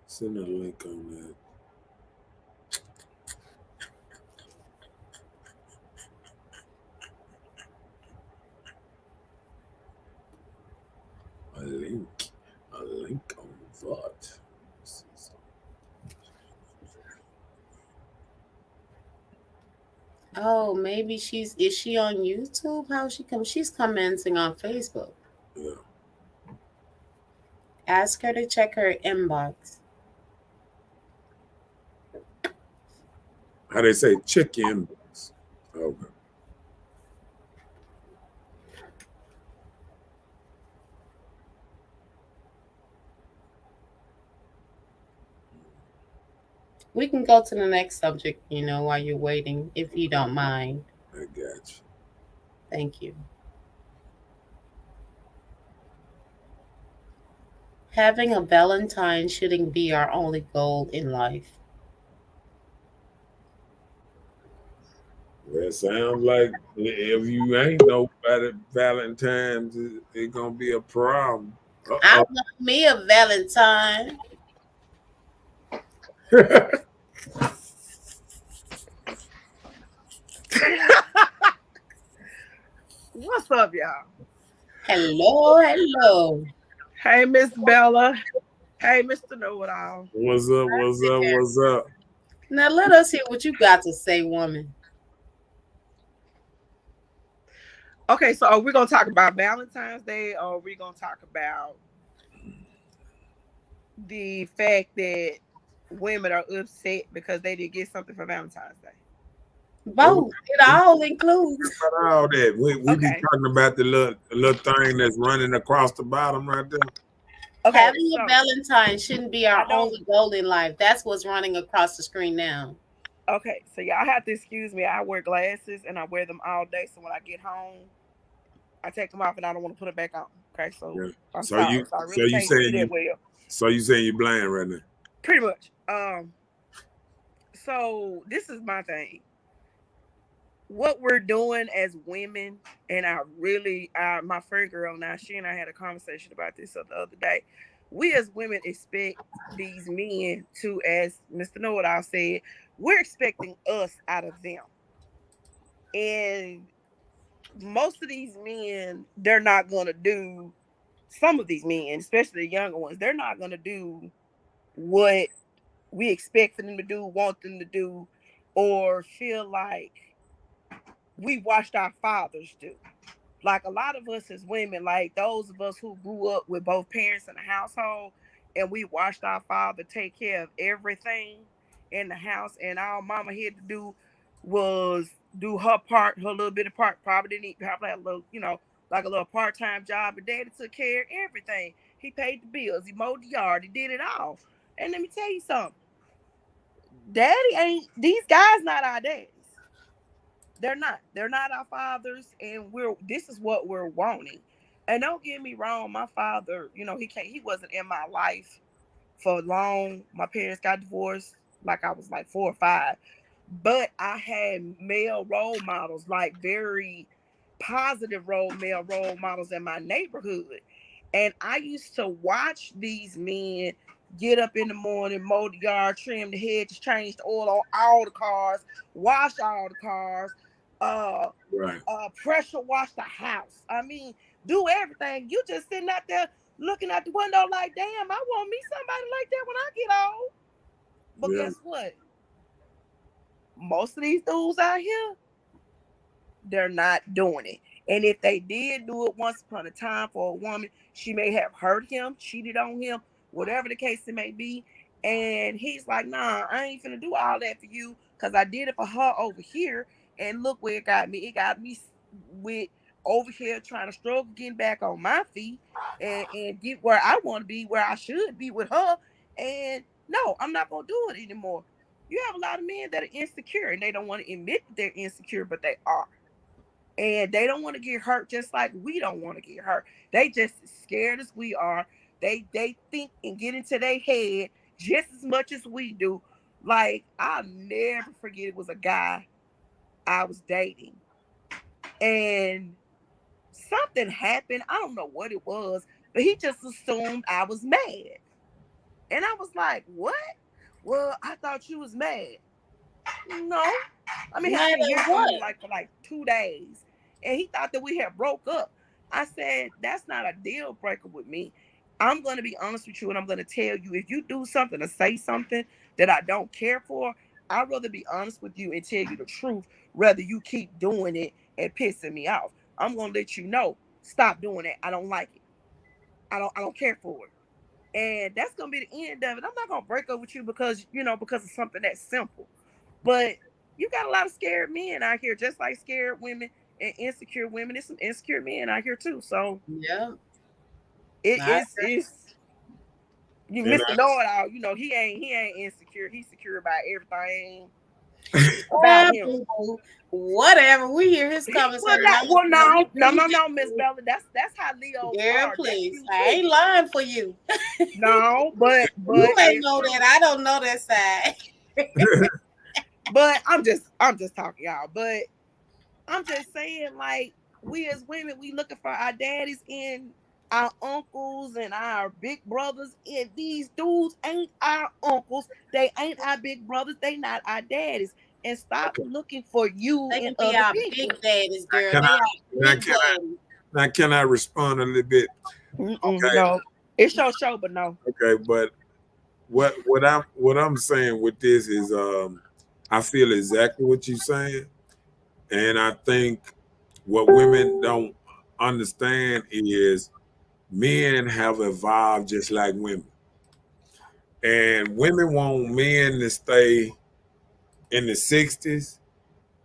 Speaker 1: Send a link on that. A link. A link on that.
Speaker 2: Oh, maybe she's is she on YouTube? How she come? She's commenting on Facebook.
Speaker 1: Yeah.
Speaker 2: Ask her to check her inbox.
Speaker 1: How they say check your inbox. Okay.
Speaker 2: We can go to the next subject, while you're waiting, if you don't mind.
Speaker 1: I got you.
Speaker 2: Thank you. Having a Valentine shouldn't be our only goal in life.
Speaker 1: Well, it sounds like if you ain't nobody Valentine's, it gonna be a problem.
Speaker 2: I
Speaker 1: Uh
Speaker 2: want me a Valentine.
Speaker 1: oh.
Speaker 3: What's up, y'all?
Speaker 2: Hello, hello.
Speaker 3: Hey, Miss Bella. Hey, Mr. Know It All.
Speaker 1: What's up? What's up? What's up?
Speaker 2: Now let us hear what you got to say, woman.
Speaker 3: Okay, so are we gonna talk about Valentine's Day, or are we gonna talk about the fact that women are upset because they didn't get something for Valentine's Day?
Speaker 1: Oh,
Speaker 2: Both. It
Speaker 1: we
Speaker 2: all includes.
Speaker 1: about all that. We be
Speaker 3: Okay,
Speaker 1: talking about the little thing that's running across the bottom right there.
Speaker 3: okay.
Speaker 2: Having a
Speaker 3: So
Speaker 2: Valentine shouldn't be our
Speaker 3: I don't.
Speaker 2: only goal in life. That's what's running across the screen now.
Speaker 3: Okay, so y'all have to excuse me. I wear glasses and I wear them all day. So when I get home, I take them off and I don't want to put them back on. Okay, so
Speaker 1: Yeah.
Speaker 3: I'm
Speaker 1: So you
Speaker 3: sorry. So I
Speaker 1: so
Speaker 3: really
Speaker 1: you
Speaker 3: can't see
Speaker 1: saying
Speaker 3: that
Speaker 1: you
Speaker 3: well.
Speaker 1: so you saying you blind right now?
Speaker 3: Pretty much. So this is my thing. What we're doing as women, and my friend girl now, she and I had a conversation about this the other day. We as women expect these men to, as Mr. Know It All said, we're expecting us out of them. And most of these men, they're not gonna do some of these men, especially the younger ones, they're not gonna do what we expect for them to do, want them to do, or feel like we watched our fathers do. Like a lot of us as women, like those of us who grew up with both parents in the household, and we watched our father take care of everything in the house, and our mama had to do was do her part, her little bit of part. Probably didn't probably had a little, like a little part-time job, but daddy took care of everything. He paid the bills, he mowed the yard, he did it all. And let me tell you something, daddy ain't these guys not our daddies. They're not. They're not our fathers, and this is what we're wanting. And don't get me wrong, my father, he wasn't in my life for long. My parents got divorced like I was like 4 or 5. But I had male role models, like very positive role models in my neighborhood. And I used to watch these men get up in the morning, mow the yard, trim the hedges, change the oil on all the cars, wash all the cars, uh,
Speaker 1: Right.
Speaker 3: pressure wash the house. I mean, do everything. You just sitting out there looking out the window like, damn, I want me somebody like that when I get old. But
Speaker 1: Yeah.
Speaker 3: guess what? Most of these dudes out here, they're not doing it. And if they did do it once upon a time for a woman, she may have hurt him, cheated on him, whatever the case it may be. And he's like, nah, I ain't finna do all that for you because I did it for her over here. And look where it got me. It got me with over here trying to struggle getting back on my feet and get where I want to be, where I should be with her. And no, I'm not gonna do it anymore. You have a lot of men that are insecure and they don't want to admit that they're insecure, but they are, and they don't want to get hurt just like we don't want to get hurt. They just as scared as we are. They think and get into their head just as much as we do. Like, I'll never forget, it was a guy I was dating, and something happened. I don't know what it was, but he just assumed I was mad. And I was like, what? Well, I thought you was mad. No. I mean, I
Speaker 2: Mad
Speaker 3: didn't hear
Speaker 2: at
Speaker 3: from
Speaker 2: what?
Speaker 3: him like for like 2 days. And he thought that we had broke up. I said, that's not a deal breaker with me. I'm going to be honest with you, and I'm going to tell you, if you do something or say something that I don't care for, I'd rather be honest with you and tell you the truth, rather you keep doing it and pissing me off. I'm going to let you know, stop doing that. I don't like it. I don't care for it. And that's gonna be the end of it. I'm not gonna break up with you because because of something that's simple. But you got a lot of scared men out here, just like scared women and insecure women. There's some insecure men out here too. So
Speaker 2: Yeah.
Speaker 3: it
Speaker 2: I
Speaker 3: is it's you
Speaker 1: And
Speaker 3: Mr. Know It All. He ain't insecure. He's secure about everything about
Speaker 2: Yeah,
Speaker 3: him.
Speaker 2: boo-boo. Whatever. We hear his
Speaker 3: Well,
Speaker 2: commentary.
Speaker 3: that
Speaker 2: I just
Speaker 3: well,
Speaker 2: know
Speaker 3: no,
Speaker 2: he
Speaker 3: no,
Speaker 2: thinks
Speaker 3: no,
Speaker 2: that
Speaker 3: no, Miss
Speaker 2: too.
Speaker 3: Bella. That's how Leos
Speaker 2: Girl,
Speaker 3: are. That's
Speaker 2: please.
Speaker 3: you
Speaker 2: I
Speaker 3: too.
Speaker 2: ain't lying for you.
Speaker 3: No, but
Speaker 2: You may
Speaker 3: it's
Speaker 2: know
Speaker 3: true.
Speaker 2: that. I don't know that side.
Speaker 3: But I'm just talking, y'all. But I'm just saying, like, we as women, we looking for our daddies and our uncles and our big brothers. And these dudes ain't our uncles. They ain't our big brothers. They not our daddies. And stop
Speaker 1: okay.
Speaker 3: looking for you
Speaker 2: They
Speaker 3: in
Speaker 2: can be
Speaker 3: other
Speaker 2: our big
Speaker 3: people.
Speaker 2: daddies, girl.
Speaker 1: Can
Speaker 2: They
Speaker 1: I
Speaker 2: are
Speaker 1: now
Speaker 2: big
Speaker 1: can I
Speaker 2: daddies.
Speaker 1: now can I respond a little bit?
Speaker 3: Mm-mm,
Speaker 1: Okay.
Speaker 3: no, it's your show, but no.
Speaker 1: Okay, but what I'm saying with this is I feel exactly what you're saying. And I think what women don't understand is men have evolved just like women. And women want men to stay in the 60s,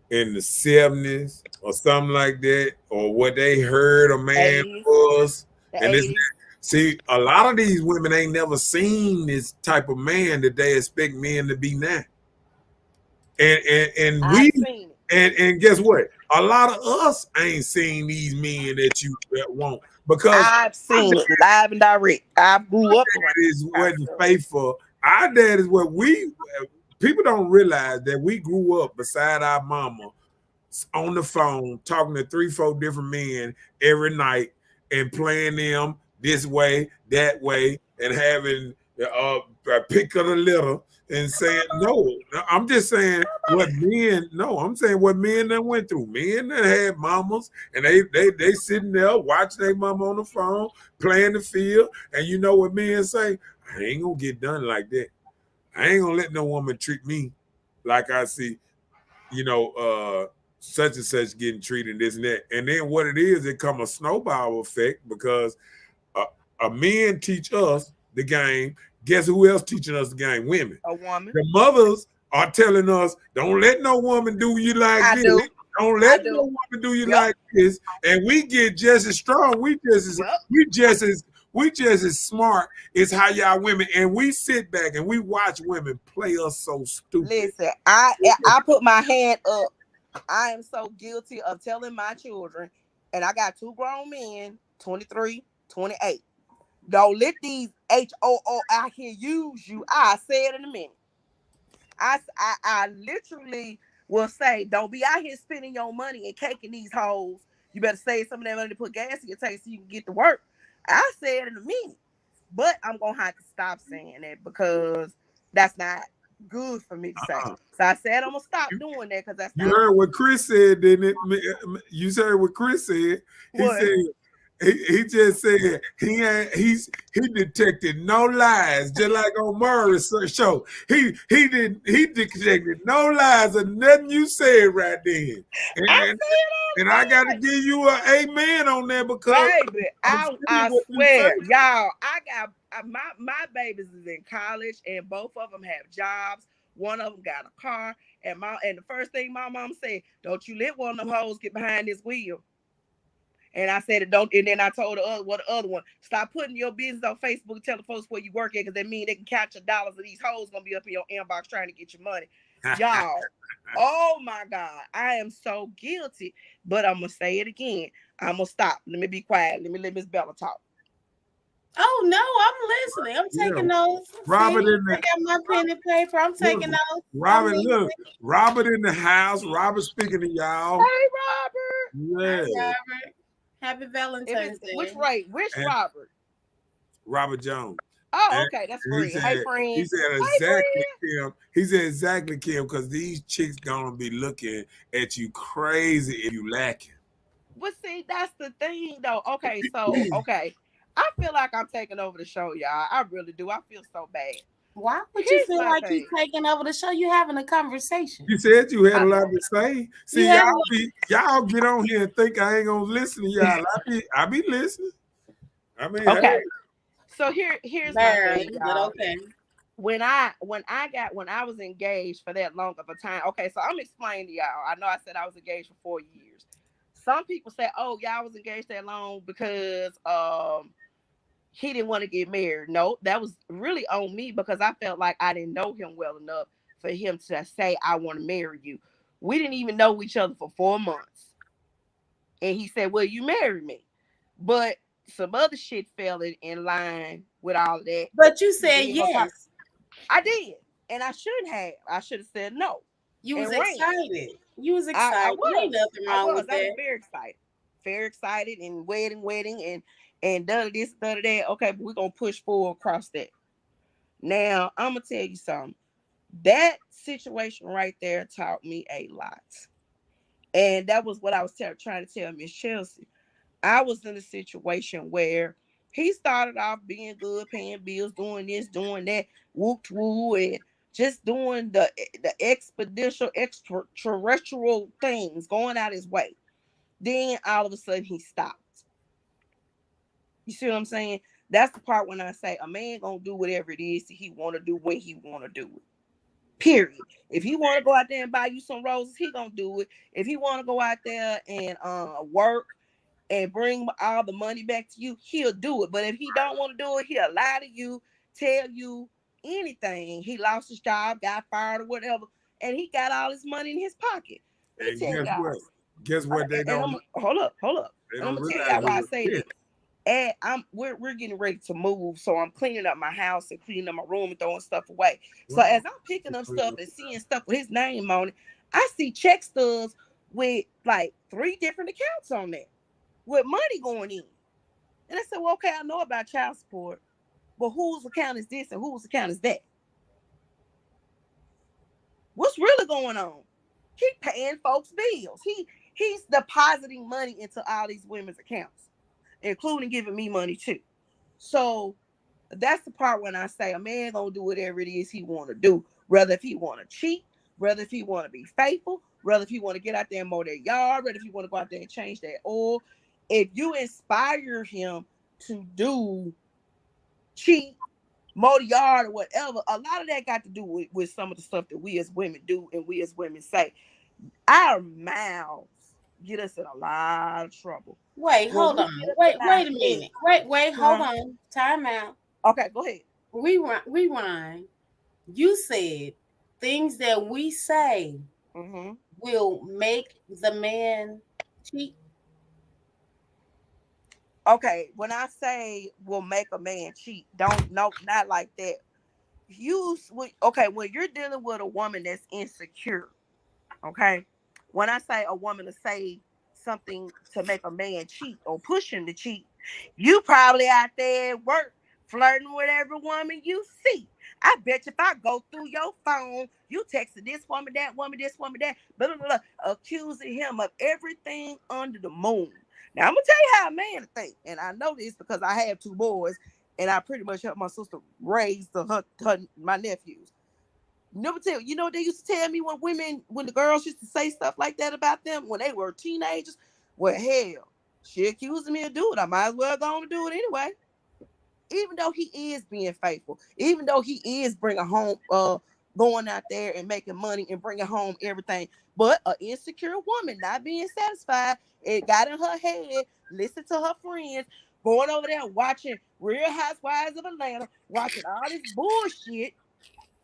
Speaker 1: in the 70s, or something like that, or what they heard a man
Speaker 3: 80s,
Speaker 1: was.
Speaker 3: the
Speaker 1: And this,
Speaker 3: 80s.
Speaker 1: see, a lot of these women ain't never seen this type of man that they expect men to be now. And
Speaker 3: I've
Speaker 1: we
Speaker 3: seen it.
Speaker 1: and guess what? A lot of us ain't seen these men that you that want because
Speaker 3: I've
Speaker 1: our
Speaker 3: seen it live and direct. I grew up around
Speaker 1: dad is
Speaker 3: that kind of
Speaker 1: wasn't
Speaker 3: stuff.
Speaker 1: faithful. Our dad is what we people don't realize that we grew up beside our mama on the phone talking to 3, 4 different men every night and playing them this way, that way, and having a pick of the litter and saying no. I'm just saying what men. No, I'm saying what men that went through. Men that had mamas and they sitting there watching their mama on the phone playing the field, and you know what men say? I ain't gonna get done like that. I ain't gonna let no woman treat me like I see such and such getting treated this and that. And then what it is, it come a snowball effect because uh, men teach us the game. Guess who else teaching us the game? Women.
Speaker 3: A woman.
Speaker 1: The mothers are telling us, don't let no woman do you like
Speaker 3: I
Speaker 1: this.
Speaker 3: do.
Speaker 1: Don't
Speaker 3: I
Speaker 1: let no
Speaker 3: do.
Speaker 1: woman do you
Speaker 3: Yep.
Speaker 1: like this. And we get just as strong.
Speaker 3: Well,
Speaker 1: We just as smart as how y'all women. And we sit back and we watch women play us so stupid.
Speaker 3: listen, I put my hand up. I am so guilty of telling my children, and I got two grown men, 23, 28. Don't let these HOO out here use you. I say it in a minute. I literally will say, don't be out here spending your money and caking these hoes. You better save some of that money to put gas in your tank so you can get to work. I said in a minute, but I'm gonna have to stop saying that because that's not good for me to say.
Speaker 1: Uh-uh.
Speaker 3: So I said I'm gonna stop
Speaker 1: You,
Speaker 3: doing that because that's
Speaker 1: you
Speaker 3: not
Speaker 1: heard
Speaker 3: good.
Speaker 1: what Chris said, didn't it? You heard what Chris said. He
Speaker 3: What?
Speaker 1: said he just said he detected no lies, just like on Murray's show. He detected no lies of nothing you said right then.
Speaker 3: I
Speaker 1: And
Speaker 3: say it all
Speaker 1: and
Speaker 3: the
Speaker 1: I got to
Speaker 3: time.
Speaker 1: give you an amen on that because
Speaker 3: Baby,
Speaker 1: I'm
Speaker 3: I
Speaker 1: seeing what you say.
Speaker 3: swear, y'all, I got my babies is in college and both of them have jobs. One of them got a car, and the first thing my mom said, "Don't you let one of them hoes get behind this wheel." And I said it don't. And then I told the other one, stop putting your business on Facebook, telling folks where you work at, because that mean they can catch your dollars, and these hoes gonna be up in your inbox trying to get your money, y'all. Oh my God, I am so guilty. But I'm gonna say it again. I'm gonna stop. Let me be quiet. Let Miss Bella talk.
Speaker 2: Oh no, I'm listening. I'm
Speaker 1: Yeah,
Speaker 2: taking notes. See,
Speaker 1: Robert in
Speaker 2: I
Speaker 1: the
Speaker 2: got my pen and paper. I'm
Speaker 1: look,
Speaker 2: taking notes. I'm
Speaker 1: Robert, look,
Speaker 2: listening.
Speaker 1: Robert in the house. Robert speaking to y'all.
Speaker 3: Hey, Robert.
Speaker 2: Hi,
Speaker 1: Yeah,
Speaker 2: Robert. Happy
Speaker 3: If it's
Speaker 2: Valentine's
Speaker 3: which
Speaker 2: Day.
Speaker 3: right, which
Speaker 1: and
Speaker 3: Robert?
Speaker 1: Robert Jones.
Speaker 3: Oh,
Speaker 1: And,
Speaker 3: okay, that's
Speaker 1: and
Speaker 3: friend. Hey,
Speaker 1: he
Speaker 3: friend.
Speaker 1: said
Speaker 3: Hey,
Speaker 1: exactly,
Speaker 3: friend.
Speaker 1: Kim. He said exactly, Kim, because these chicks gonna be looking at you crazy if you lacking.
Speaker 3: But see, that's the thing, though. Okay, so okay, I feel like I'm taking over the show, y'all. I really do. I feel so bad.
Speaker 2: Why would you
Speaker 3: Here's
Speaker 2: feel
Speaker 3: my
Speaker 2: like you
Speaker 3: thing.
Speaker 2: taking over the show? You having a conversation.
Speaker 1: You said you had
Speaker 3: I,
Speaker 1: a lot to say.
Speaker 2: You
Speaker 1: See,
Speaker 2: had a
Speaker 1: y'all get on here and think I ain't gonna listen to y'all. I be listening. I mean, hey,
Speaker 3: okay, so here's my thing,
Speaker 2: barely, but
Speaker 3: y'all.
Speaker 2: okay.
Speaker 3: When I was engaged for that long of a time. Okay, so I'm explaining to y'all. I know I said I was engaged for 4 years. Some people say, "Oh, y'all was engaged that long because he didn't want to get married." No, that was really on me because I felt like I didn't know him well enough for him to say, "I want to marry you." We didn't even know each other for 4 months, and he said, "Well, you marry me," but some other shit fell in line with all of that.
Speaker 2: But you
Speaker 3: He
Speaker 2: said
Speaker 3: did go talk.
Speaker 2: yes.
Speaker 3: I did, and I shouldn't have. I should have said no
Speaker 2: You was
Speaker 3: and ran.
Speaker 2: excited. You was
Speaker 3: I
Speaker 2: excited. Ain't
Speaker 3: was,
Speaker 2: nothing wrong with
Speaker 3: I was
Speaker 2: that.
Speaker 3: very excited, and wedding, and done this, done that. Okay, but we're gonna push forward across that. Now I'm gonna tell you something. That situation right there taught me a lot, and that was what I was trying to tell Miss Chelsea. I was in a situation where he started off being good, paying bills, doing this, doing that, whoop woo, and just doing the expeditional, extraterrestrial things, going out his way. Then all of a sudden he stopped. You see what I'm saying? That's the part when I say a man gonna do whatever it is that he want to do when he want to do it. Period. If he want to go out there and buy you some roses, he gonna do it. If he want to go out there and work and bring all the money back to you, he'll do it. But if he don't want to do it, he'll lie to you, tell you anything. He lost his job, got fired or whatever, and he got all his money in his pocket. Let me
Speaker 1: and
Speaker 3: tell
Speaker 1: guess
Speaker 3: y'all.
Speaker 1: what? Guess what?
Speaker 3: And I'm hold up,
Speaker 1: They
Speaker 3: and I'm
Speaker 1: don't
Speaker 3: gonna tell
Speaker 1: realize
Speaker 3: y'all
Speaker 1: who
Speaker 3: why I
Speaker 1: was
Speaker 3: say
Speaker 1: this.
Speaker 3: that. And we're getting ready to move, so I'm cleaning up my house and cleaning up my room and throwing stuff away. So
Speaker 1: Well,
Speaker 3: as I'm picking up stuff and seeing stuff with his name on it, I see check stubs with like 3 different accounts on there with money going in. And I said, well, okay, I know about child support, but whose account is this and whose account is that? What's really going on? He paying folks bills. He's depositing money into all these women's accounts, including giving me money too. So that's the part when I say a man gonna do whatever it is he want to do, whether if he want to cheat, whether if he want to be faithful, whether if he want to get out there and mow their yard, whether if he want to go out there and change their oil. If you inspire him to do cheat, mow the yard or whatever, a lot of that got to do with some of the stuff that we as women do and we as women say. Our mouths get us in a lot of trouble.
Speaker 2: Wait,
Speaker 3: When
Speaker 2: hold
Speaker 3: we
Speaker 2: on.
Speaker 3: get up
Speaker 2: Wait,
Speaker 3: in our
Speaker 2: wait a
Speaker 3: head,
Speaker 2: minute. Wait, hold
Speaker 3: huh?
Speaker 2: on. Time out.
Speaker 3: Okay, go ahead.
Speaker 2: Rewind. You said things that we say
Speaker 3: Mm-hmm.
Speaker 2: will make the man cheat.
Speaker 3: Okay, when I say will make a man cheat, don't no, not like that. Okay, when you're dealing with a woman that's insecure, okay, when I say a woman to something to make a man cheat or push him to cheat, you probably out there at work flirting with every woman you see. I bet you if I go through your phone, you texted this woman, that woman, this woman, that, blah, blah, blah, accusing him of everything under the moon. Now, I'm going to tell you how a man think. And I know this because I have two boys, and I pretty much helped my sister raise my nephews. You know what they used to tell me when the girls used to say stuff like that about them when they were teenagers? Well, hell, she accusing me of doing it. I might as well go on and do it anyway. Even though he is being faithful, even though he is bringing home, going out there and making money and bringing home everything, but an insecure woman not being satisfied, it got in her head, listen to her friends, going over there watching Real Housewives of Atlanta, watching all this bullshit.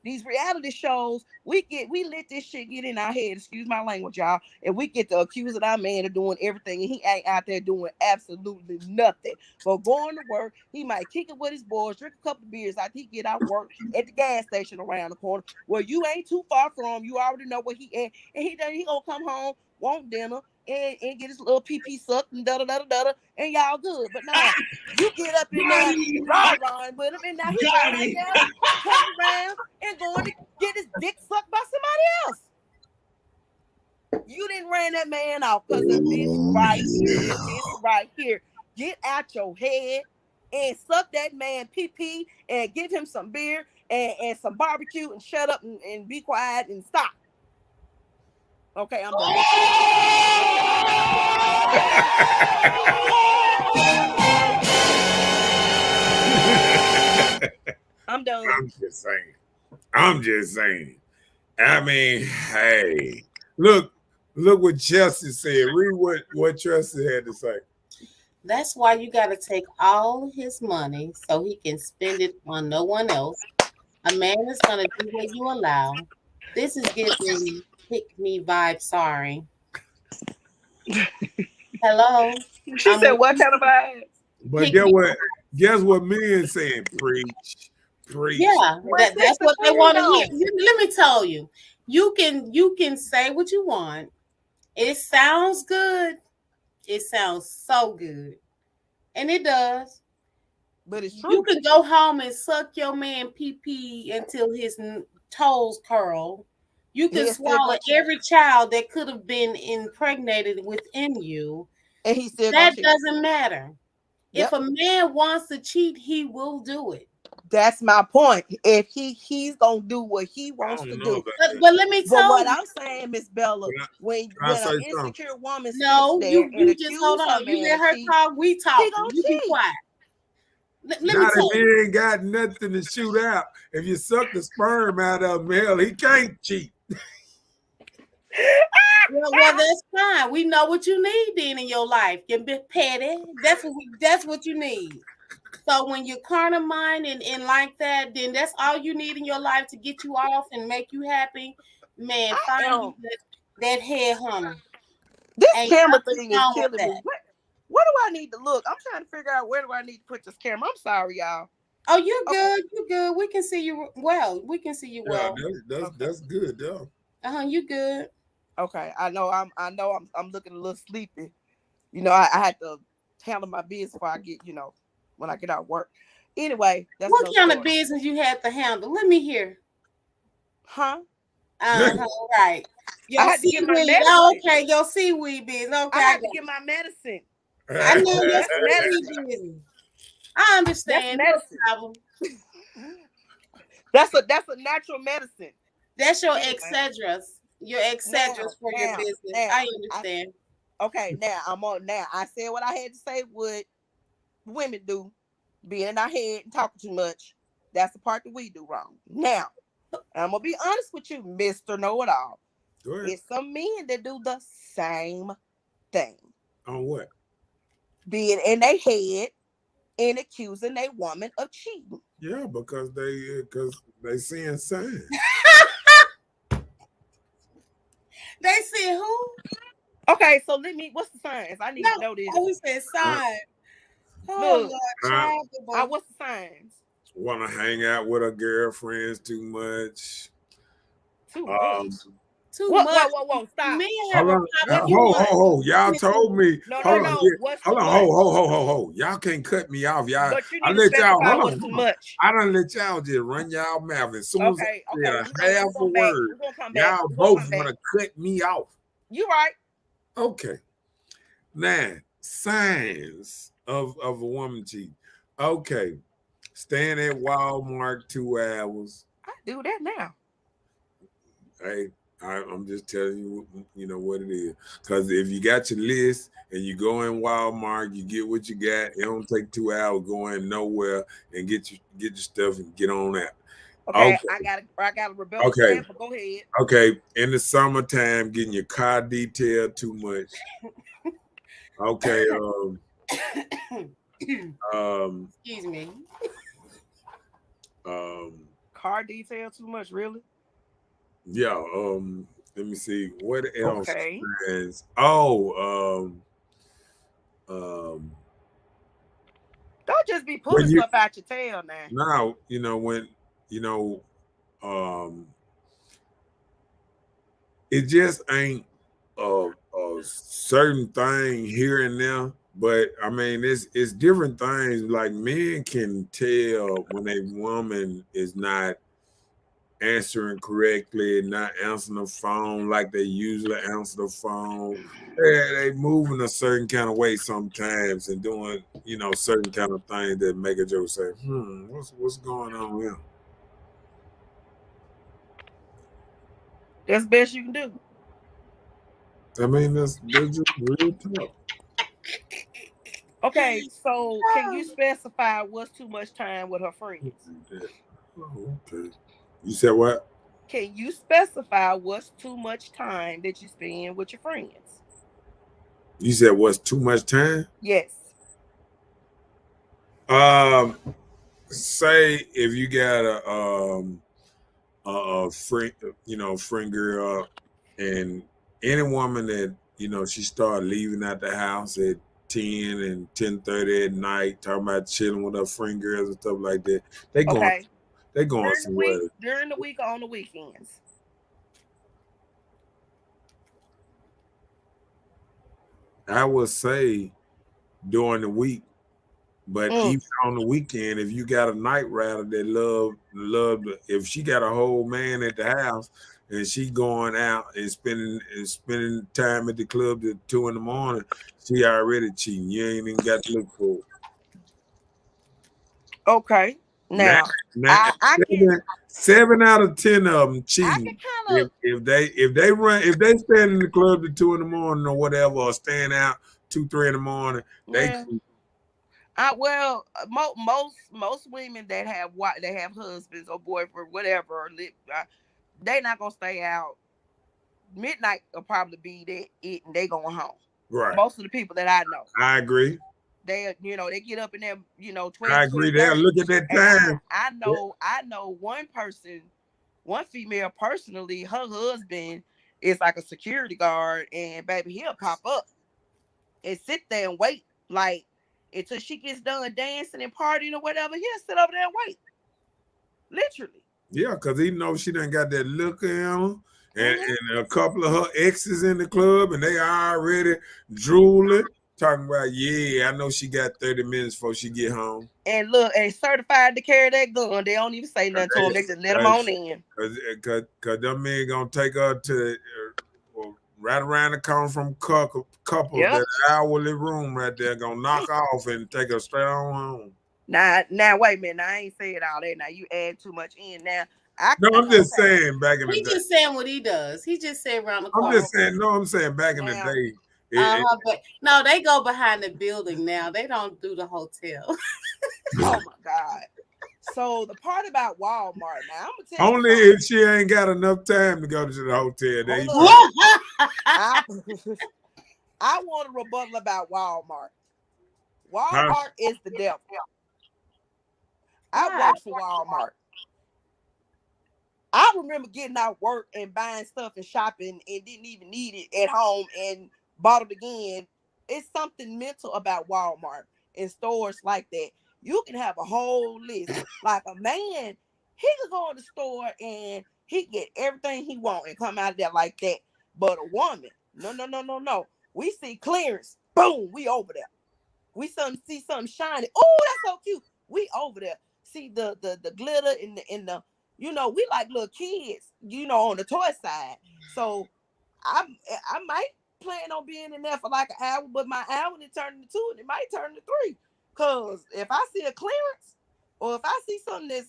Speaker 3: These reality shows, we let this shit get in our head, excuse my language, y'all, and we get to accusing our man of doing everything, and he ain't out there doing absolutely nothing. But going to work, he might kick it with his boys, drink a couple of beers after he get out work at the gas station around the corner, where you ain't too far from, you already know where he at, and he gonna come home, want dinner, and get his little pee sucked and da and y'all good. But nah, you get up in there rah with him, and now he going out there turning around and going to get his dick sucked by somebody else. You didn't ran that man off because of this right here and this right here. Get out your head and suck that man pee and give him some beer and some barbecue and shut up and be quiet and stop. Okay, I'm done. I'm done.
Speaker 1: I'm just saying. I mean, hey, look what Chelsea said. Read what Chelsea had to say.
Speaker 2: That's why you got to take all his money so he can spend it on no one else. A man is going to do what you allow. This is giving pick me vibe. Sorry. Hello.
Speaker 3: She said, "What kind of vibes?"
Speaker 1: But guess what men saying? Preach.
Speaker 2: Yeah, that's what they want to hear. Let me tell you, you can say what you want. It sounds good. It sounds so good, and it does.
Speaker 3: But it's true.
Speaker 2: You can go home and suck your man pee until his toes curl. You can swallow every child that could have been impregnated within you,
Speaker 3: and he still
Speaker 2: that doesn't matter. Yep. If a man wants to cheat, he will do it.
Speaker 3: That's my point. If he's gonna do what he wants to do.
Speaker 2: But let me tell you.
Speaker 3: What I'm saying, Miss Bella, when an insecure woman sits there
Speaker 2: you just hold on. You let her talk. We talk. You be quiet.
Speaker 1: Let me tell you. He ain't got nothing to shoot out. If you suck the sperm out of him, hell, he can't cheat.
Speaker 2: Well, that's fine. We know what you need then in your life. You're a bit petty. That's what you need. So when you're carnal mind and like that, then that's all you need in your life to get you off and make you happy. Man, find that head hunter.
Speaker 3: This camera thing is killing me. Where do I need to look? I'm trying to figure out where do I need to put this camera. I'm sorry, y'all.
Speaker 2: Oh, you're good. You're good. We can see you well. We can see you well.
Speaker 1: That's good, though.
Speaker 2: You good.
Speaker 3: Okay. I know I'm looking a little sleepy. You know, I had to handle my business before I get, when I get out of work. Anyway, that's
Speaker 2: what kind of business you had to handle? Let me hear.
Speaker 3: Huh?
Speaker 2: Right.
Speaker 3: I had to get my medicine.
Speaker 2: Okay, your seaweed business. Okay.
Speaker 3: I had to get my medicine.
Speaker 2: I know your seaweed business. I understand.
Speaker 3: That's a natural medicine.
Speaker 2: That's your Excedras. Your Excedras for your business. I understand.
Speaker 3: Okay, now I'm on. Now I said what I had to say. What women do, being in our head and talking too much. That's the part that we do wrong. Now, I'm gonna be honest with you, Mr. Know-It-All. It's some men that do the same thing.
Speaker 1: On what?
Speaker 3: Being in their head and accusing a woman of cheating.
Speaker 1: Yeah, because they seeing signs.
Speaker 2: They see who?
Speaker 3: Okay, so what's the signs? I need to know this.
Speaker 2: Oh, he said signs. Oh, Lord,
Speaker 3: what's the signs?
Speaker 1: Want to hang out with her girlfriends too much.
Speaker 3: Too much.
Speaker 2: Too
Speaker 3: What?
Speaker 2: much.
Speaker 3: Whoa, whoa, whoa! Stop.
Speaker 2: Men have
Speaker 1: Hold
Speaker 2: a
Speaker 1: on.
Speaker 3: What
Speaker 2: problem
Speaker 3: too
Speaker 1: Ho, ho,
Speaker 3: much?
Speaker 1: ho. Y'all told me.
Speaker 3: No, no,
Speaker 1: Hold on.
Speaker 3: no.
Speaker 1: Yeah.
Speaker 3: What's
Speaker 1: Hold
Speaker 3: too
Speaker 1: on.
Speaker 3: much?
Speaker 1: Ho. Y'all can't cut me off. Y'all.
Speaker 3: But you
Speaker 1: I
Speaker 3: need to
Speaker 1: let y'all.
Speaker 3: specify
Speaker 1: Hold
Speaker 3: what's
Speaker 1: on.
Speaker 3: too
Speaker 1: Hold on.
Speaker 3: much.
Speaker 1: I done let y'all just run y'all mouth. As soon as I
Speaker 3: Okay,
Speaker 1: said
Speaker 3: okay.
Speaker 1: a half
Speaker 3: We're
Speaker 1: a
Speaker 3: gonna back.
Speaker 1: word,
Speaker 3: We're gonna come back.
Speaker 1: y'all
Speaker 3: We're gonna
Speaker 1: both
Speaker 3: come back.
Speaker 1: want to cut me off.
Speaker 3: You right.
Speaker 1: Okay. Now, signs of a woman cheating. Okay. Staying at Walmart 2 hours.
Speaker 3: I do that now.
Speaker 1: Hey, I'm just telling you, you know what it is. Because if you got your list and you go in Walmart, you get what you got. It don't take 2 hours going nowhere and get your stuff and get on out.
Speaker 3: Okay,
Speaker 1: Okay,
Speaker 3: I got a rebuttal to
Speaker 1: okay,
Speaker 3: that, but go ahead.
Speaker 1: okay. In the summertime, getting your car detailed too much. Okay, um,
Speaker 2: Excuse me.
Speaker 1: um,
Speaker 3: Car detail too much, really?
Speaker 1: yeah. Let me see what else.
Speaker 3: Okay.
Speaker 1: Is, oh, um,
Speaker 3: Don't just be
Speaker 1: when
Speaker 3: pulling
Speaker 1: you
Speaker 3: stuff out your tail now.
Speaker 1: now when you know um it just ain't a certain thing here and there, but I mean it's different things. Like men can tell when a woman is not answering correctly, not answering the phone like they usually answer the phone. They moving a certain kind of way sometimes and doing certain kind of things that make a joke say, what's going on here?
Speaker 3: That's the best you can do.
Speaker 1: I mean, that's just real talk.
Speaker 3: Okay, so can you specify what's too much time with her friends?
Speaker 1: Oh, okay. You said what?
Speaker 3: Can you specify what's too much time that you spend with your friends?
Speaker 1: You said what's too much time?
Speaker 3: Yes.
Speaker 1: Um, say if you got a friend, friend girl, and any woman that she start leaving out the house at 10 and 10:30 at night, talking about chilling with her friend girls and stuff like that. They going
Speaker 3: Okay.
Speaker 1: they going somewhere.
Speaker 3: During the week or on the weekends.
Speaker 1: I would say during the week. But
Speaker 3: Mm,
Speaker 1: even on the weekend, if you got a night rider that if she got a whole man at the house and she going out and spending time at the club till 2 in the morning, she already cheating. You ain't even got to look for it.
Speaker 3: okay.
Speaker 1: Now,
Speaker 3: Now,
Speaker 1: now
Speaker 3: I can
Speaker 1: seven out of 10 of them
Speaker 3: I can
Speaker 1: cheating.
Speaker 3: kind of
Speaker 1: If they stand in the club till 2 in the morning or whatever, or staying out 2, 3 in the morning, they
Speaker 3: yeah. Most women that have husbands or boyfriend whatever they not gonna stay out. Midnight will probably be it and they going home.
Speaker 1: right.
Speaker 3: Most of the people that I know,
Speaker 1: I agree.
Speaker 3: they get up in there,
Speaker 1: I
Speaker 3: 12,
Speaker 1: agree. They'll
Speaker 3: 12:30.
Speaker 1: look at that
Speaker 3: And
Speaker 1: time.
Speaker 3: I know one person, one female personally, her husband is like a security guard, and baby, he'll pop up and sit there and wait, like until she gets done dancing and partying or whatever. He'll sit over there and wait, literally.
Speaker 1: Yeah, because he knows she done got that look in her,
Speaker 3: Hmm.
Speaker 1: and a couple of her exes in the club, and they already drooling, talking about, yeah, I know she got 30 minutes before she get home.
Speaker 3: And look, and certified to carry that gun. They don't even say nothing to him. They just let him on in.
Speaker 1: Cause them men gonna take her to right around the corner from couples,
Speaker 3: Yep.
Speaker 1: that hourly room right there, gonna knock off and take her straight on home.
Speaker 3: Now, wait a minute. Now, I ain't said all that. Now, you add too much in. Now,
Speaker 1: No, I'm just
Speaker 3: okay.
Speaker 1: saying back in the
Speaker 2: He
Speaker 1: day.
Speaker 2: just saying what he does. He just said around the
Speaker 1: I'm
Speaker 2: corner.
Speaker 1: just
Speaker 3: Oh,
Speaker 1: saying, no, I'm saying back in the
Speaker 3: now,
Speaker 1: day. It,
Speaker 2: But no, they go behind the building now. They don't do the hotel.
Speaker 3: oh my God. So the part about Walmart. Now, I'm gonna tell you
Speaker 1: Only
Speaker 3: something.
Speaker 1: if she ain't got enough time to go to the hotel. They
Speaker 3: Hold
Speaker 1: try.
Speaker 3: up. I I want a rebuttal about Walmart.
Speaker 1: Huh?
Speaker 3: Walmart is the devil. I
Speaker 2: Why?
Speaker 3: worked for Walmart. I remember getting out work and buying stuff and shopping and didn't even need it at home and bought it again. It's something mental about Walmart and stores like that. You can have a whole list. Like a man He could go in the store and he get everything he want and come out of there like that. But a woman, no, no, no, no, no. We see clearance, boom, we over there. We see something shiny. Oh, that's so cute. We over there. See the glitter in the we like little kids, on the toy side. So I I might plan on being in there for like an hour, but my hour it turned into 2 and it might turn to 3. Cause if I see a clearance or if I see something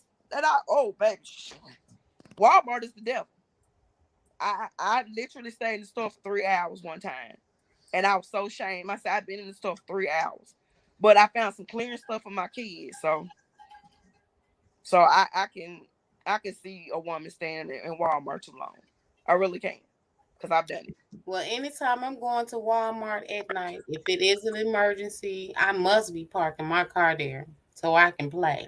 Speaker 3: oh baby, Walmart is the devil. I literally stayed in the store for 3 hours one time. And I was so ashamed. I said I've been in the store for 3 hours. But I found some clearance stuff for my kids. So I can see a woman standing in Walmart too long. I really can. Because I've done it.
Speaker 2: Well, anytime I'm going to Walmart at night, if it is an emergency, I must be parking my car there so I can play.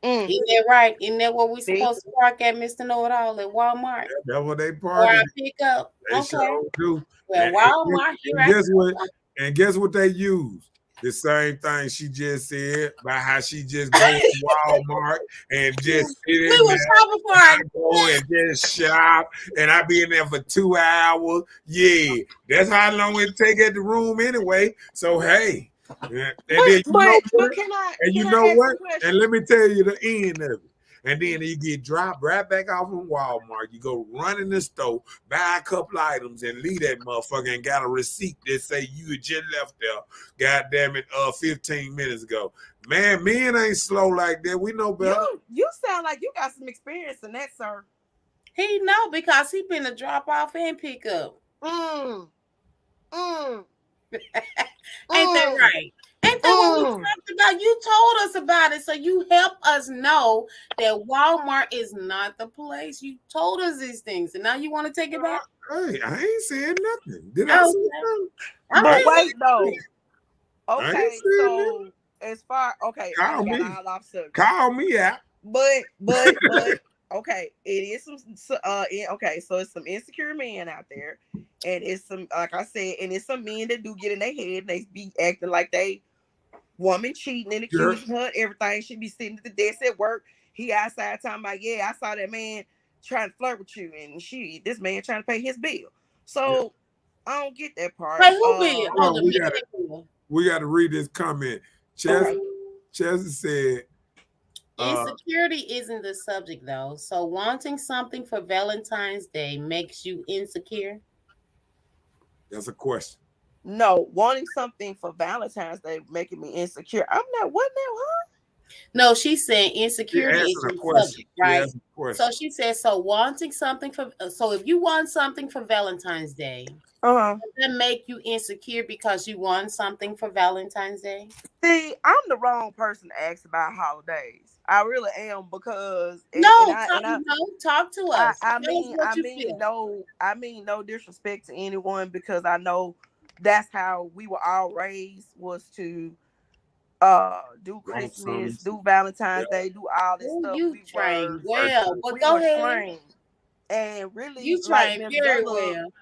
Speaker 3: Mm.
Speaker 2: Isn't that right? Isn't that what we
Speaker 3: See?
Speaker 2: supposed to park at, Mr. Know-It-All, at Walmart?
Speaker 1: That's what they
Speaker 2: Or I
Speaker 1: parking.
Speaker 2: pick up.
Speaker 1: They
Speaker 2: Okay.
Speaker 1: sure do.
Speaker 2: Well, Walmart, here I
Speaker 1: guess what?
Speaker 2: go.
Speaker 1: And guess what they use? The same thing she just said about how she just go to Walmart and just sit in
Speaker 2: We was
Speaker 1: there.
Speaker 2: shopping for
Speaker 1: I
Speaker 2: our
Speaker 1: go and just shop, and I be in there for 2 hours. Yeah, that's how long it take at the room anyway. So hey, and then you know
Speaker 3: But
Speaker 1: what?
Speaker 3: can I
Speaker 1: And you
Speaker 3: can
Speaker 1: know
Speaker 3: I ask
Speaker 1: what?
Speaker 3: a question?
Speaker 1: And let me tell you the end of it. And then you get dropped right back off from Walmart. You go run in the store, buy a couple items, and leave that motherfucker and got a receipt that say you had just left there. God damn it, 15 minutes ago. Man, men ain't slow like that. We know better.
Speaker 3: You sound like you got some experience in that, sir.
Speaker 2: He know because he been a drop off and pick up.
Speaker 3: Mm.
Speaker 2: Ain't that right? Ain't that what we talked about? You told us about it, so you help us know that Walmart is not the place. You told us these things, and now you want to take it back?
Speaker 1: Hey, I ain't saying nothing. Did I say something?
Speaker 3: But wait, though.
Speaker 1: I ain't
Speaker 3: Okay,
Speaker 1: saying
Speaker 3: so as far I
Speaker 1: Call me.
Speaker 3: got all off subject.
Speaker 1: Call me out.
Speaker 3: But okay, it is okay, so it's some insecure men out there, and it's some, like I said, and it's some men that do get in their head and they be acting like they woman cheating and accusing her everything. She be sitting at the desk at work. He outside talking about, yeah, I saw that man trying to flirt with you, and this man trying to pay his bill. So I don't get that part.
Speaker 2: Wait, who bill?
Speaker 1: We got to read this comment. Chelsea said,
Speaker 2: insecurity isn't the subject though. So wanting something for Valentine's Day makes you insecure?
Speaker 1: That's a question.
Speaker 3: No, wanting something for Valentine's Day making me insecure. I'm not. What now, huh?
Speaker 2: No, she's saying insecurity is your subject, right? So she says, so wanting something so if you want something for Valentine's Day, does that make you insecure because you want something for Valentine's Day?
Speaker 3: See, I'm the wrong person to ask about holidays. I really am, because
Speaker 2: talk to us.
Speaker 3: I mean no disrespect to anyone, because I know that's how we were all raised, was to do Christmas, do Valentine's Day, do all this stuff.
Speaker 2: You trained well, but go ahead.
Speaker 3: And really,
Speaker 2: you trained very well.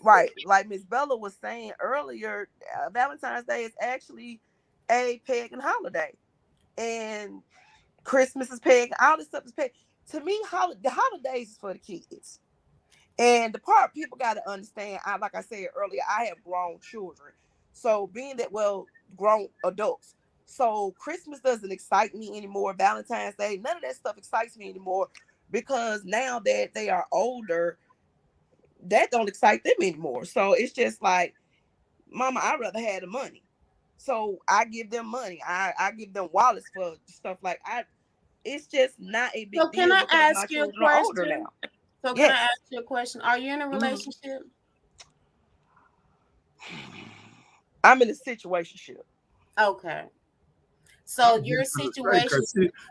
Speaker 3: Right, like Miss Bella was saying earlier, Valentine's Day is actually a pagan holiday, and Christmas is pagan. All this stuff is pagan. To me, the holidays is for the kids. And the part people got to understand, like I said earlier, I have grown children. So being that, grown adults. So Christmas doesn't excite me anymore. Valentine's Day, none of that stuff excites me anymore, because now that they are older, that don't excite them anymore. So it's just like, Mama, I'd rather have the money. So I give them money. I give them wallets for stuff like it's just not a big deal.
Speaker 2: Can I ask you a question? So can I ask you a question? Are you in a relationship?
Speaker 3: I'm in a situationship.
Speaker 2: Okay. So your situation.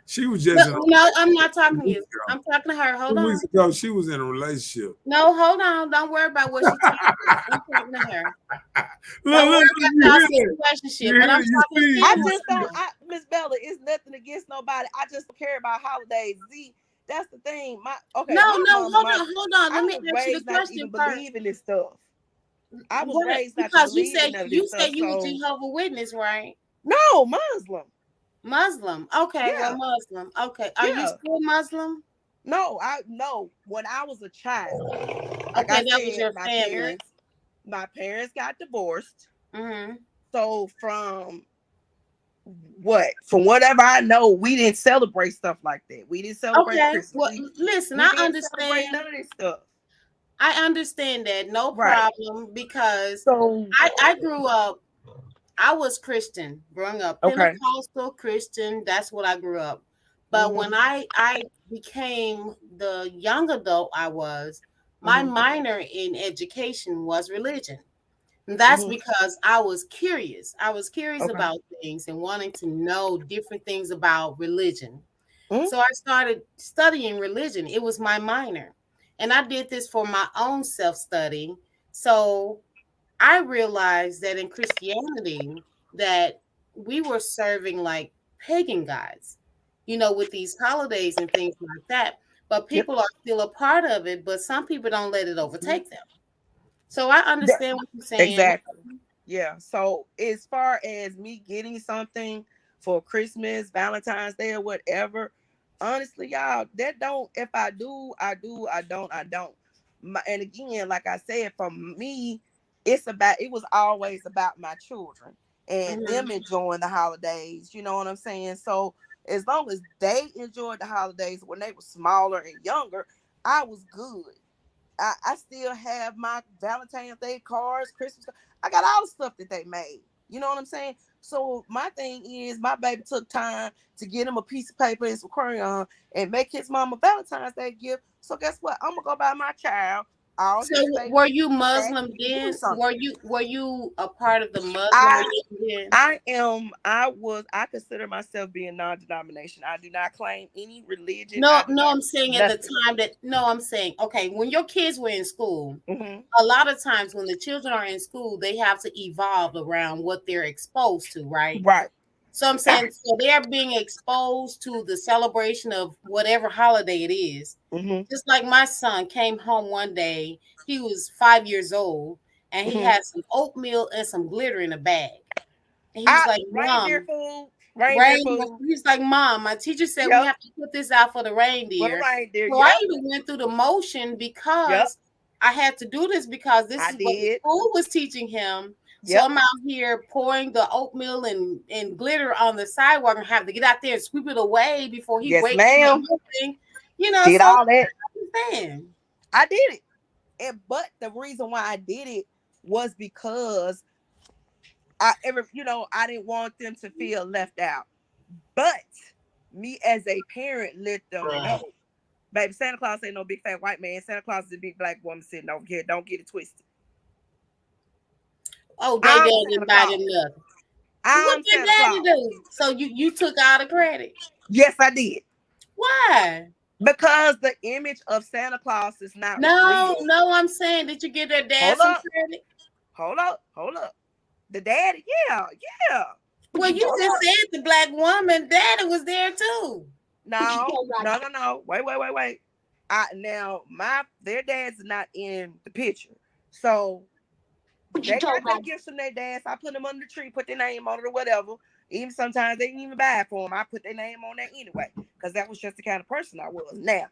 Speaker 1: She was just.
Speaker 2: No, I'm not talking to you. I'm talking to her. Hold on.
Speaker 1: 2 weeks ago, she was in a relationship.
Speaker 2: No, hold on. Don't worry about what she's talking about. I'm talking to her.
Speaker 1: Look,
Speaker 2: relationship. But I'm talking.
Speaker 3: I just don't. Miss Bella, it's nothing against nobody. I just don't care about holidays. That's the thing. Hold on. Let me ask you the question first. Believe in this stuff. I was raised not to believe in this stuff.
Speaker 2: You said you were Jehovah's Witness, right?
Speaker 3: No, Muslim.
Speaker 2: Muslim. Okay, well,
Speaker 3: Yeah,
Speaker 2: Muslim. Okay. Are you
Speaker 3: yeah.
Speaker 2: still Muslim?
Speaker 3: No, I no. When I was a child, like I
Speaker 2: Okay, that was
Speaker 3: said,
Speaker 2: your family.
Speaker 3: my parents got divorced.
Speaker 2: Mm-hmm.
Speaker 3: So from whatever I know, we didn't celebrate stuff like that. We didn't celebrate
Speaker 2: Okay.
Speaker 3: Christmas.
Speaker 2: Well, listen,
Speaker 3: We
Speaker 2: I
Speaker 3: didn't celebrate
Speaker 2: understand.
Speaker 3: none of this stuff.
Speaker 2: I understand that. No
Speaker 3: Right.
Speaker 2: problem because
Speaker 3: So
Speaker 2: I grew up, I was Christian growing up,
Speaker 3: okay.
Speaker 2: Pentecostal Christian. That's what I grew up. But
Speaker 3: Mhm.
Speaker 2: when I became the young adult I was, my
Speaker 3: Mhm.
Speaker 2: minor in education was religion. And that's
Speaker 3: Mhm.
Speaker 2: because I was curious. I was curious
Speaker 3: Okay.
Speaker 2: about things and wanting to know different things about religion.
Speaker 3: Mhm.
Speaker 2: So I started studying religion. It was my minor. And I did this for my own self study. So I realized that in Christianity that we were serving like pagan gods, with these holidays and things like that. But
Speaker 3: Yep.
Speaker 2: people are still a part of it, but some people don't let it
Speaker 3: Mhm.
Speaker 2: overtake them. So I
Speaker 3: That-
Speaker 2: understand what you're saying.
Speaker 3: exactly. Yeah. So as far as me getting something for Christmas, Valentine's Day, or whatever, honestly, y'all, that don't. If I do, I do. I don't. I don't. And again, like I said, for me, it was always about my children and them
Speaker 2: Mhm.
Speaker 3: enjoying the holidays. You know what I'm saying? So as long as they enjoyed the holidays when they were smaller and younger, I was good. I still have my Valentine's Day cards, Christmas. I got all the stuff that they made. You know what I'm saying? So my thing is, my baby took time to get him a piece of paper and some crayon and make his mom a Valentine's Day gift. So guess what? I'm gonna go buy my child all
Speaker 2: So
Speaker 3: his favorite
Speaker 2: were you
Speaker 3: snacks
Speaker 2: Muslim
Speaker 3: and give him
Speaker 2: then?
Speaker 3: something.
Speaker 2: Were you a part of the Muslim
Speaker 3: I
Speaker 2: religion then?
Speaker 3: I consider myself being non-denomination. I do not claim any religion.
Speaker 2: No,
Speaker 3: I do
Speaker 2: no,
Speaker 3: not
Speaker 2: I'm saying at the
Speaker 3: nothing.
Speaker 2: time that no, I'm saying okay, when your kids were in school,
Speaker 3: Hmm.
Speaker 2: a lot of times when the children are in school, they have to evolve around what they're exposed to, right?
Speaker 3: Right.
Speaker 2: So I'm saying so they're being exposed to the celebration of whatever holiday it is.
Speaker 3: Hmm.
Speaker 2: Just like my son came home one day, he was 5 years old, and he
Speaker 3: Hmm.
Speaker 2: had some oatmeal and some glitter in a bag. And he was like,
Speaker 3: Reindeer
Speaker 2: Mom,
Speaker 3: food. Reindeer
Speaker 2: reindeer.
Speaker 3: food.
Speaker 2: He's like, Mom, my teacher said we
Speaker 3: Yep.
Speaker 2: have to put this out for the
Speaker 3: For the
Speaker 2: reindeer.
Speaker 3: reindeer.
Speaker 2: So I
Speaker 3: Yep.
Speaker 2: even went through the motion
Speaker 3: Yep.
Speaker 2: because I had to do this because this
Speaker 3: I
Speaker 2: is what the
Speaker 3: did.
Speaker 2: school was teaching him. So
Speaker 3: Yep.
Speaker 2: I'm out here pouring the oatmeal and glitter on the sidewalk and have to get out there and sweep it away before he
Speaker 3: Yes,
Speaker 2: wakes up
Speaker 3: ma'am.
Speaker 2: moving.
Speaker 3: Did
Speaker 2: So
Speaker 3: all that.
Speaker 2: I understand.
Speaker 3: I did it. But the reason why I did it was because I didn't want them to feel left out. But me as a parent let them know, baby, Santa Claus ain't no big fat white man. Santa Claus is a big black woman sitting over here. Don't get it twisted.
Speaker 2: Oh, they
Speaker 3: I'm
Speaker 2: didn't
Speaker 3: Santa
Speaker 2: buy them
Speaker 3: Claus.
Speaker 2: nothing. What
Speaker 3: I'm
Speaker 2: did
Speaker 3: Santa
Speaker 2: daddy
Speaker 3: Claus.
Speaker 2: do? So you took all the credit.
Speaker 3: Yes, I did.
Speaker 2: Why?
Speaker 3: Because the image of Santa Claus is not
Speaker 2: No,
Speaker 3: real.
Speaker 2: no, I'm saying, did you give their dad
Speaker 3: Hold
Speaker 2: some
Speaker 3: up.
Speaker 2: credit?
Speaker 3: Hold up. The daddy, yeah, yeah.
Speaker 2: Well, you
Speaker 3: Hold
Speaker 2: just
Speaker 3: up.
Speaker 2: said the black woman, daddy was there too.
Speaker 3: No, no, no, no. Wait. Now their dad's not in the picture. So they got their gifts from their dads. I put them under the tree, put their name on it or whatever. Even sometimes they didn't even buy it for them. I put their name on there anyway, because that was just the kind of person I was. Now,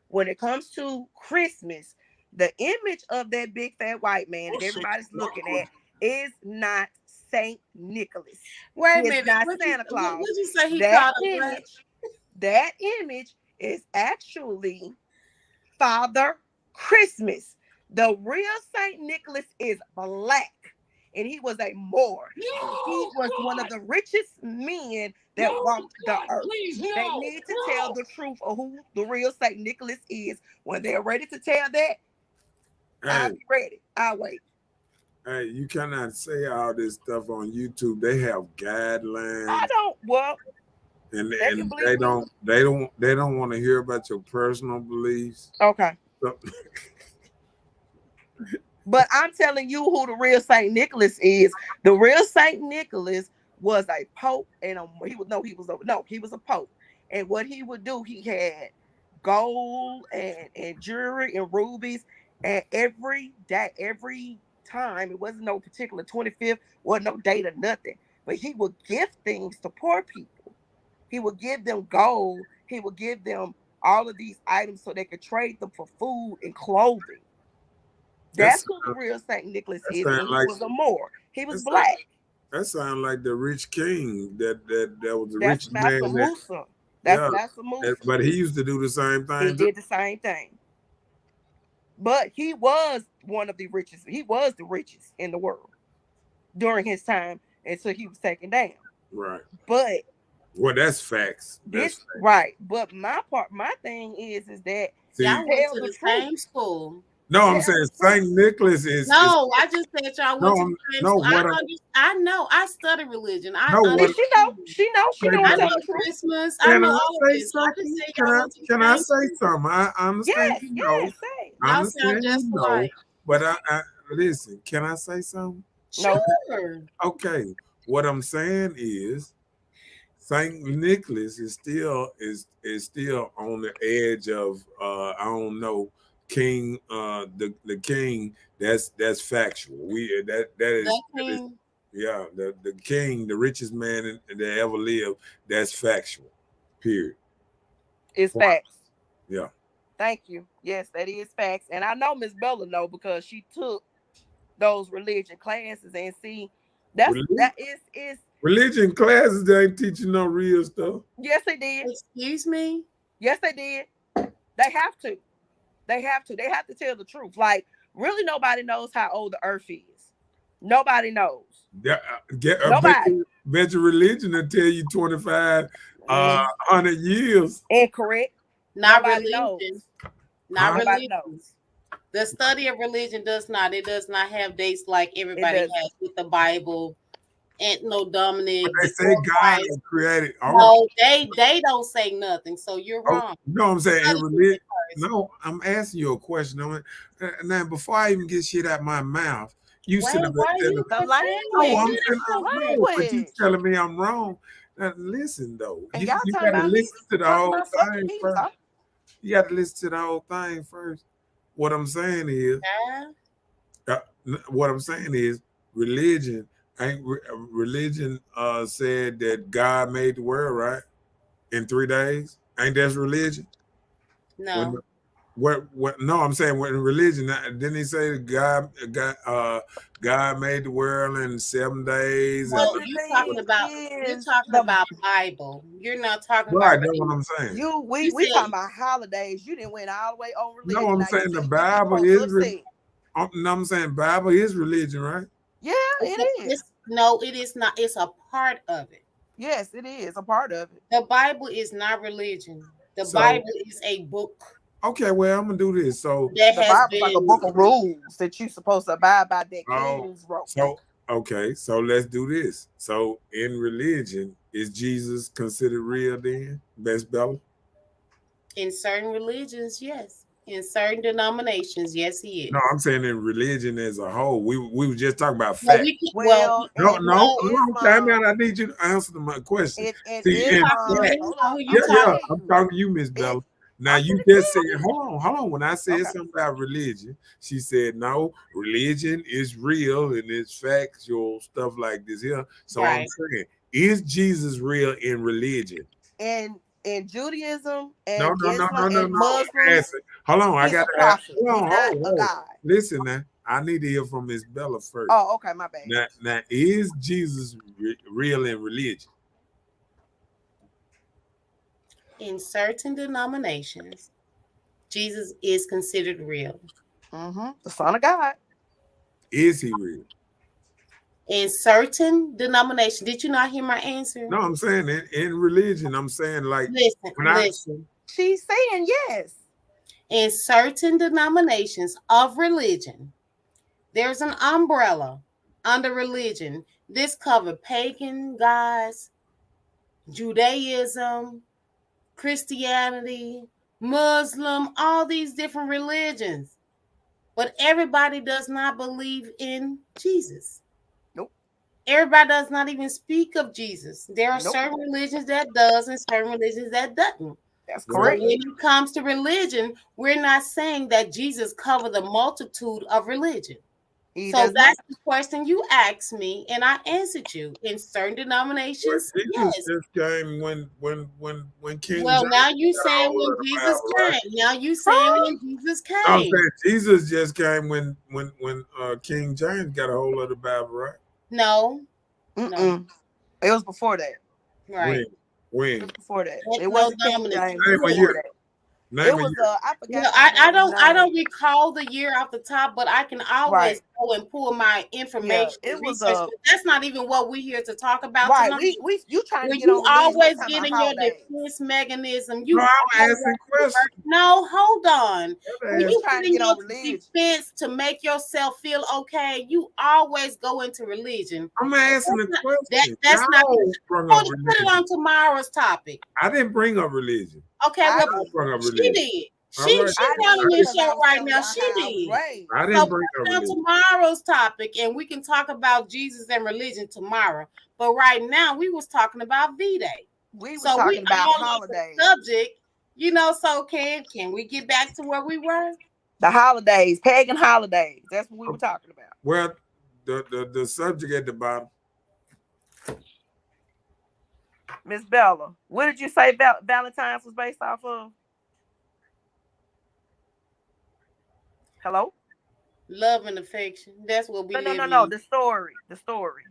Speaker 3: when it comes to Christmas, the image of that big fat white man that everybody's looking at is not Saint Nicholas.
Speaker 2: Wait a
Speaker 3: He is
Speaker 2: minute.
Speaker 3: not
Speaker 2: What you
Speaker 3: Santa
Speaker 2: what,
Speaker 3: Claus.
Speaker 2: what you say he
Speaker 3: That
Speaker 2: called a black?
Speaker 3: image, that image is actually Father Christmas. The real Saint Nicholas is black, and he was a Moor. He was one of the richest men that walked the earth. They need to tell the truth of who the real Saint Nicholas is. When they're ready to tell that, I'll
Speaker 1: Hey,
Speaker 3: be ready. I'll wait.
Speaker 1: hey, you cannot say all this stuff on YouTube. They have
Speaker 3: I
Speaker 1: guidelines,
Speaker 3: don't. Well,
Speaker 1: and
Speaker 3: they can
Speaker 1: and
Speaker 3: believe me.
Speaker 1: they don't want to hear about your personal beliefs.
Speaker 3: Okay.
Speaker 1: So,
Speaker 3: But I'm telling you who the real Saint Nicholas is. The real Saint Nicholas was a pope, and he was a pope. And what he would do, he had gold and jewelry and rubies, and every day, every time, it wasn't no particular 25th, wasn't no date or nothing, but he would gift things to poor people. He would give them gold. He would give them all of these items so they could trade them for food and clothing. That's
Speaker 1: That's
Speaker 3: who the real Saint Nicholas
Speaker 1: that
Speaker 3: is,
Speaker 1: sound
Speaker 3: and he
Speaker 1: like
Speaker 3: was a Moor. He was
Speaker 1: that sound,
Speaker 3: black.
Speaker 1: that sound like the rich king that was the
Speaker 3: That's
Speaker 1: richest man
Speaker 3: Master
Speaker 1: that
Speaker 3: Musa. That's
Speaker 1: yeah.
Speaker 3: Master Musa.
Speaker 1: But he used to do the same
Speaker 3: He
Speaker 1: thing too.
Speaker 3: did the same thing. But he was one of the richest. He was the richest in the world during his time until he was taken down.
Speaker 1: Right.
Speaker 3: But
Speaker 1: Well, that's facts. That's
Speaker 3: this
Speaker 1: facts.
Speaker 3: right. But my thing is that
Speaker 1: See,
Speaker 2: Y'all went
Speaker 3: tell
Speaker 2: to
Speaker 3: the
Speaker 2: the
Speaker 3: truth.
Speaker 2: same school.
Speaker 1: no, I'm
Speaker 3: Tell
Speaker 1: saying
Speaker 3: the truth.
Speaker 1: Saint Nicholas is
Speaker 2: No, I just said y'all
Speaker 1: no,
Speaker 2: went to the same
Speaker 1: no
Speaker 2: school.
Speaker 1: what I
Speaker 2: I know. I study religion. I
Speaker 1: no
Speaker 3: See,
Speaker 1: what
Speaker 3: she know.
Speaker 2: understand.
Speaker 3: She
Speaker 1: okay,
Speaker 3: know I'm
Speaker 2: I
Speaker 1: but
Speaker 3: telling
Speaker 2: know
Speaker 3: the truth.
Speaker 2: Christmas. I
Speaker 1: can
Speaker 2: know
Speaker 1: I
Speaker 2: all of
Speaker 1: say
Speaker 2: this. I just
Speaker 1: something?
Speaker 2: said y'all went to the
Speaker 1: Can I
Speaker 2: same
Speaker 1: say
Speaker 2: school.
Speaker 1: something? I understand
Speaker 3: Yes,
Speaker 1: you know.
Speaker 3: yes, say it.
Speaker 1: I
Speaker 2: Y'all sound
Speaker 1: understand
Speaker 2: just
Speaker 1: you know.
Speaker 2: alike.
Speaker 1: But I listen, can I say something?
Speaker 3: No.
Speaker 2: Sure.
Speaker 1: Okay. What I'm saying is Saint Nicholas is still on the edge of I don't know King the king that's factual.
Speaker 2: That
Speaker 1: That is
Speaker 2: king.
Speaker 1: yeah the king the richest man that ever lived that's factual. Period.
Speaker 3: It's
Speaker 1: Point.
Speaker 3: facts.
Speaker 1: Yeah.
Speaker 3: Thank you. Yes, that is facts. And I know Miss Bella know because she took those religion classes and see
Speaker 1: Religion,
Speaker 3: that is
Speaker 1: religion classes they ain't teaching no real stuff.
Speaker 3: yes they did.
Speaker 2: Excuse me.
Speaker 3: Yes they did. They have to. They have to. They have to tell the truth. Like really nobody knows how old the earth is. Nobody knows.
Speaker 1: Yeah,
Speaker 3: Nobody.
Speaker 1: bet your religion will tell you 25
Speaker 3: Mm,
Speaker 1: 100 years.
Speaker 3: incorrect.
Speaker 2: Not
Speaker 3: Nobody
Speaker 2: religion.
Speaker 3: knows.
Speaker 2: Not
Speaker 1: Huh?
Speaker 3: Nobody
Speaker 2: religion.
Speaker 3: knows.
Speaker 2: The study of religion does not. It does not have dates like
Speaker 3: It
Speaker 2: everybody
Speaker 3: doesn't.
Speaker 2: has with the Bible. Ain't no
Speaker 1: But
Speaker 2: Dominic
Speaker 1: they say
Speaker 2: before
Speaker 1: God
Speaker 2: Christ.
Speaker 1: has created. All right.
Speaker 2: No, they don't say nothing. So you're
Speaker 1: Oh,
Speaker 2: wrong.
Speaker 1: you know what I'm saying? In
Speaker 2: Study
Speaker 1: religion.
Speaker 2: it first.
Speaker 1: No, I'm asking you a question. Now, before I even get shit out my mouth, you
Speaker 2: Wait,
Speaker 1: sitting up
Speaker 2: why
Speaker 1: there
Speaker 2: are
Speaker 1: telling me,
Speaker 2: you
Speaker 3: The
Speaker 1: no,
Speaker 2: pretending?
Speaker 1: I'm
Speaker 3: language.
Speaker 1: saying
Speaker 3: The
Speaker 1: I'm no, but you
Speaker 3: language.
Speaker 1: telling me I'm wrong. Now, listen, though,
Speaker 3: And y'all
Speaker 1: you
Speaker 3: talking
Speaker 1: got to
Speaker 3: about me
Speaker 1: listen to the
Speaker 3: talking
Speaker 1: whole
Speaker 3: about something
Speaker 1: thing
Speaker 3: he was
Speaker 1: first.
Speaker 3: talking.
Speaker 1: You got to listen to the whole thing first. What I'm saying is,
Speaker 2: Yeah.
Speaker 1: Uh, what I'm saying is religion ain't religion said that God made the world right in 3 days. Ain't that religion? When
Speaker 2: No.
Speaker 1: what no, I'm saying when religion didn't he say that God made the world in 7 days and
Speaker 3: But
Speaker 2: Well,
Speaker 3: the thing
Speaker 2: you're
Speaker 3: is,
Speaker 2: talking
Speaker 3: the
Speaker 2: about Bible. You're not talking
Speaker 1: right,
Speaker 2: about
Speaker 1: that's what
Speaker 2: religion.
Speaker 1: I'm saying.
Speaker 3: we
Speaker 2: You
Speaker 3: we
Speaker 2: said
Speaker 3: talking about holidays. You didn't went all the way on
Speaker 1: No,
Speaker 3: religion.
Speaker 1: I'm
Speaker 3: Now you
Speaker 1: saying the
Speaker 3: see you get
Speaker 1: Bible
Speaker 3: folks
Speaker 1: is
Speaker 3: upset.
Speaker 1: no, I'm saying Bible is religion, right?
Speaker 3: Yeah, it is.
Speaker 2: no, it is not. It's a part of it.
Speaker 3: Yes, it is a part of it.
Speaker 2: The Bible is not religion. The
Speaker 1: So
Speaker 2: Bible is a book
Speaker 1: okay, well I'm gonna do this. So
Speaker 2: that
Speaker 3: The
Speaker 2: has
Speaker 3: Bible's like a
Speaker 2: been.
Speaker 3: book of rules that you supposed to abide by that
Speaker 1: oh
Speaker 3: kings wrote.
Speaker 1: so okay, so let's do this. So in religion, is Jesus considered real then? Best Bella?
Speaker 2: In certain religions, yes. In certain denominations, yes, he
Speaker 1: No,
Speaker 2: is.
Speaker 1: I'm saying in religion as a whole. We were just talking about
Speaker 2: No,
Speaker 1: fact.
Speaker 2: we can,
Speaker 3: Well,
Speaker 1: No, no,
Speaker 3: in
Speaker 2: well,
Speaker 1: hold on, time
Speaker 3: Islam,
Speaker 1: out. I need you to answer my question.
Speaker 3: in
Speaker 1: See,
Speaker 2: you
Speaker 1: in
Speaker 2: talking to
Speaker 3: Islam,
Speaker 2: me?
Speaker 1: fact,
Speaker 3: hold
Speaker 2: Or
Speaker 3: up,
Speaker 2: who you
Speaker 1: yeah,
Speaker 3: I'm finna
Speaker 1: yeah,
Speaker 2: talking
Speaker 3: tell
Speaker 1: I'm
Speaker 3: you.
Speaker 1: talking to you, Miss
Speaker 3: It,
Speaker 1: Bella. Now
Speaker 3: I'm
Speaker 1: you
Speaker 3: finna
Speaker 1: just said,
Speaker 3: tell you.
Speaker 1: hold on. When I said
Speaker 3: Okay.
Speaker 1: something about religion, she said, no, religion is real and it's factual stuff like this here. So I'm
Speaker 2: right?
Speaker 1: saying, is Jesus real in religion?
Speaker 3: In Judaism
Speaker 1: No,
Speaker 3: and
Speaker 1: no, no,
Speaker 3: Islam
Speaker 1: no, no,
Speaker 3: and
Speaker 1: no.
Speaker 3: Muslims,
Speaker 1: Answer. Hold on, I
Speaker 3: he's
Speaker 1: got
Speaker 3: a
Speaker 1: to ask.
Speaker 3: prophet.
Speaker 1: Hold
Speaker 3: He's
Speaker 1: on,
Speaker 3: not a
Speaker 1: hold.
Speaker 3: god.
Speaker 1: Listen now. I need to hear from Miss Bella first.
Speaker 3: Oh, okay, my bad.
Speaker 1: Now is Jesus real in religion?
Speaker 2: In certain denominations, Jesus is considered real.
Speaker 3: The Son of God.
Speaker 1: Is he real?
Speaker 2: In certain denominations, did you not hear my answer?
Speaker 1: No, I'm saying in religion. I'm saying like
Speaker 2: Listen,
Speaker 1: when I
Speaker 2: listen.
Speaker 3: She's saying yes.
Speaker 2: In certain denominations of religion, there's an umbrella under religion. This covered pagan gods, Judaism, Christianity, Muslim, all these different religions. But everybody does not believe in Jesus.
Speaker 3: Nope.
Speaker 2: Everybody does not even speak of Jesus. There are
Speaker 3: Nope.
Speaker 2: certain religions that does and certain religions that doesn't.
Speaker 3: That's
Speaker 2: So
Speaker 1: well,
Speaker 3: correct.
Speaker 2: when it comes to religion, we're not saying that Jesus covered the multitude of religion.
Speaker 3: He
Speaker 2: So
Speaker 3: does not.
Speaker 2: that's the question you asked me, and I answered you. In certain
Speaker 1: Well,
Speaker 2: denominations,
Speaker 1: Jesus
Speaker 2: yes.
Speaker 1: just came when King
Speaker 2: Well, now
Speaker 1: James
Speaker 2: you
Speaker 1: got a
Speaker 2: saying
Speaker 1: hold
Speaker 2: when
Speaker 1: of the
Speaker 2: Jesus
Speaker 1: Bible, right?
Speaker 2: came. Now you saying
Speaker 3: Huh?
Speaker 2: when Jesus
Speaker 1: No, I'm
Speaker 2: came.
Speaker 1: saying Jesus just came when King James got a hold of the Bible, right?
Speaker 2: No, no,
Speaker 3: Mm-mm. It was before that.
Speaker 2: right.
Speaker 1: When
Speaker 3: It
Speaker 1: when
Speaker 3: was before that.
Speaker 2: That's
Speaker 3: It
Speaker 2: no
Speaker 3: wasn't King
Speaker 2: dominant.
Speaker 3: James. It was
Speaker 1: name a
Speaker 3: before
Speaker 1: year,
Speaker 3: that. It
Speaker 1: name a
Speaker 3: was
Speaker 1: year.
Speaker 3: I
Speaker 2: Well,
Speaker 3: forgot the man's
Speaker 2: I don't
Speaker 3: name.
Speaker 2: recall the year off the top, but I can always
Speaker 3: Right.
Speaker 2: go and pull my
Speaker 3: Yeah.
Speaker 2: information and
Speaker 3: It was
Speaker 2: research. But that's not even what we're here to talk about
Speaker 3: right.
Speaker 2: tonight.
Speaker 3: We you trying to
Speaker 2: When
Speaker 3: get
Speaker 2: you
Speaker 3: on religion. We
Speaker 2: always
Speaker 3: talking
Speaker 2: get
Speaker 3: about
Speaker 2: in your
Speaker 3: holidays.
Speaker 2: defense mechanism,
Speaker 1: No,
Speaker 2: you
Speaker 1: I'm
Speaker 2: always
Speaker 1: asking questions.
Speaker 2: no, hold on. When
Speaker 3: You
Speaker 2: you
Speaker 3: trying
Speaker 2: get
Speaker 3: to
Speaker 2: in
Speaker 3: get
Speaker 2: your
Speaker 3: on religion.
Speaker 2: defense to make yourself feel okay, you always go into religion.
Speaker 1: I'm
Speaker 2: And
Speaker 1: asking a question.
Speaker 2: that's not
Speaker 1: Y'all brought up
Speaker 2: put it
Speaker 1: religion.
Speaker 2: on tomorrow's topic.
Speaker 1: I didn't bring up religion.
Speaker 2: Okay,
Speaker 3: I
Speaker 2: well,
Speaker 1: I
Speaker 3: did.
Speaker 1: brought up
Speaker 2: she
Speaker 1: religion.
Speaker 2: did.
Speaker 1: All right.
Speaker 2: She
Speaker 3: I
Speaker 2: running
Speaker 3: did
Speaker 1: I
Speaker 2: this
Speaker 3: because
Speaker 1: didn't.
Speaker 3: I
Speaker 2: show
Speaker 3: was
Speaker 2: right
Speaker 3: telling
Speaker 2: now.
Speaker 3: y'all
Speaker 2: She
Speaker 3: how I was
Speaker 2: did.
Speaker 3: raised.
Speaker 1: I
Speaker 2: So
Speaker 1: didn't bring up
Speaker 2: put it on
Speaker 1: religion.
Speaker 2: tomorrow's topic, and we can talk about Jesus and religion tomorrow. But right now, we was talking about V-Day.
Speaker 3: We was
Speaker 2: So we
Speaker 3: talking about
Speaker 2: all off the
Speaker 3: holidays.
Speaker 2: subject, So can we get back to where we were?
Speaker 3: The holidays, pagan holidays. That's what we were talking about.
Speaker 1: Well, the subject at the bottom.
Speaker 3: Miss Bella, what did you say Valentine's was based off of? Hello?
Speaker 2: Love and affection. That's what we
Speaker 3: No, no,
Speaker 2: live
Speaker 3: no, no.
Speaker 2: in.
Speaker 3: The story. The story.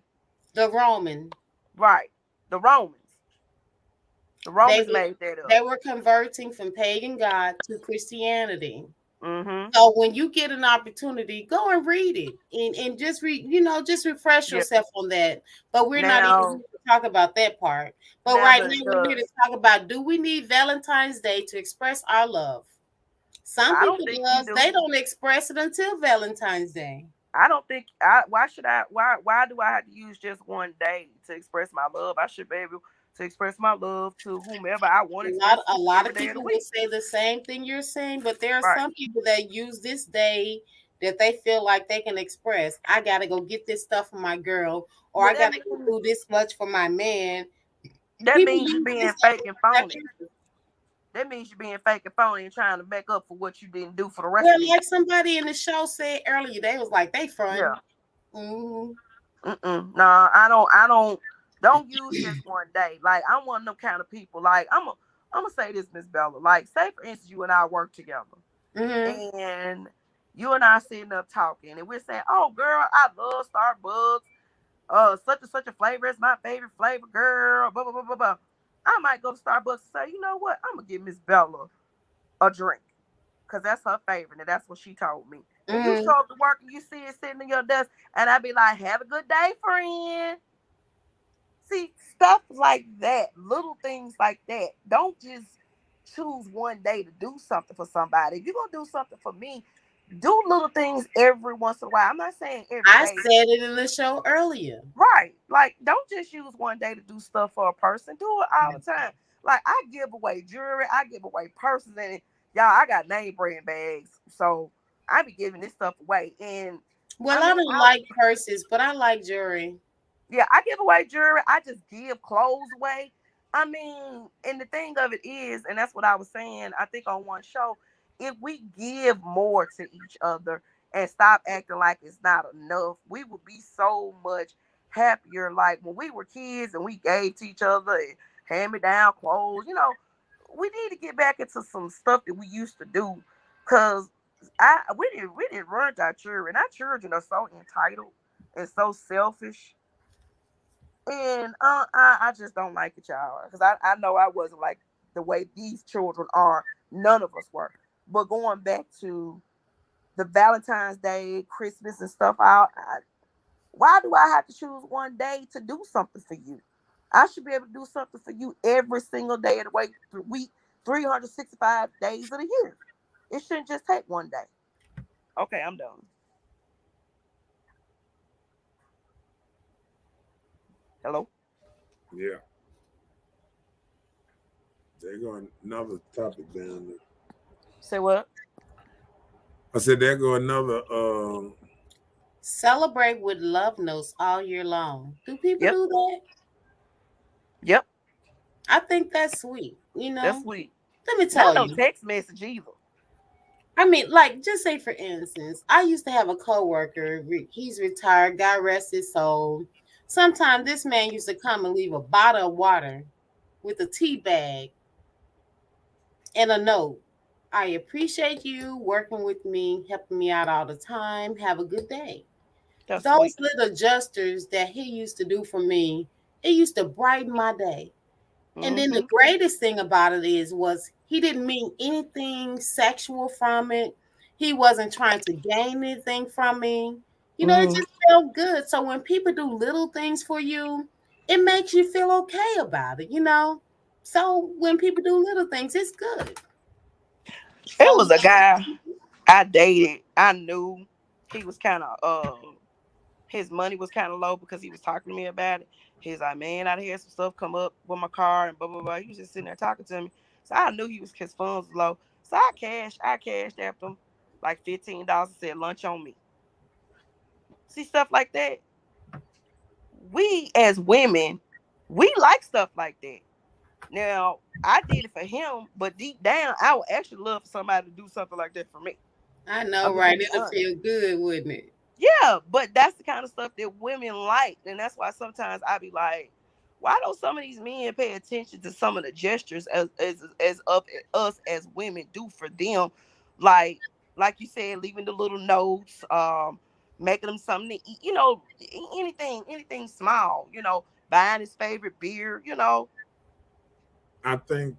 Speaker 2: The Roman.
Speaker 3: Right. The Romans. The
Speaker 2: They
Speaker 3: Romans
Speaker 2: were
Speaker 3: made that
Speaker 2: they
Speaker 3: up.
Speaker 2: were converting from pagan God to Christianity.
Speaker 3: Mm-hmm.
Speaker 2: So when you get an opportunity, go and read it and just read, just refresh
Speaker 3: Yeah.
Speaker 2: yourself on that. But we're not even here
Speaker 3: Now,
Speaker 2: to talk about that part. But
Speaker 3: now
Speaker 2: right
Speaker 3: the
Speaker 2: now we're here
Speaker 3: the
Speaker 2: to talk about, do we need Valentine's Day to express our love? Some
Speaker 3: I don't
Speaker 2: people
Speaker 3: think you
Speaker 2: love,
Speaker 3: do.
Speaker 2: they don't express it until Valentine's Day.
Speaker 3: I don't think I why should I why do I have to use just one day to express my love? I should be able to express my love to whomever I want to express it
Speaker 2: A
Speaker 3: to
Speaker 2: lot
Speaker 3: every
Speaker 2: of
Speaker 3: day of the
Speaker 2: people will
Speaker 3: week.
Speaker 2: say the same thing you're saying, but there are
Speaker 3: Right.
Speaker 2: some people that use this day that they feel like they can express. I gotta go get this stuff for my girl, or
Speaker 3: Well
Speaker 2: I gotta go do this much for my man.
Speaker 3: that
Speaker 2: People
Speaker 3: means you
Speaker 2: use
Speaker 3: being
Speaker 2: this day
Speaker 3: fake
Speaker 2: for
Speaker 3: and
Speaker 2: their
Speaker 3: phony.
Speaker 2: purpose.
Speaker 3: That means you're being fake and phony and trying to make up for what you didn't do for the rest
Speaker 2: Well,
Speaker 3: of the year.
Speaker 2: like somebody in the show said earlier, they was like they
Speaker 3: Yeah.
Speaker 2: fronting. Hmm.
Speaker 3: Mm-mm. No, I don't. I don't use just one day. Like I'm one of them kind of people. Like I'm gonna say this, Miss Bella. Like, say for instance, you and I work together,
Speaker 2: Hmm.
Speaker 3: and you and I sitting up talking, and we're saying, "Oh, girl, I love Starbucks. Such and such a flavor is my favorite flavor, girl." Blah blah blah blah blah. I might go to Starbucks and say, "You know what? I'm gonna give Miss Bella a drink." Cause that's her favorite, and that's what she told me. And you
Speaker 2: Hmm.
Speaker 3: show up to work and you see it sitting in your desk, and I be like, "Have a good day, friend." See, stuff like that, little things like that. Don't just choose one day to do something for somebody. If you're gonna do something for me, do little things every once in a while. I'm not saying every
Speaker 2: I
Speaker 3: day.
Speaker 2: said it in the show earlier.
Speaker 3: Right. Like, don't just use one day to do stuff for a person. Do it all the time. Like, I give away jewelry, I give away purses, and y'all, I got name brand bags. So I be giving this stuff away. And
Speaker 2: Well,
Speaker 3: I
Speaker 2: I
Speaker 3: mean,
Speaker 2: don't like purses, but I like jewelry.
Speaker 3: yeah, I give away jewelry. I just give clothes away. I mean, and the thing of it is, and that's what I was saying, I think on one show, if we give more to each other and stop acting like it's not enough, we would be so much happier. Like when we were kids and we gave to each other and hand me down clothes, we need to get back into some stuff that we used to do. Cause we didn't run our children. Our children are so entitled and so selfish, and I just don't like it, y'all. Because I know I wasn't like the way these children are. None of us were. But going back to the Valentine's Day, Christmas, and stuff, why do I have to choose one day to do something for you? I should be able to do something for you every single day of the week, 365 days of the year. It shouldn't just take one day. Okay, I'm done. Hello?
Speaker 1: Yeah, there go another topic down there.
Speaker 3: Say what?
Speaker 1: I said there go another.
Speaker 2: Celebrate with love notes all year long. Do people
Speaker 3: Yep.
Speaker 2: do that?
Speaker 3: Yep.
Speaker 2: I think that's sweet.
Speaker 3: That's sweet.
Speaker 2: Let me
Speaker 3: Not
Speaker 2: tell
Speaker 3: no
Speaker 2: you.
Speaker 3: text message either.
Speaker 2: I mean, like, just say for instance, I used to have a coworker. He's retired. God rest his soul. Sometimes this man used to come and leave a bottle of water with a tea bag and a note. I appreciate you working with me, helping me out all the time. Have a good day.
Speaker 3: That's
Speaker 2: Those
Speaker 3: sweet.
Speaker 2: little gestures that he used to do for me, it used to brighten my day. And then the
Speaker 3: Mm-hmm.
Speaker 2: greatest thing about it is was he didn't mean anything sexual from it. He wasn't trying to gain anything from me. You know, it
Speaker 3: Mm-hmm.
Speaker 2: just felt good. So when people do little things for you, it makes you feel okay about it, you know? So when people do little things, it's good.
Speaker 3: It
Speaker 2: So
Speaker 3: was a guy I dated. I knew he was kind of his money was kind of low because he was talking to me about it. He's like, man, I had some stuff come up with my car and blah blah blah. He was just sitting there talking to me, so I knew his funds was low. So I cashed after him like $15 and said lunch on me. See stuff like that. We as women, we like stuff like that. Now I did it for him, but deep down, I would actually love for somebody to do something like that for me.
Speaker 2: I
Speaker 3: I'm
Speaker 2: know,
Speaker 3: just gonna
Speaker 2: right?
Speaker 3: be
Speaker 2: It'll
Speaker 3: honest.
Speaker 2: feel good, wouldn't it?
Speaker 3: Yeah, but that's the kind of stuff that women like, and that's why sometimes I be like, why don't some of these men pay attention to some of the gestures as of us as women do for them, like like you said, leaving the little notes, making them something to eat, anything small, buying his favorite beer,
Speaker 1: I think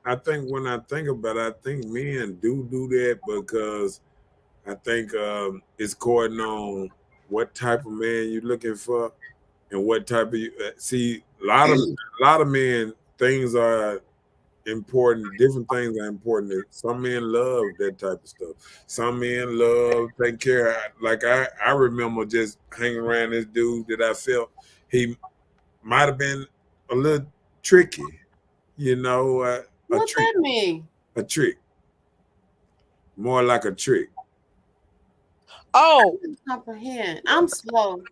Speaker 1: I think when I think about it, I think men do that because I think it's according on what type of man you're looking for and what type of see a lot of men things are important. Different things are important. Some men love that type of stuff. Some men love taking care. Like I remember just hanging around this dude that I felt he might have been a little tricky. You know, a
Speaker 2: What
Speaker 1: trick,
Speaker 2: that mean?
Speaker 1: a trick, more like a trick.
Speaker 2: I
Speaker 3: oh,
Speaker 2: didn't comprehend.
Speaker 1: Yeah,
Speaker 2: I'm slow.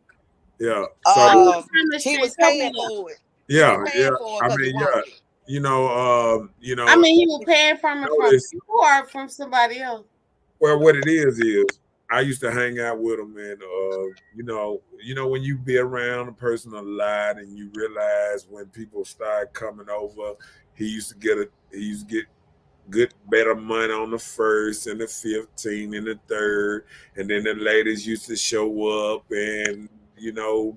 Speaker 1: yeah.
Speaker 2: I
Speaker 1: So
Speaker 2: mean,
Speaker 3: um,
Speaker 2: from the
Speaker 3: he was
Speaker 2: streets, help me
Speaker 3: paying
Speaker 2: out.
Speaker 3: for it. He was
Speaker 1: yeah,
Speaker 3: paying
Speaker 1: yeah.
Speaker 3: for it
Speaker 1: I
Speaker 3: because he
Speaker 1: mean, yeah.
Speaker 3: wanted it.
Speaker 2: I
Speaker 1: You know.
Speaker 2: mean, he was paying from it from
Speaker 1: Notice
Speaker 2: you or from somebody else.
Speaker 1: well, what it is I used to hang out with him, and when you be around a person a lot, and you realize when people start coming over, he used to get good better money on the first and the 15th and the third, and then the ladies used to show up and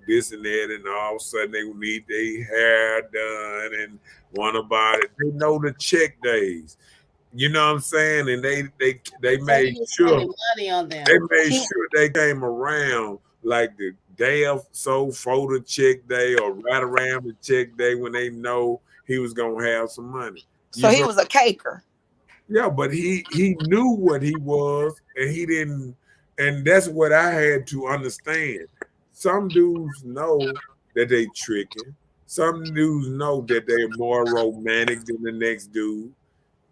Speaker 1: this and that, and all of a sudden they would need their hair done and want about it. They know the check days. You know what I'm saying? And they
Speaker 2: So
Speaker 1: made
Speaker 2: he was
Speaker 1: sure
Speaker 2: spending money on
Speaker 1: they
Speaker 2: them.
Speaker 1: made
Speaker 3: He
Speaker 1: sure they came around like the day of so for the check day or right around the check day when they know he was gonna have some money.
Speaker 3: so
Speaker 1: You
Speaker 3: he
Speaker 1: feel
Speaker 3: was a caker.
Speaker 1: yeah, but he knew what he was, and he didn't, and that's what I had to understand. Some dudes know that they tricking. Some dudes know that they're more romantic than the next dude.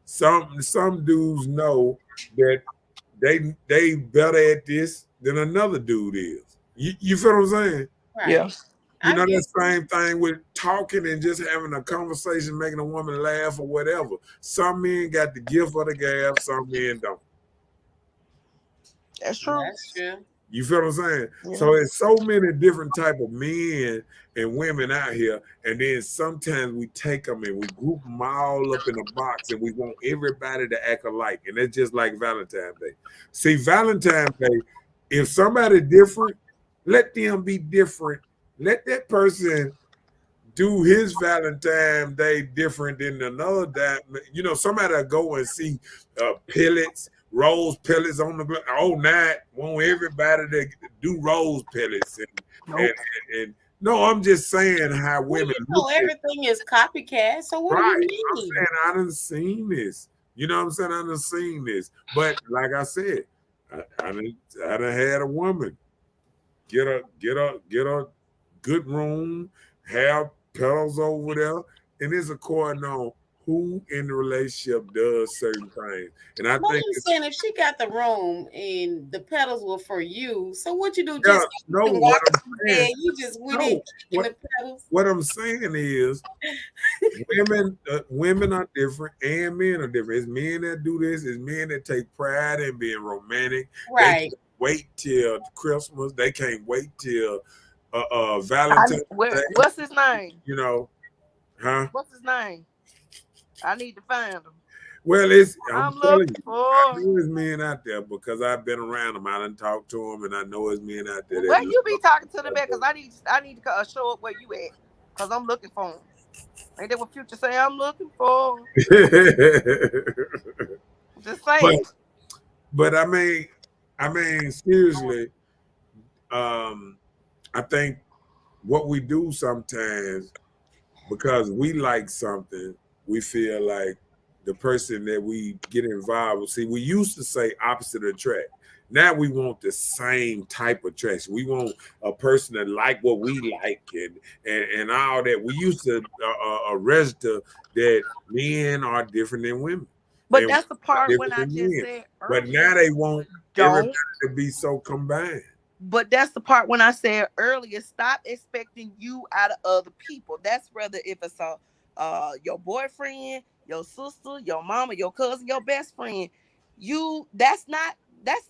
Speaker 1: Some dudes know that they better at this than another dude is. You feel what I'm saying?
Speaker 3: Yeah.
Speaker 2: Right.
Speaker 1: You
Speaker 2: I
Speaker 1: know
Speaker 2: get
Speaker 1: that same thing with talking and just having a conversation, making a woman laugh or whatever. Some men got the gift of the gab, some men don't.
Speaker 3: That's
Speaker 2: you.
Speaker 3: true.
Speaker 2: That's true.
Speaker 1: You feel what I'm saying?
Speaker 3: Yeah.
Speaker 1: So it's so many different type of men and women out here, and then sometimes we take them and we group them all up in a box, and we want everybody to act alike, and it's just like Valentine's Day. See, Valentine's Day, if somebody different, let them be different. Let that person do his Valentine Day different than another that somebody go and see pellets, rose pellets on the all night. Want everybody to do rose pellets and,
Speaker 3: Nope.
Speaker 1: and no, I'm just saying how
Speaker 2: Well,
Speaker 1: women
Speaker 2: you
Speaker 1: look
Speaker 2: know
Speaker 1: at it.
Speaker 2: everything is copycat. So what do you
Speaker 1: Right. I'm
Speaker 2: mean?
Speaker 1: saying I done seen this. You know what I'm saying? I done seen this. But like I said, I done had a woman get a good room, have pedals over there, and it's according on who in the relationship does certain things. And I
Speaker 2: But
Speaker 1: think
Speaker 2: I'm
Speaker 1: it's
Speaker 2: saying if she got the room and the pedals were for you, so what you do?
Speaker 1: yeah,
Speaker 2: Just
Speaker 1: no,
Speaker 2: and
Speaker 1: what
Speaker 2: walk
Speaker 1: I'm
Speaker 2: through
Speaker 1: saying,
Speaker 2: bed. You just went in
Speaker 1: no,
Speaker 2: kicking
Speaker 1: what
Speaker 2: the pedals.
Speaker 1: what I'm saying is women are different and men are different. It's men that do this, it's men that take pride in being romantic. They
Speaker 2: Right.
Speaker 1: can't wait till Christmas, they can't wait till Valentine's Day,
Speaker 3: What's his name?
Speaker 1: you know, huh?
Speaker 3: What's his name? I need to find him.
Speaker 1: Well, I'm
Speaker 3: I'm
Speaker 1: telling
Speaker 3: looking
Speaker 1: you, I
Speaker 3: for.
Speaker 1: know there's men out there because I've been around them. I done talked to them, and I know there's men out there that
Speaker 3: Where you be talking to the
Speaker 1: love
Speaker 3: man? Cause I need to show up where you at. Cause I'm looking for him. Ain't that what Future say? I'm looking for. Just
Speaker 1: but
Speaker 3: saying.
Speaker 1: but I mean seriously, um, I think what we do sometimes because we like something, we feel like the person that we get involved with. See, we used to say opposite attract. Now we want the same type of attraction. We want a person that like what we like and all that. We used to register that men are different than women
Speaker 3: But
Speaker 1: and women
Speaker 3: that's the
Speaker 1: are
Speaker 3: part when
Speaker 1: different
Speaker 3: I
Speaker 1: than
Speaker 3: just
Speaker 1: men.
Speaker 3: said
Speaker 1: But
Speaker 3: earlier.
Speaker 1: now they want everybody
Speaker 3: Don't.
Speaker 1: to be so combined.
Speaker 3: But that's the part when I said earlier, stop expecting you out of other people. That's whether if it's your boyfriend, your sister, your mama, your cousin, your best friend. That's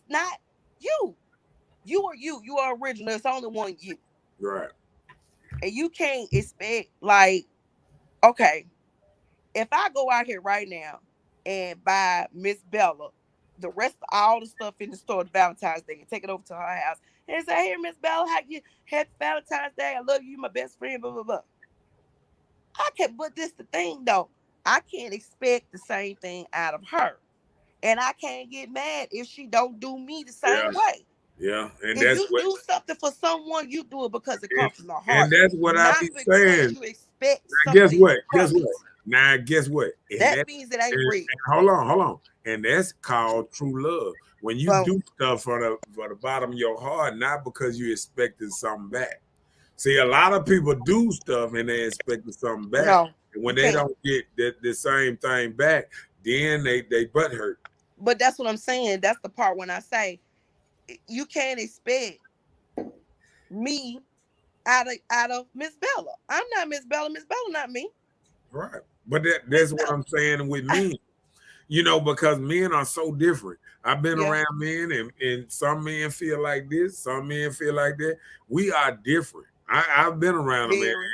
Speaker 3: not you. You are you. You are original. It's only one you.
Speaker 1: Right.
Speaker 3: And you can't expect like, okay, if I go out here right now and buy Miss Bella the rest of all the stuff in the store to Valentine's Day and take it over to her house and say, "Here, Miss Bella, how you happy Valentine's Day? I love you, my best friend." Blah blah blah. I can, but this the thing though. I can't expect the same thing out of her, and I can't get mad if she don't do me the
Speaker 1: Yeah.
Speaker 3: same way.
Speaker 1: Yeah. And
Speaker 3: If
Speaker 1: that's
Speaker 3: you
Speaker 1: what
Speaker 3: do something for someone, you do it because it
Speaker 1: and,
Speaker 3: comes from the
Speaker 1: and
Speaker 3: heart,
Speaker 1: that's what I
Speaker 3: not
Speaker 1: be
Speaker 3: because
Speaker 1: saying.
Speaker 3: you expect
Speaker 1: Now guess
Speaker 3: something
Speaker 1: what? Guess
Speaker 3: from
Speaker 1: what?
Speaker 3: it.
Speaker 1: Now guess what? And
Speaker 3: That
Speaker 1: that
Speaker 3: means it ain't real.
Speaker 1: and hold on. And that's called true love. When you
Speaker 3: Boom.
Speaker 1: do stuff for the bottom of your heart, not because you expected something back. See, a lot of people do stuff and they expected something back.
Speaker 3: No,
Speaker 1: And when
Speaker 3: you
Speaker 1: they
Speaker 3: can't.
Speaker 1: don't get the same thing back, then they butt hurt.
Speaker 3: But that's what I'm saying. That's the part when I say you can't expect me out of Miss Bella. I'm not Miss Bella. Miss Bella not me.
Speaker 1: Right. But
Speaker 3: Miss
Speaker 1: that's what
Speaker 3: Bella.
Speaker 1: I'm saying with men. Because men are so different. I've been
Speaker 3: Yeah.
Speaker 1: around men, and some men feel like this, some men feel like that. We are different. I've been around them,
Speaker 3: Very.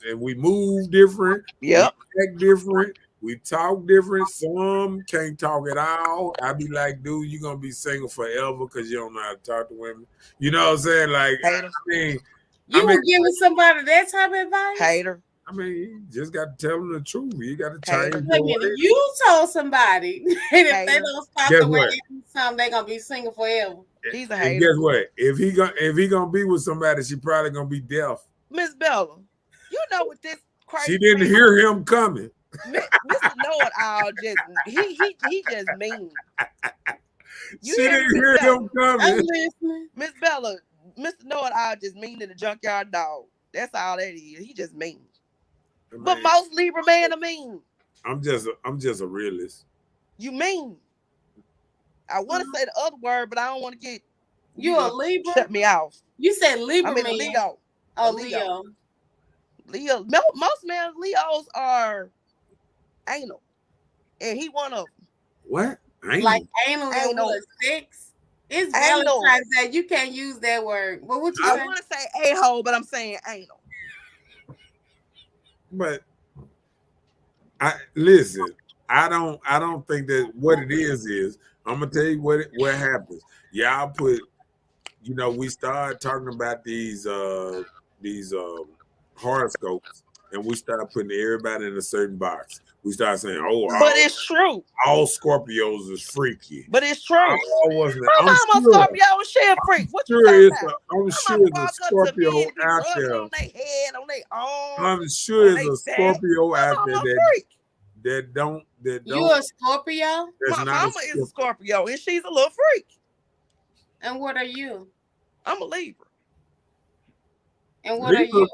Speaker 1: and we move different, we
Speaker 3: Yep.
Speaker 1: act different, we talk different. Some can't talk at all. I be like, dude, you're gonna be single forever because you don't know how to talk to women. You know what I'm saying? Like,
Speaker 3: Hater.
Speaker 1: I
Speaker 2: You
Speaker 1: mean,
Speaker 2: were giving somebody that type of advice?
Speaker 3: Hater.
Speaker 1: you just got to tell them the truth. You got to change
Speaker 3: Hater.
Speaker 2: Wait a
Speaker 1: your
Speaker 2: minute,
Speaker 1: way.
Speaker 2: you told somebody that if they
Speaker 3: Hater.
Speaker 2: don't stop
Speaker 1: Guess
Speaker 2: the way
Speaker 1: what?
Speaker 2: they do something, they're gonna be single forever.
Speaker 3: He's a
Speaker 1: And guess
Speaker 3: hater.
Speaker 1: what? If he gonna be with somebody, she probably gonna be deaf.
Speaker 3: Miss Bella. You know what this
Speaker 1: She
Speaker 3: crazy
Speaker 1: didn't
Speaker 3: man.
Speaker 1: hear him coming.
Speaker 3: Mr. Know It All just he just mean. You
Speaker 1: She
Speaker 3: hear me,
Speaker 1: didn't
Speaker 3: Miss
Speaker 1: hear
Speaker 3: Bella?
Speaker 1: him
Speaker 2: I'm
Speaker 1: coming.
Speaker 2: listening.
Speaker 3: Miss Bella, Mr. Know It All just mean in the junkyard dog. That's all that is. He just mean.
Speaker 1: I
Speaker 3: But
Speaker 1: mean,
Speaker 3: most Libra man are mean.
Speaker 1: I'm just a realist.
Speaker 3: You mean. I want to say the other word, but I don't want to get you
Speaker 2: You a
Speaker 3: to
Speaker 2: Libra?
Speaker 3: shut me off.
Speaker 2: You said
Speaker 3: I
Speaker 2: Libra
Speaker 3: mean a
Speaker 2: man.
Speaker 3: Leo. A
Speaker 2: Oh,
Speaker 3: Leo.
Speaker 2: Leo.
Speaker 3: Leo. Most men Leos are anal. And he one of them.
Speaker 1: What? Ain't
Speaker 2: Like
Speaker 1: no.
Speaker 2: anal and
Speaker 3: Anal.
Speaker 2: what? Sex? It's
Speaker 3: Anal.
Speaker 2: Valentine's Day. You can't use that word. What you
Speaker 3: I
Speaker 2: say?
Speaker 3: want to say a-hole, but I'm saying anal.
Speaker 1: But I listen. I don't think that what it is. I'm gonna tell you what happens. Y'all put. We started talking about these horoscopes, and we started putting everybody in a certain box. We started saying, "Oh,
Speaker 3: But it's true.
Speaker 1: all Scorpios is freaky."
Speaker 3: But it's true.
Speaker 1: All wasn't.
Speaker 3: My
Speaker 1: I'm
Speaker 3: mama
Speaker 1: sure.
Speaker 3: Scorpio and she a freak. What you
Speaker 1: Sure
Speaker 3: talking
Speaker 1: is.
Speaker 3: about?
Speaker 1: I'm
Speaker 3: My
Speaker 1: sure
Speaker 3: mama
Speaker 1: is a
Speaker 3: walk up to me
Speaker 1: Scorpio
Speaker 3: and be
Speaker 1: out
Speaker 3: rubbing
Speaker 1: there.
Speaker 3: on their head, on their arm,
Speaker 1: I'm sure
Speaker 3: on
Speaker 1: is
Speaker 3: their
Speaker 1: a
Speaker 3: back.
Speaker 1: Scorpio
Speaker 3: My
Speaker 1: out there
Speaker 3: mama a
Speaker 1: that
Speaker 3: freak.
Speaker 1: that don't that
Speaker 2: You
Speaker 1: don't
Speaker 2: a Scorpio?
Speaker 1: that's
Speaker 3: My
Speaker 1: not a
Speaker 3: mama is a
Speaker 1: Scorpio.
Speaker 3: Scorpio and she's a little freak.
Speaker 2: And what are you?
Speaker 3: I'm a Libra.
Speaker 2: And what are
Speaker 1: Libra,
Speaker 2: you?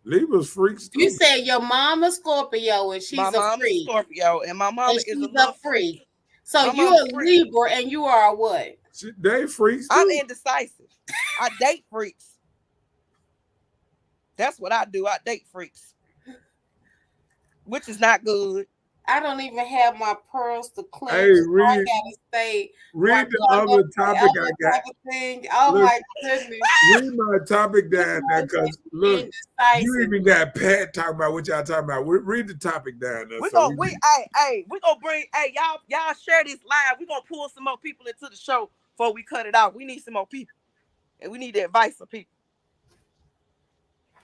Speaker 1: Libras freaks
Speaker 2: You
Speaker 1: too.
Speaker 2: said your mom a Scorpio and
Speaker 3: My
Speaker 2: she's a
Speaker 3: mom is a
Speaker 2: freak.
Speaker 3: Scorpio, and my
Speaker 2: And
Speaker 3: mama is a
Speaker 2: she's a
Speaker 3: little
Speaker 2: freak.
Speaker 3: freaky.
Speaker 2: So
Speaker 3: My
Speaker 2: you're
Speaker 3: mama
Speaker 2: a
Speaker 3: freaky.
Speaker 2: Libra and you are a what?
Speaker 1: They freaks
Speaker 3: I'm
Speaker 1: too.
Speaker 3: indecisive. I date freaks. That's what I do. I date freaks, which is not good.
Speaker 2: I don't even have my pearls to
Speaker 1: Hey,
Speaker 2: clench. I
Speaker 1: read
Speaker 2: gotta say, what
Speaker 1: read
Speaker 2: do
Speaker 1: the
Speaker 2: I go
Speaker 1: other topic I
Speaker 2: forever
Speaker 1: got.
Speaker 2: type of thing? Oh
Speaker 1: Look,
Speaker 2: my goodness.
Speaker 1: read my topic
Speaker 2: This
Speaker 1: down there,
Speaker 2: man
Speaker 1: cause
Speaker 2: said
Speaker 1: look, you
Speaker 2: indecisive.
Speaker 1: even got Pat talking about what y'all talking about. Read the topic down there,
Speaker 3: We
Speaker 1: so
Speaker 3: gonna
Speaker 1: we
Speaker 3: we
Speaker 1: can.
Speaker 3: hey we gonna bring y'all share this live. We gonna pull some more people into the show before we cut it out. We need some more people, and we need the advice of people.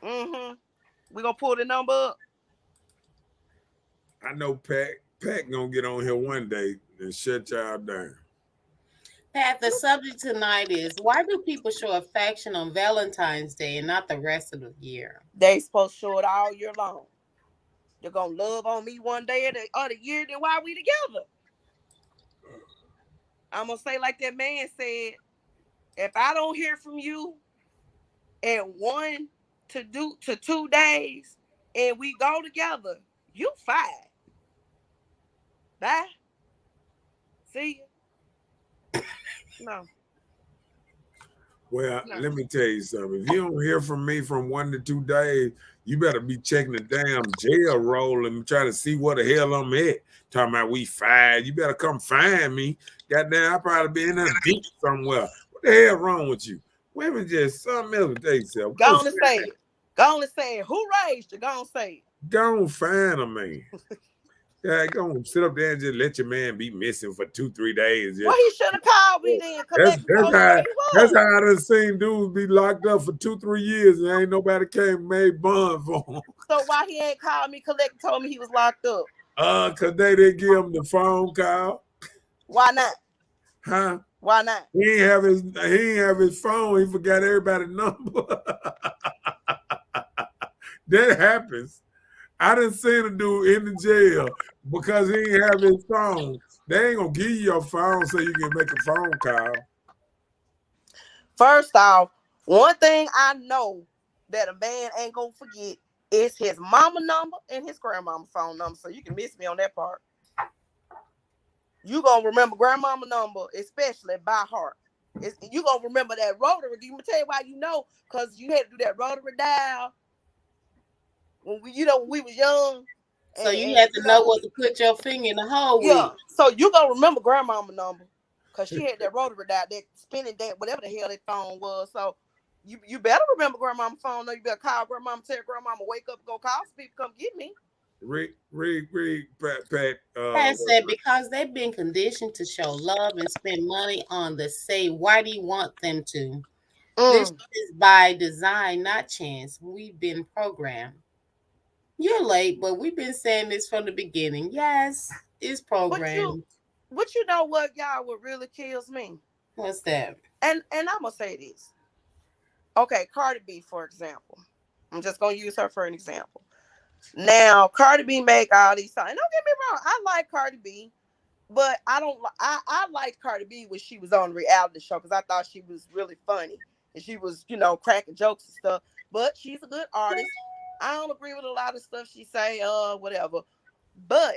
Speaker 3: We gonna pull the number up.
Speaker 1: I know Pat gonna get on here one day and shut y'all down.
Speaker 2: Pat, the subject tonight is why do people show affection on Valentine's Day and not the rest of the year?
Speaker 3: They supposed to show it all year long. You're gonna love on me one day of the year. Then why we together? I'm gonna say like that man said. If I don't hear from you in 1 to 2 days, and we go together, you fired. Bye. See you. No.
Speaker 1: Well,
Speaker 3: No.
Speaker 1: let me tell you something. If you don't hear from me from 1 to 2 days, you better be checking the damn jail roll and try to see what the hell I'm at. Talking about we fired. You better come find me. Goddamn, I probably be in a deep somewhere. What the hell wrong with you? Women just something else with themselves.
Speaker 3: Go on and say it. Go on and say it. Who raised you? Go on and say it.
Speaker 1: Go on find a man. Yeah, go on, sit up there and just let your man be missing for 2, 3 days.
Speaker 3: Well, he should have called me then.
Speaker 1: That's
Speaker 3: Collect and
Speaker 1: that's
Speaker 3: told me
Speaker 1: how
Speaker 3: where he
Speaker 1: that's
Speaker 3: was.
Speaker 1: how I done seen dudes be locked up for 2, 3 years and ain't nobody came and made bond for them.
Speaker 3: So why he ain't called me, collect and told me he was locked up?
Speaker 1: Cause they didn't give him the phone call.
Speaker 3: Why not?
Speaker 1: Huh?
Speaker 3: Why not?
Speaker 1: He ain't have his phone. He forgot everybody's number. That happens. I done seen a dude in the jail because he ain't have his phone. They ain't gonna give you your phone so you can make a phone call.
Speaker 3: First off, one thing I know that a man ain't gonna forget is his mama number and his grandmama phone number. So you can miss me on that part. You gonna remember grandmama number, especially by heart. You gonna remember that rotary. You gonna tell you why you know, cause you had to do that rotary dial when when we was young.
Speaker 2: So you had to know what to put your finger in the hole
Speaker 3: Yeah.
Speaker 2: with.
Speaker 3: So you gonna remember grandmama number, cause she had that rotary dial, that spinning that whatever the hell that phone was. So you better remember grandmama phone. No, you better call grandmama, tell grandmama wake up, go call some people, come get me.
Speaker 1: Pat.
Speaker 2: Pat said because they've been conditioned to show love and spend money on the say, why do you want them to? This
Speaker 3: Mm.
Speaker 2: is by design, not chance. We've been programmed. You're late, but we've been saying this from the beginning. Yes, it's
Speaker 3: But
Speaker 2: programmed.
Speaker 3: you know what, y'all, what really kills me?
Speaker 2: What's that?
Speaker 3: And I'm gonna say this. Okay, Cardi B, for example. I'm just gonna use her for an example. Now, Cardi B make all these songs. And don't get me wrong, I like Cardi B, but I don't. I liked Cardi B when she was on the reality show because I thought she was really funny and she was, cracking jokes and stuff. But she's a good artist. I don't agree with a lot of stuff she say, whatever. But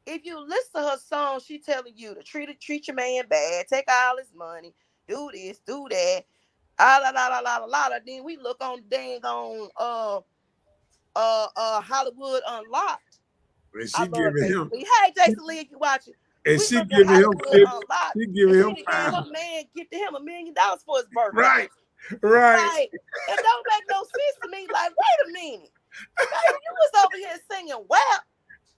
Speaker 3: if you listen to her song, she telling you to treat your man bad, take all his money, do this, do that, la la la la la la. Then we look on dang on Hollywood Unlocked.
Speaker 1: And
Speaker 3: I
Speaker 1: she
Speaker 3: love
Speaker 1: giving
Speaker 3: Jason
Speaker 1: him
Speaker 3: Lee. Hey, Jason Lee, if you watching,
Speaker 1: and
Speaker 3: we
Speaker 1: she
Speaker 3: look at
Speaker 1: giving him
Speaker 3: Hollywood
Speaker 1: 50,
Speaker 3: Unlocked,
Speaker 1: she
Speaker 3: and
Speaker 1: giving
Speaker 3: she
Speaker 1: him
Speaker 3: done gave
Speaker 1: five.
Speaker 3: her man gifted him $1 million for his birthday.
Speaker 1: Right. Right.
Speaker 3: Like, it don't make no sense to me. Like, wait a minute, baby, you was over here singing WAP,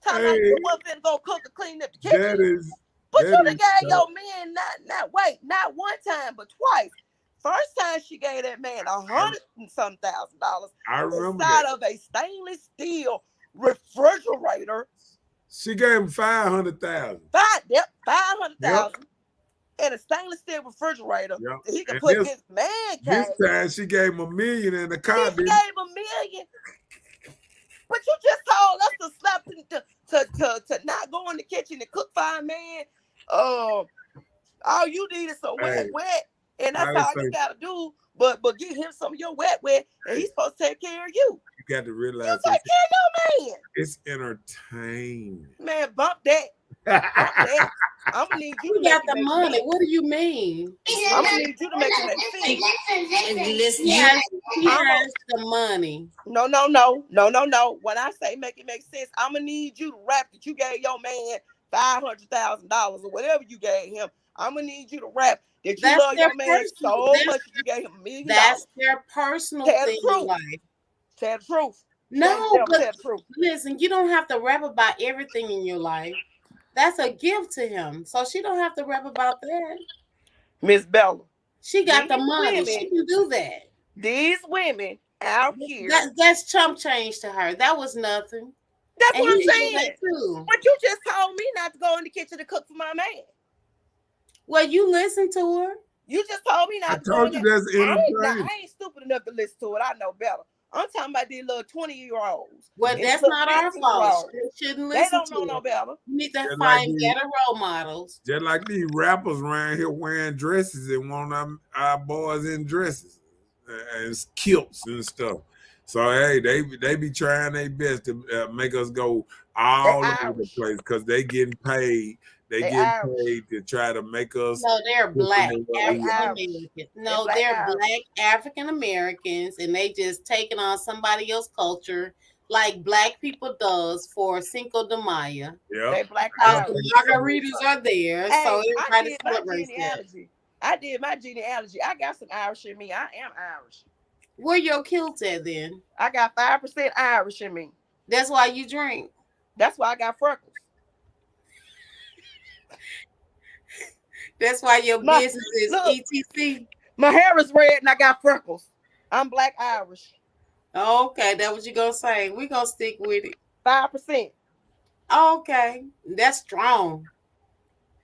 Speaker 3: talking about
Speaker 1: Hey,
Speaker 3: you wasn't finna go cook or clean up the
Speaker 1: that
Speaker 3: kitchen.
Speaker 1: is
Speaker 3: But
Speaker 1: that
Speaker 3: you
Speaker 1: is
Speaker 3: done gave
Speaker 1: so
Speaker 3: your man not one time, but twice. First time she gave that man $100,000
Speaker 1: I remember
Speaker 3: inside
Speaker 1: that.
Speaker 3: of a stainless steel refrigerator.
Speaker 1: She gave him 500,000.
Speaker 3: 500,000
Speaker 1: Yep.
Speaker 3: in a stainless steel refrigerator
Speaker 1: Yep.
Speaker 3: that he could
Speaker 1: And
Speaker 3: put in his man
Speaker 1: this
Speaker 3: cave.
Speaker 1: time she gave him $1 million in the
Speaker 3: Then
Speaker 1: car,
Speaker 3: she
Speaker 1: didn't
Speaker 3: gave $1 million, but you just told us to slap to not go in the kitchen and cook for a man. All you need is some
Speaker 1: Hey,
Speaker 3: wet, and
Speaker 1: how
Speaker 3: that's
Speaker 1: they
Speaker 3: all you
Speaker 1: say
Speaker 3: gotta do. But give him some of your wet, and he's supposed to take care of you.
Speaker 1: got to
Speaker 3: You
Speaker 1: realize
Speaker 3: take care of your man.
Speaker 1: it's entertainment.
Speaker 3: Man, bump that. Bump that. I'm gonna need you to
Speaker 2: He
Speaker 3: make
Speaker 2: got
Speaker 3: it
Speaker 2: the
Speaker 3: make
Speaker 2: money.
Speaker 3: sense.
Speaker 2: What do you mean?
Speaker 3: I'm gonna need you to make it make sense.
Speaker 2: Listen, he
Speaker 3: I'm a,
Speaker 2: has the money.
Speaker 3: no. When I say make it make sense, I'm gonna need you to rap that you gave your man $500,000 or whatever you gave him. I'm gonna need you to rap that you
Speaker 2: That's
Speaker 3: love
Speaker 2: their
Speaker 3: your man
Speaker 2: personal.
Speaker 3: so much that you gave him $1 million.
Speaker 2: That's their personal
Speaker 3: Tell the
Speaker 2: thing in
Speaker 3: truth.
Speaker 2: life.
Speaker 3: Tell the truth. Shame the
Speaker 2: No,
Speaker 3: devil,
Speaker 2: but
Speaker 3: tell the truth.
Speaker 2: listen, you don't have to rap about everything in your life. That's a gift to him. So she don't have to rap about that.
Speaker 3: Miss Bella,
Speaker 2: She got the
Speaker 3: these
Speaker 2: money. She
Speaker 3: women,
Speaker 2: can do that.
Speaker 3: these women out here.
Speaker 2: That's chump change to her. That was nothing.
Speaker 3: That's
Speaker 2: And
Speaker 3: what I'm
Speaker 2: he did
Speaker 3: saying.
Speaker 2: that too.
Speaker 3: But you just told me not to go in the kitchen to cook for my man.
Speaker 2: Well, you listen to her.
Speaker 3: You just told me
Speaker 1: I
Speaker 3: not to go in
Speaker 1: told you
Speaker 3: there.
Speaker 1: that's
Speaker 3: I
Speaker 1: entertainment.
Speaker 3: ain't stupid enough to listen to it. I know better. I'm talking about these little 20-year-olds
Speaker 2: Well,
Speaker 3: and these
Speaker 2: that's
Speaker 3: little
Speaker 2: not our fault.
Speaker 3: 15-year-olds.
Speaker 2: They shouldn't
Speaker 3: They
Speaker 2: listen
Speaker 3: don't
Speaker 2: to
Speaker 3: know no
Speaker 2: her.
Speaker 3: better.
Speaker 2: You need to
Speaker 1: Just like
Speaker 2: find
Speaker 1: these,
Speaker 2: better role models.
Speaker 1: just like these rappers around here wearing dresses and want our boys in dresses and kilts and stuff. So hey, they be trying their best to make us go
Speaker 3: They
Speaker 1: all over the
Speaker 3: Irish.
Speaker 1: place because they getting paid. They
Speaker 3: They
Speaker 1: getting
Speaker 3: Irish.
Speaker 1: paid to try to make us
Speaker 2: No, they're
Speaker 1: different
Speaker 2: black
Speaker 1: than what
Speaker 3: They
Speaker 1: we
Speaker 2: African
Speaker 1: are.
Speaker 3: Irish.
Speaker 2: Americans.
Speaker 3: They
Speaker 2: No,
Speaker 3: black
Speaker 2: they're
Speaker 3: Irish.
Speaker 2: black African Americans, and they just taking on somebody else's culture, like black people does for Cinco de Mayo.
Speaker 3: They
Speaker 1: Yep.
Speaker 3: black
Speaker 2: The
Speaker 3: Irish.
Speaker 2: margaritas are there, so
Speaker 3: Hey, I
Speaker 2: everybody
Speaker 3: did my
Speaker 2: celebrates that.
Speaker 3: genealogy. I did my genealogy. I got some Irish in me. I am Irish.
Speaker 2: Where your kilt at then?
Speaker 3: I got 5% Irish in me.
Speaker 2: That's why you drink.
Speaker 3: That's why I got freckles.
Speaker 2: That's why your
Speaker 3: My
Speaker 2: business is
Speaker 3: look,
Speaker 2: ETC.
Speaker 3: my hair is red and I got freckles. I'm black Irish.
Speaker 2: Okay, that what you gonna say. We gonna stick with it.
Speaker 3: 5%.
Speaker 2: Okay, that's strong.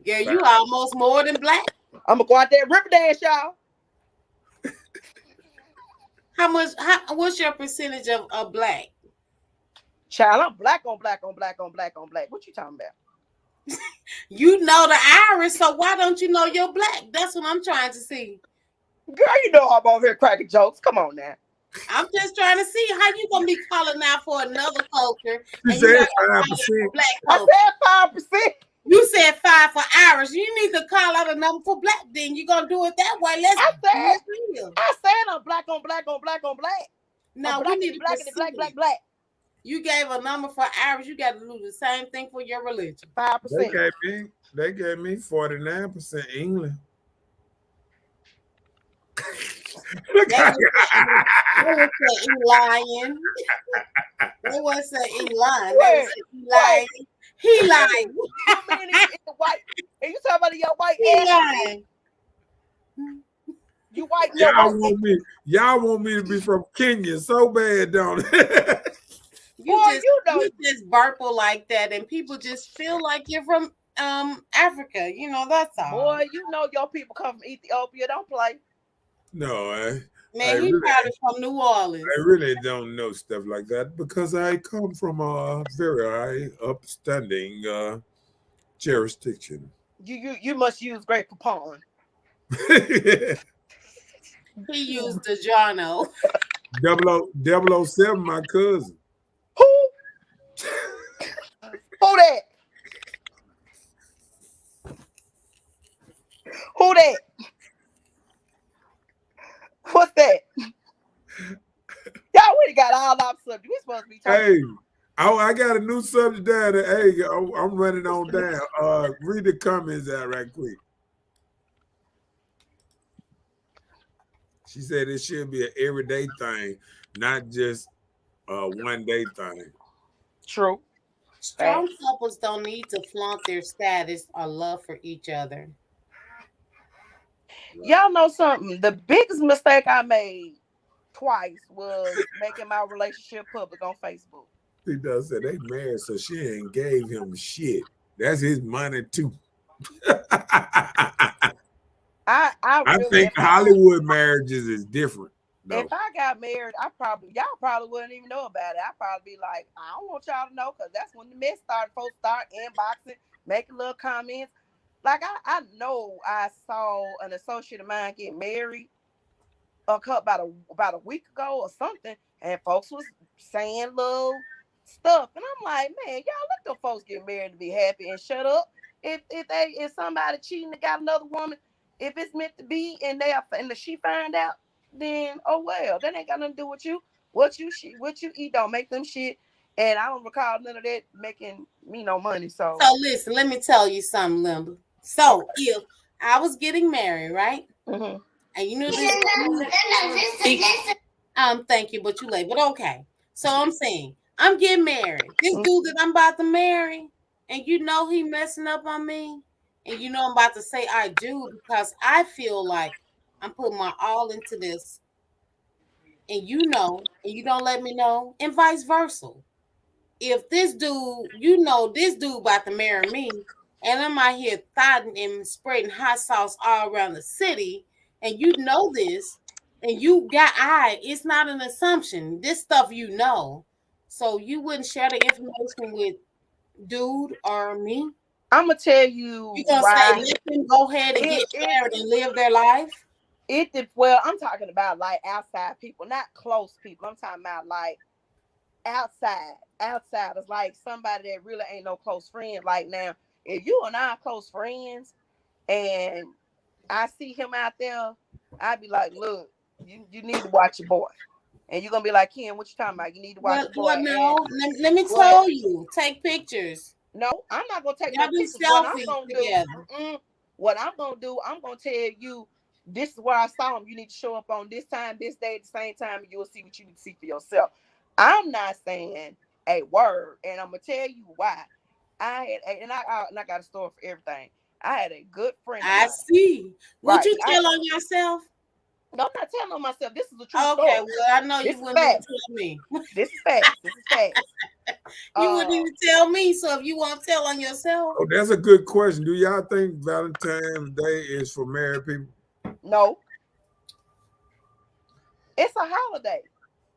Speaker 2: Yeah, you almost more than black.
Speaker 3: I'm gonna go out there and rip dance, y'all.
Speaker 2: How much? What's your percentage of black?
Speaker 3: Child, I'm black on black on black on black on black. What you talking about?
Speaker 2: You know the Irish, so why don't you know your black? That's what I'm trying to see.
Speaker 3: Girl, you know I'm over here cracking jokes. Come on now.
Speaker 2: I'm just trying to see how you gonna be calling out for another culture
Speaker 1: She
Speaker 2: and you
Speaker 1: said
Speaker 2: not gonna call it
Speaker 1: 5%.
Speaker 2: for black
Speaker 3: I
Speaker 2: culture.
Speaker 3: said 5%.
Speaker 2: You said 5 for Irish. You need to call out a number for black. Then you gonna do it that way.
Speaker 3: I said
Speaker 2: Let's
Speaker 3: I said I'm black on black on black on black.
Speaker 2: now
Speaker 3: I'm
Speaker 2: we
Speaker 3: black
Speaker 2: need
Speaker 3: and
Speaker 2: to
Speaker 3: black and black,
Speaker 2: proceed.
Speaker 3: black, black.
Speaker 2: You gave a number for Irish. You got to do the same thing for your religion.
Speaker 3: 5%.
Speaker 1: They gave me 49% England.
Speaker 2: They would say lion. They would say he lying. They would say he lying. He lying.
Speaker 3: You mean in the white? And you talking about your white
Speaker 2: He
Speaker 3: ass?
Speaker 2: lying.
Speaker 3: You white your white.
Speaker 1: Y'all want me to be from Kenya so bad, don't it?
Speaker 2: You just burple like that, and people just feel like you're from Africa. You know, that's all.
Speaker 3: Boy, you know your people come from Ethiopia. Don't play.
Speaker 1: No,
Speaker 2: Man, he probably from New Orleans.
Speaker 1: I really don't know stuff like that because I come from a very high upstanding jurisdiction.
Speaker 3: You must use Great Poupon.
Speaker 2: He used the Jono.
Speaker 1: 007, my cousin.
Speaker 3: Who? Who that? Who that? What's that? Y'all already got all our subjects. We supposed to be talking.
Speaker 1: Hey, I got a new subject down there. Hey, I'm running on down. Read the comments out right quick. She said it should be an everyday thing, not just a one-day thing.
Speaker 3: True.
Speaker 2: Strong couples don't need to flaunt their status or love for each other.
Speaker 3: Y'all know something? The biggest mistake I made twice was making my relationship public on Facebook.
Speaker 1: He does say they married, so she ain't gave him shit. That's his money too. I
Speaker 3: Really,
Speaker 1: think Hollywood marriages is different. Though.
Speaker 3: If I got married, y'all probably wouldn't even know about it. I'd probably be like, I don't want y'all to know because that's when the mess started. Folks start inboxing, making little comments. Like I know I saw an associate of mine get married about a week ago or something, and folks was saying little stuff, and I'm like, man, y'all let the folks get married to be happy and shut up. If somebody cheating and got another woman, if it's meant to be and she find out, then oh well, that ain't got nothing to do with you. What you eat don't make them shit, and I don't recall none of that making me no money. So
Speaker 2: So listen, let me tell you something, Limber. So
Speaker 3: okay.
Speaker 2: if I was getting married, right?
Speaker 3: Mm-hmm.
Speaker 2: And you knew this thank you, but you late. But okay. So I'm saying I'm getting married. This dude that I'm about to marry, and you know he messing up on me, and you know I'm about to say I do because I feel like I'm putting my all into this, and you know, and you don't let me know, and vice versa. If this dude, you know, this dude about to marry me, and I'm out here thotting and spreading hot sauce all around the city, and you know this, and you got it's not an assumption. This stuff you know. So you wouldn't share the information with dude or me?
Speaker 3: I'm gonna tell
Speaker 2: You
Speaker 3: you
Speaker 2: gonna say
Speaker 3: why.
Speaker 2: let them go ahead and get
Speaker 3: It
Speaker 2: married and live their life?
Speaker 3: well, I'm talking about like outside people, not close people. I'm talking about like outsiders, like somebody that really ain't no close friend. Like now, if you and I are close friends and I see him out there, I'd be like, look, you need to watch your boy. And you're gonna be like, Ken, what you talking about? You need to watch
Speaker 2: Well,
Speaker 3: your boy.
Speaker 2: well,
Speaker 3: And
Speaker 2: no. Let me
Speaker 3: what
Speaker 2: tell you. Take pictures.
Speaker 3: no, I'm not gonna take
Speaker 2: Y'all
Speaker 3: no
Speaker 2: do
Speaker 3: pictures. What I'm
Speaker 2: selfies
Speaker 3: gonna do,
Speaker 2: together.
Speaker 3: what I'm gonna do, I'm gonna tell you this is where I saw him. You need to show up on this time, this day, at the same time, and you'll see what you need to see for yourself. I'm not saying a word, and I'm gonna tell you why. And I got a story for everything. I had a good friend of
Speaker 2: I
Speaker 3: mine,
Speaker 2: see. Would
Speaker 3: right?
Speaker 2: you tell on yourself?
Speaker 3: No, I'm not telling on myself. This is a true
Speaker 2: Okay,
Speaker 3: story.
Speaker 2: well, I know you
Speaker 3: This is
Speaker 2: wouldn't even
Speaker 3: facts.
Speaker 2: tell me.
Speaker 3: This is facts. This is facts.
Speaker 2: You wouldn't
Speaker 3: Uh,
Speaker 2: even tell me. So if you won't tell on yourself,
Speaker 1: Oh, that's a good question. Do y'all think Valentine's Day is for married people?
Speaker 3: no, it's a holiday,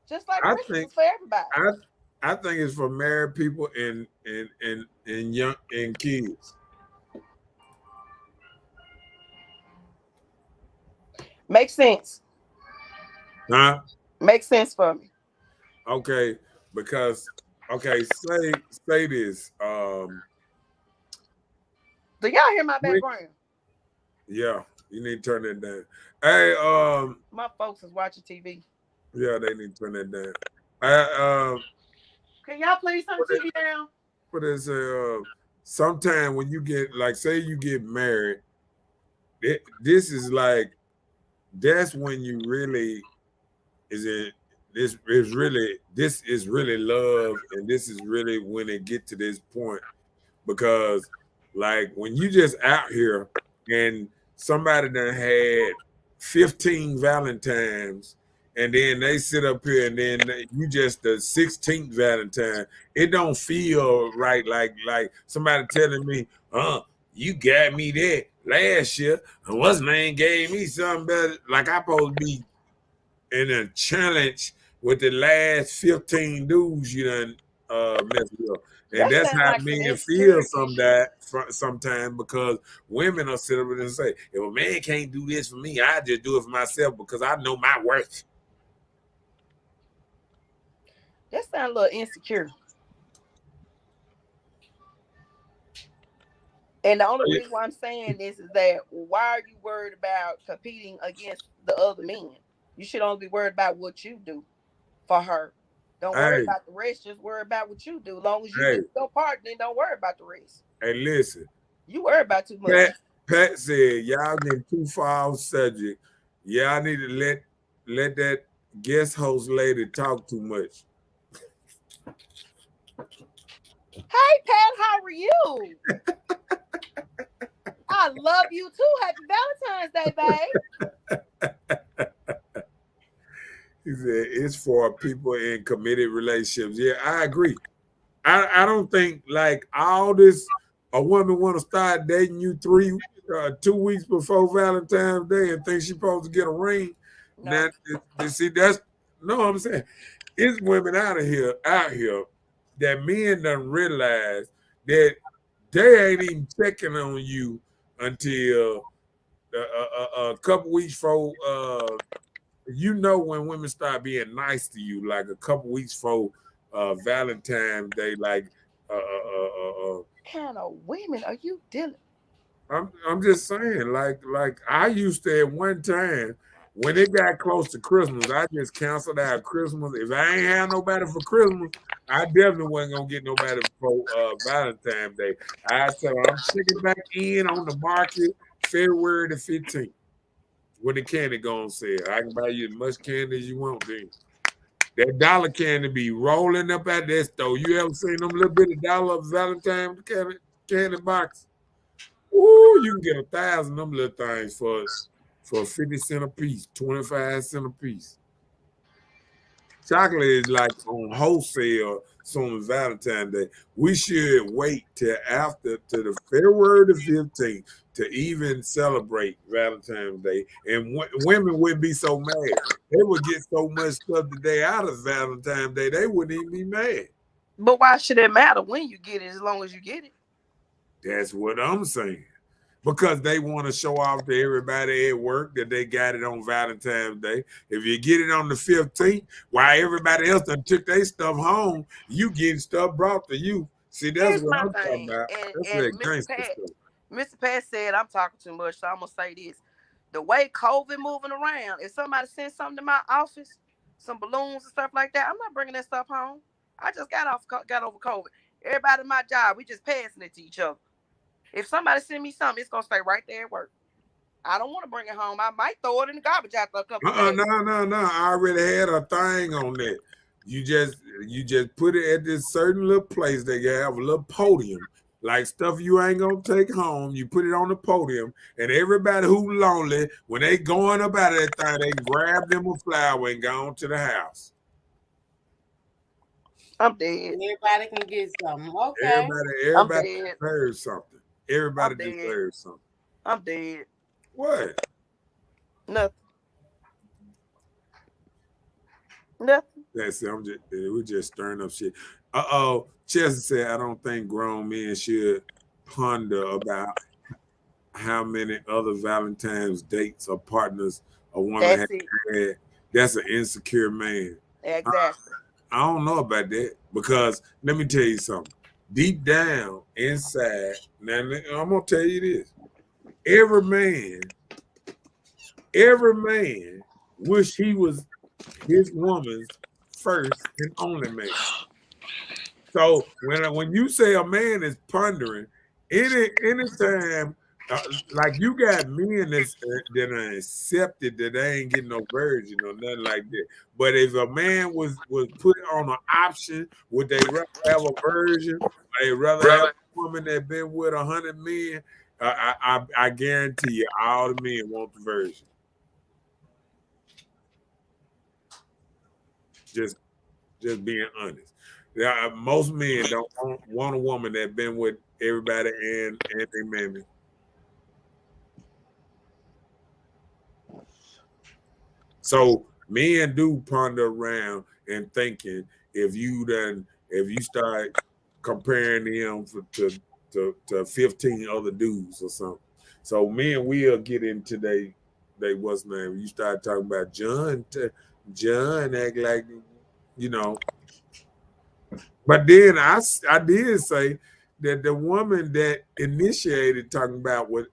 Speaker 3: just like
Speaker 1: I
Speaker 3: Christmas
Speaker 1: think
Speaker 3: is for everybody.
Speaker 1: I I think it's for married people and young and kids.
Speaker 3: Makes sense.
Speaker 1: Huh?
Speaker 3: Makes sense for me.
Speaker 1: Okay, because okay, say this.
Speaker 3: Do y'all hear my
Speaker 1: When,
Speaker 3: background?
Speaker 1: yeah, you need to turn that down. Hey,
Speaker 3: My folks is watching TV.
Speaker 1: yeah, they need to turn that down. I
Speaker 3: Can y'all please turn
Speaker 1: what
Speaker 3: the TV down?
Speaker 1: is sometime when you get like say you get married, this is like that's when you really is it this is really love and this is really when it get to this point because like when you just out here and somebody done had 15 Valentines and then they sit up here and then you just the 16th Valentine, it don't feel right like somebody telling me, you got me that last year and what's name gave me something better. Like I supposed to be in a challenge with the last 15 dudes you done messed with. And
Speaker 3: That
Speaker 1: that's
Speaker 3: sounds
Speaker 1: how
Speaker 3: like some
Speaker 1: men feel
Speaker 3: insecurity shit.
Speaker 1: sometimes because women are sitting there and say, if a man can't do this for me, I just do it for myself because I know my worth.
Speaker 3: That sounds a little insecure. And the only reason why I'm saying this is that why are you worried about competing against the other men? You should only be worried about what you do for her. Don't worry
Speaker 1: Hey,
Speaker 3: about the rest. Just worry about what you do. As long as you
Speaker 1: hey,
Speaker 3: do your part, then don't worry about the rest.
Speaker 1: hey, listen.
Speaker 3: You worry about too much.
Speaker 1: Pat said, y'all getting too far off subject. Y'all need to let that guest host lady talk too much.
Speaker 3: Hey Pat, how are you? I love you too. Happy Valentine's Day, babe.
Speaker 1: He said it's for people in committed relationships. Yeah, I agree. I don't think like all this a woman want to start dating you 2 weeks before Valentine's Day and think she supposed to get a ring.
Speaker 3: No.
Speaker 1: Now, see that's no, I'm saying it's women out here that men don't realize that they ain't even checking on you until a couple weeks before you know when women start being nice to you, like a couple weeks before Valentine's Day, like
Speaker 3: Kind of women are you dealing?
Speaker 1: I'm just saying, like I used to at one time when it got close to Christmas, I just canceled out Christmas. If I ain't have nobody for Christmas, I definitely wasn't gonna get nobody for Valentine's Day. I tell her I'm checking back in on the market February the 15th when the candy go on sale. I can buy you as much candy as you want then. That dollar candy be rolling up at that store. You ever seen them little bit of dollar Valentine candy box? Ooh, you can get 1,000 of them little things for 50 cents a piece, 25 cents a piece. Chocolate is like on wholesale soon as Valentine's Day. We should wait till after to the February the 15th to even celebrate Valentine's Day. And women wouldn't be so mad. They would get so much stuff the day out of Valentine's Day, they wouldn't even be mad.
Speaker 3: But why should it matter when you get it as long as you get it?
Speaker 1: That's what I'm saying. Because they want to show off to everybody at work that they got it on Valentine's Day. If you get it on the 15th, while everybody else done took their stuff home, you getting stuff brought to you. See, that's
Speaker 3: Here's
Speaker 1: what
Speaker 3: my
Speaker 1: I'm talking
Speaker 3: thing,
Speaker 1: about. That's
Speaker 3: and
Speaker 1: that gangster stuff.
Speaker 3: Mr. Pat said I'm talking too much, so I'm gonna say this: the way COVID moving around, if somebody sends something to my office, some balloons and stuff like that, I'm not bringing that stuff home. I just got over COVID. Everybody in my job, we just passing it to each other. If somebody send me something, it's gonna stay right there at work. I don't want to bring it home. I might throw it in the garbage after a couple of days.
Speaker 1: No. I already had a thing on that. You just put it at this certain little place. They have a little podium, like stuff you ain't gonna take home. You put it on the podium, and everybody who lonely, when they going up out of that thing, they can grab them a flower and go on to the house.
Speaker 3: I'm dead.
Speaker 2: Everybody can get something. Okay.
Speaker 3: I'm
Speaker 1: Everybody
Speaker 3: dead.
Speaker 1: deserves something. Everybody
Speaker 3: I'm dead.
Speaker 1: deserves something.
Speaker 3: I'm dead.
Speaker 1: What?
Speaker 3: Nothing. Nothing.
Speaker 1: That's it. We're just stirring up shit. Chelsea said, I don't think grown men should ponder about how many other Valentine's dates or partners a woman
Speaker 3: That's
Speaker 1: has
Speaker 3: it.
Speaker 1: had. That's an insecure man. I,
Speaker 3: Exactly.
Speaker 1: I don't know about that because let me tell you something. Deep down inside, now I'm gonna tell you this: every man, every man wish he was his woman's first and only man. So when you say a man is pondering, anytime like you got men that are accepted that they ain't getting no virgin or nothing like that. But if a man was put on an option, would they rather have a virgin? Or they rather have a woman that been with 100 men? I guarantee you, all the men want the virgin. Just just being honest. Yeah, most men don't want a woman that been with everybody and their mammy. So men do ponder around and thinking if you start comparing them to 15 other dudes or something. So men will get into they what's name. You start talking about John act like you know. But then I did say that the woman that initiated talking about what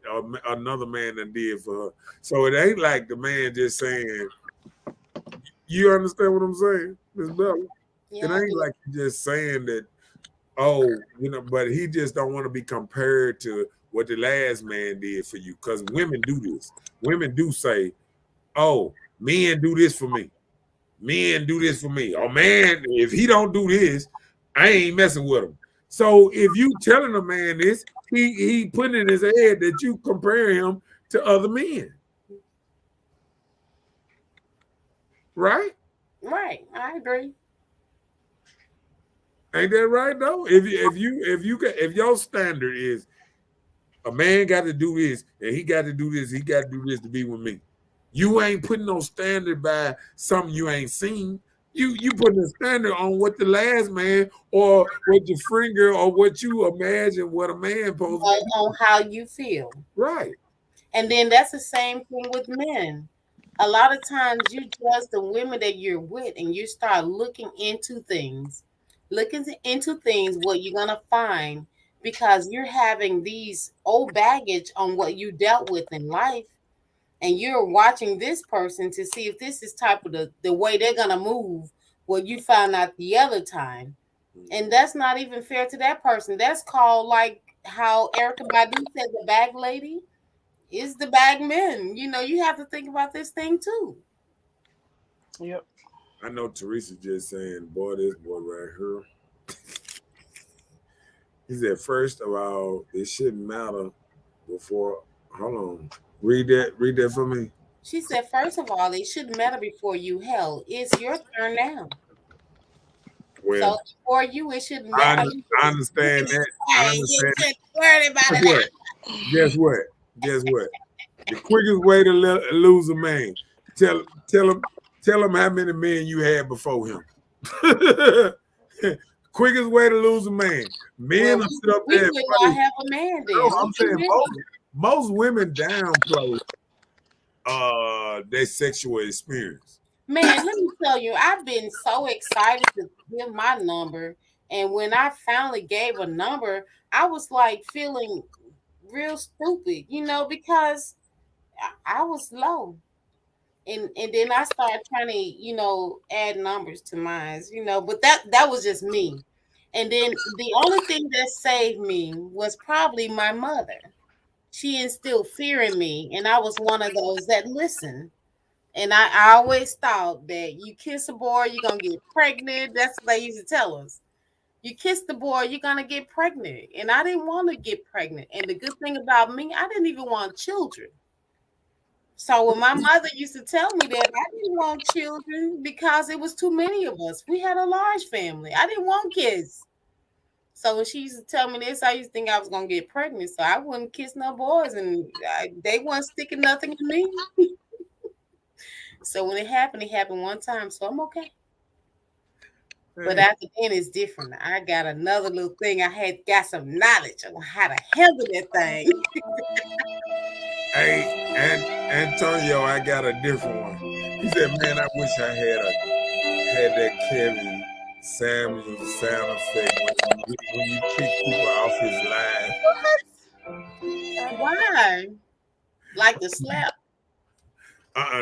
Speaker 1: another man that did for her. So it ain't like the man just saying, you understand what I'm saying, Miss Bella? It
Speaker 2: Yeah, I
Speaker 1: ain't
Speaker 2: do.
Speaker 1: like you just saying that, oh, but he just don't want to be compared to what the last man did for you. Because women do this. Women do say, oh, men do this for me. Men do this for me. Oh man, if he don't do this, I ain't messing with him. So if you telling a man this, he putting in his head that you compare him to other men, right?
Speaker 2: Right. I agree.
Speaker 1: Ain't that right though? If your standard is a man got to do this and he got to do this, he got to do this to be with me. You ain't putting no standard by something you ain't seen. You putting a standard on what the last man or what your friend girl or what you imagine what a man supposed to be.
Speaker 2: On how you feel.
Speaker 1: Right.
Speaker 2: And then that's the same thing with men. A lot of times you judge the women that you're with and you start looking into things, what you're going to find, because you're having these old baggage on what you dealt with in life, and you're watching this person to see if this is type of the way they're going to move what you found out the other time. And that's not even fair to that person. That's called, like how Erica Badu said, the bag lady is the bag men. You have to think about this thing too.
Speaker 3: Yep.
Speaker 1: I know Teresa just saying, boy, this boy right here. He said, first of all, it shouldn't matter before. Hold on. Read that. Read that for me.
Speaker 2: She said, first of all, it shouldn't matter before you. Hell, it's your turn now.
Speaker 1: Well,
Speaker 2: So for you, it shouldn't
Speaker 1: I,
Speaker 2: matter.
Speaker 1: I
Speaker 2: You
Speaker 1: understand
Speaker 2: can
Speaker 1: that. I
Speaker 2: say you
Speaker 1: understand.
Speaker 2: shouldn't worry about
Speaker 1: Guess
Speaker 2: it.
Speaker 1: what? Guess what? Guess what? The quickest way to lose a man, tell tell him tell him how many men you had before him. Quickest way to lose a man. Men
Speaker 2: Well,
Speaker 1: will
Speaker 2: we,
Speaker 1: sit up
Speaker 2: we
Speaker 1: there and
Speaker 2: would
Speaker 1: play.
Speaker 2: not have a man
Speaker 1: No,
Speaker 2: then.
Speaker 1: I'm
Speaker 2: What you
Speaker 1: saying
Speaker 2: mean?
Speaker 1: most women downplay their sexual experience.
Speaker 2: Man, let me tell you, I've been so excited to give my number. And when I finally gave a number, I was like feeling real stupid, because I was low. And then I started trying to, add numbers to mine, but that was just me. And then the only thing that saved me was probably my mother. She instilled fear in me, and I was one of those that listened. And I always thought that you kiss a boy, you're gonna get pregnant. That's what they used to tell us. You kiss the boy, you're gonna get pregnant. And I didn't want to get pregnant. And the good thing about me, I didn't even want children. So when my mother used to tell me that, I didn't want children because it was too many of us. We had a large family. I didn't want kids. So when she used to tell me this, I used to think I was gonna get pregnant. So I wouldn't kiss no boys, and they weren't sticking nothing in me. So when it happened one time. So I'm okay. But
Speaker 1: Hey,
Speaker 2: after then, it's different. I got another little thing. I had got some knowledge on how to handle that thing.
Speaker 1: hey, and Antonio, I got a different one. He said, "Man, I wish I had that Kevin Samuels sound effect when you kick people off his line."
Speaker 2: Why? Like the slap?
Speaker 1: No, I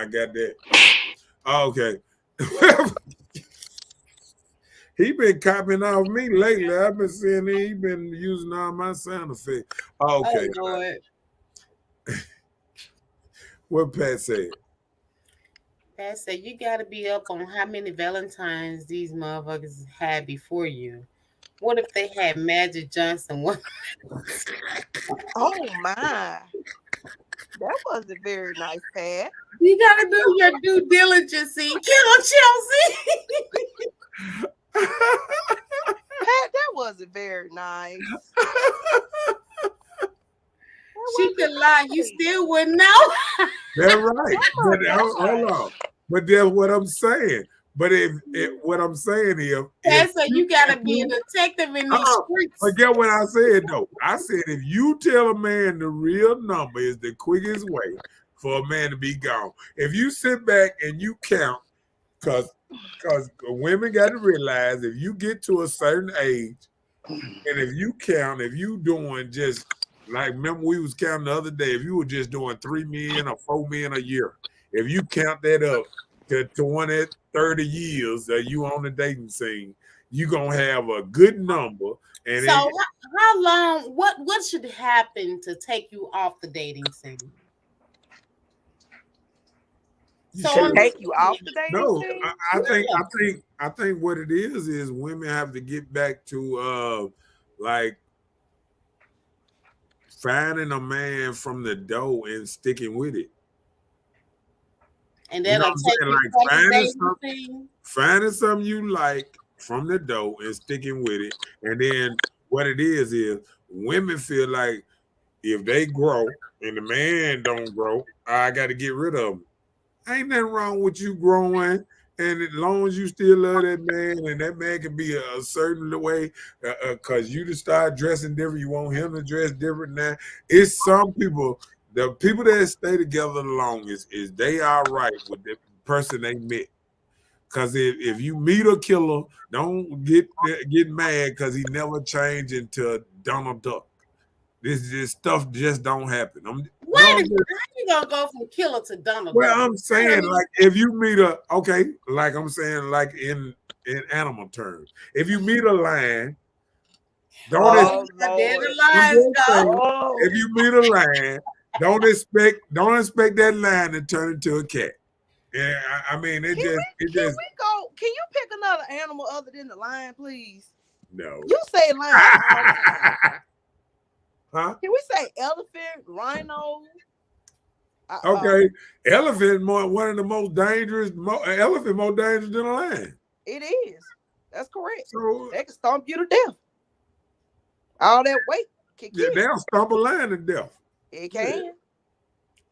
Speaker 1: got that. Oh, okay. He been copying off me lately. I've been seeing he been using all my sound effects. Oh,
Speaker 2: Oh
Speaker 1: okay.
Speaker 2: Lord.
Speaker 1: What Pat said.
Speaker 2: Pat said you got to be up on how many Valentines these motherfuckers had before you. What if they had Magic Johnson? What?
Speaker 3: Oh my. That wasn't very nice, Pat.
Speaker 2: You got to do your due diligence. See, kill Chelsea.
Speaker 3: Pat, that wasn't very nice. That
Speaker 2: She could lie.
Speaker 3: wasn't
Speaker 2: You
Speaker 3: nice.
Speaker 2: still wouldn't know.
Speaker 1: That's right.
Speaker 3: That
Speaker 1: But
Speaker 3: wasn't
Speaker 1: hold
Speaker 3: nice.
Speaker 1: on. But that's what I'm saying. But if what I'm saying is,
Speaker 2: Pat said you got
Speaker 1: if
Speaker 2: to be a
Speaker 1: you
Speaker 2: detective in these
Speaker 1: uh-uh,
Speaker 2: streets.
Speaker 1: forget what I said though. I said if you tell a man the real number is the quickest way for a man to be gone. If you sit back and you count, because women got to realize if you get to a certain age, and if you count, if you doing just like remember we was counting the other day, if you were just doing 3 million or 4 million a year, if you count that up to 20, 30 years that you on the dating scene, you gonna have a good number. And
Speaker 2: So
Speaker 1: it,
Speaker 2: how long? What should happen to take you off the dating scene?
Speaker 1: you
Speaker 2: So
Speaker 3: To
Speaker 1: should
Speaker 3: take you off
Speaker 2: understand.
Speaker 3: the dating
Speaker 1: no.
Speaker 3: scene?
Speaker 1: I think what it is women have to get back to like finding a man from the door and sticking with it.
Speaker 2: And
Speaker 1: You know
Speaker 2: that'll
Speaker 1: what I'm
Speaker 2: take
Speaker 1: saying?
Speaker 2: you
Speaker 1: Like
Speaker 2: from the dating scene.
Speaker 1: finding something you like from the dough and sticking with it. And then what it is women feel like if they grow and the man don't grow, I got to get rid of him. Ain't nothing wrong with you growing. And as long as you still love that man, and that man can be a certain way, because you just start dressing different, you want him to dress different now. It's some people. The people that stay together the longest is they are right with the person they met. Cause if you meet a killer, don't get mad because he never changed into Donald Duck. This stuff just don't happen.
Speaker 2: Wait a minute, how you gonna go from killer to Donald
Speaker 1: Well,
Speaker 2: Duck?
Speaker 1: I'm saying like if you meet like I'm saying like in animal terms, if you meet a lion, don't ex-
Speaker 3: Oh
Speaker 2: There the
Speaker 3: Lord.
Speaker 1: I'm
Speaker 2: lies
Speaker 1: just
Speaker 2: go.
Speaker 1: saying,
Speaker 3: Oh.
Speaker 1: if you meet a lion, don't expect that lion to turn into a cat. Yeah, I mean
Speaker 3: Can we go? Can you pick another animal other than the lion, please?
Speaker 1: no.
Speaker 3: You say lion all the time.
Speaker 1: Huh?
Speaker 3: Can we say elephant, rhino?
Speaker 1: Okay, elephant one of the most dangerous. Elephant more dangerous than a lion.
Speaker 3: It is. That's correct.
Speaker 1: So
Speaker 3: They can stomp you to death. All that weight can kill you.
Speaker 1: they'll stomp a lion to death.
Speaker 3: It can.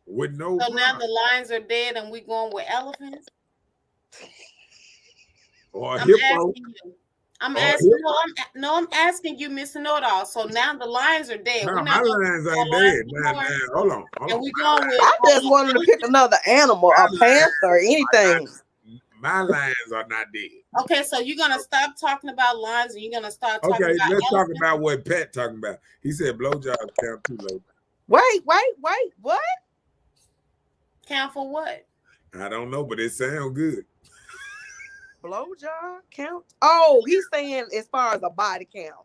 Speaker 1: With no
Speaker 2: So now
Speaker 1: problem.
Speaker 2: the lions are dead and we going with elephants?
Speaker 1: Or a
Speaker 2: I'm
Speaker 1: hippo.
Speaker 2: asking you. I'm
Speaker 1: Or a
Speaker 2: asking
Speaker 1: hippo.
Speaker 2: I'm asking you, Mr. Know-It-All. So now the lions are dead.
Speaker 1: No,
Speaker 2: We're
Speaker 1: my
Speaker 2: not gonna
Speaker 1: lions
Speaker 2: no
Speaker 1: ain't
Speaker 2: lions
Speaker 1: dead.
Speaker 2: anymore.
Speaker 1: Hold on.
Speaker 2: And we're going with
Speaker 3: I just wanted to pick another animal, a panther, anything.
Speaker 1: My lions are not dead.
Speaker 2: Okay, so you're gonna stop talking about lions and you're gonna start talking
Speaker 1: Okay,
Speaker 2: about
Speaker 1: let's talk
Speaker 2: elephants?
Speaker 1: about what Pat talking about. He said blowjobs count too low.
Speaker 3: Wait. What?
Speaker 2: Count for what?
Speaker 1: I don't know, but it sounds good.
Speaker 3: Blowjob count? Oh, he's saying as far as a body count.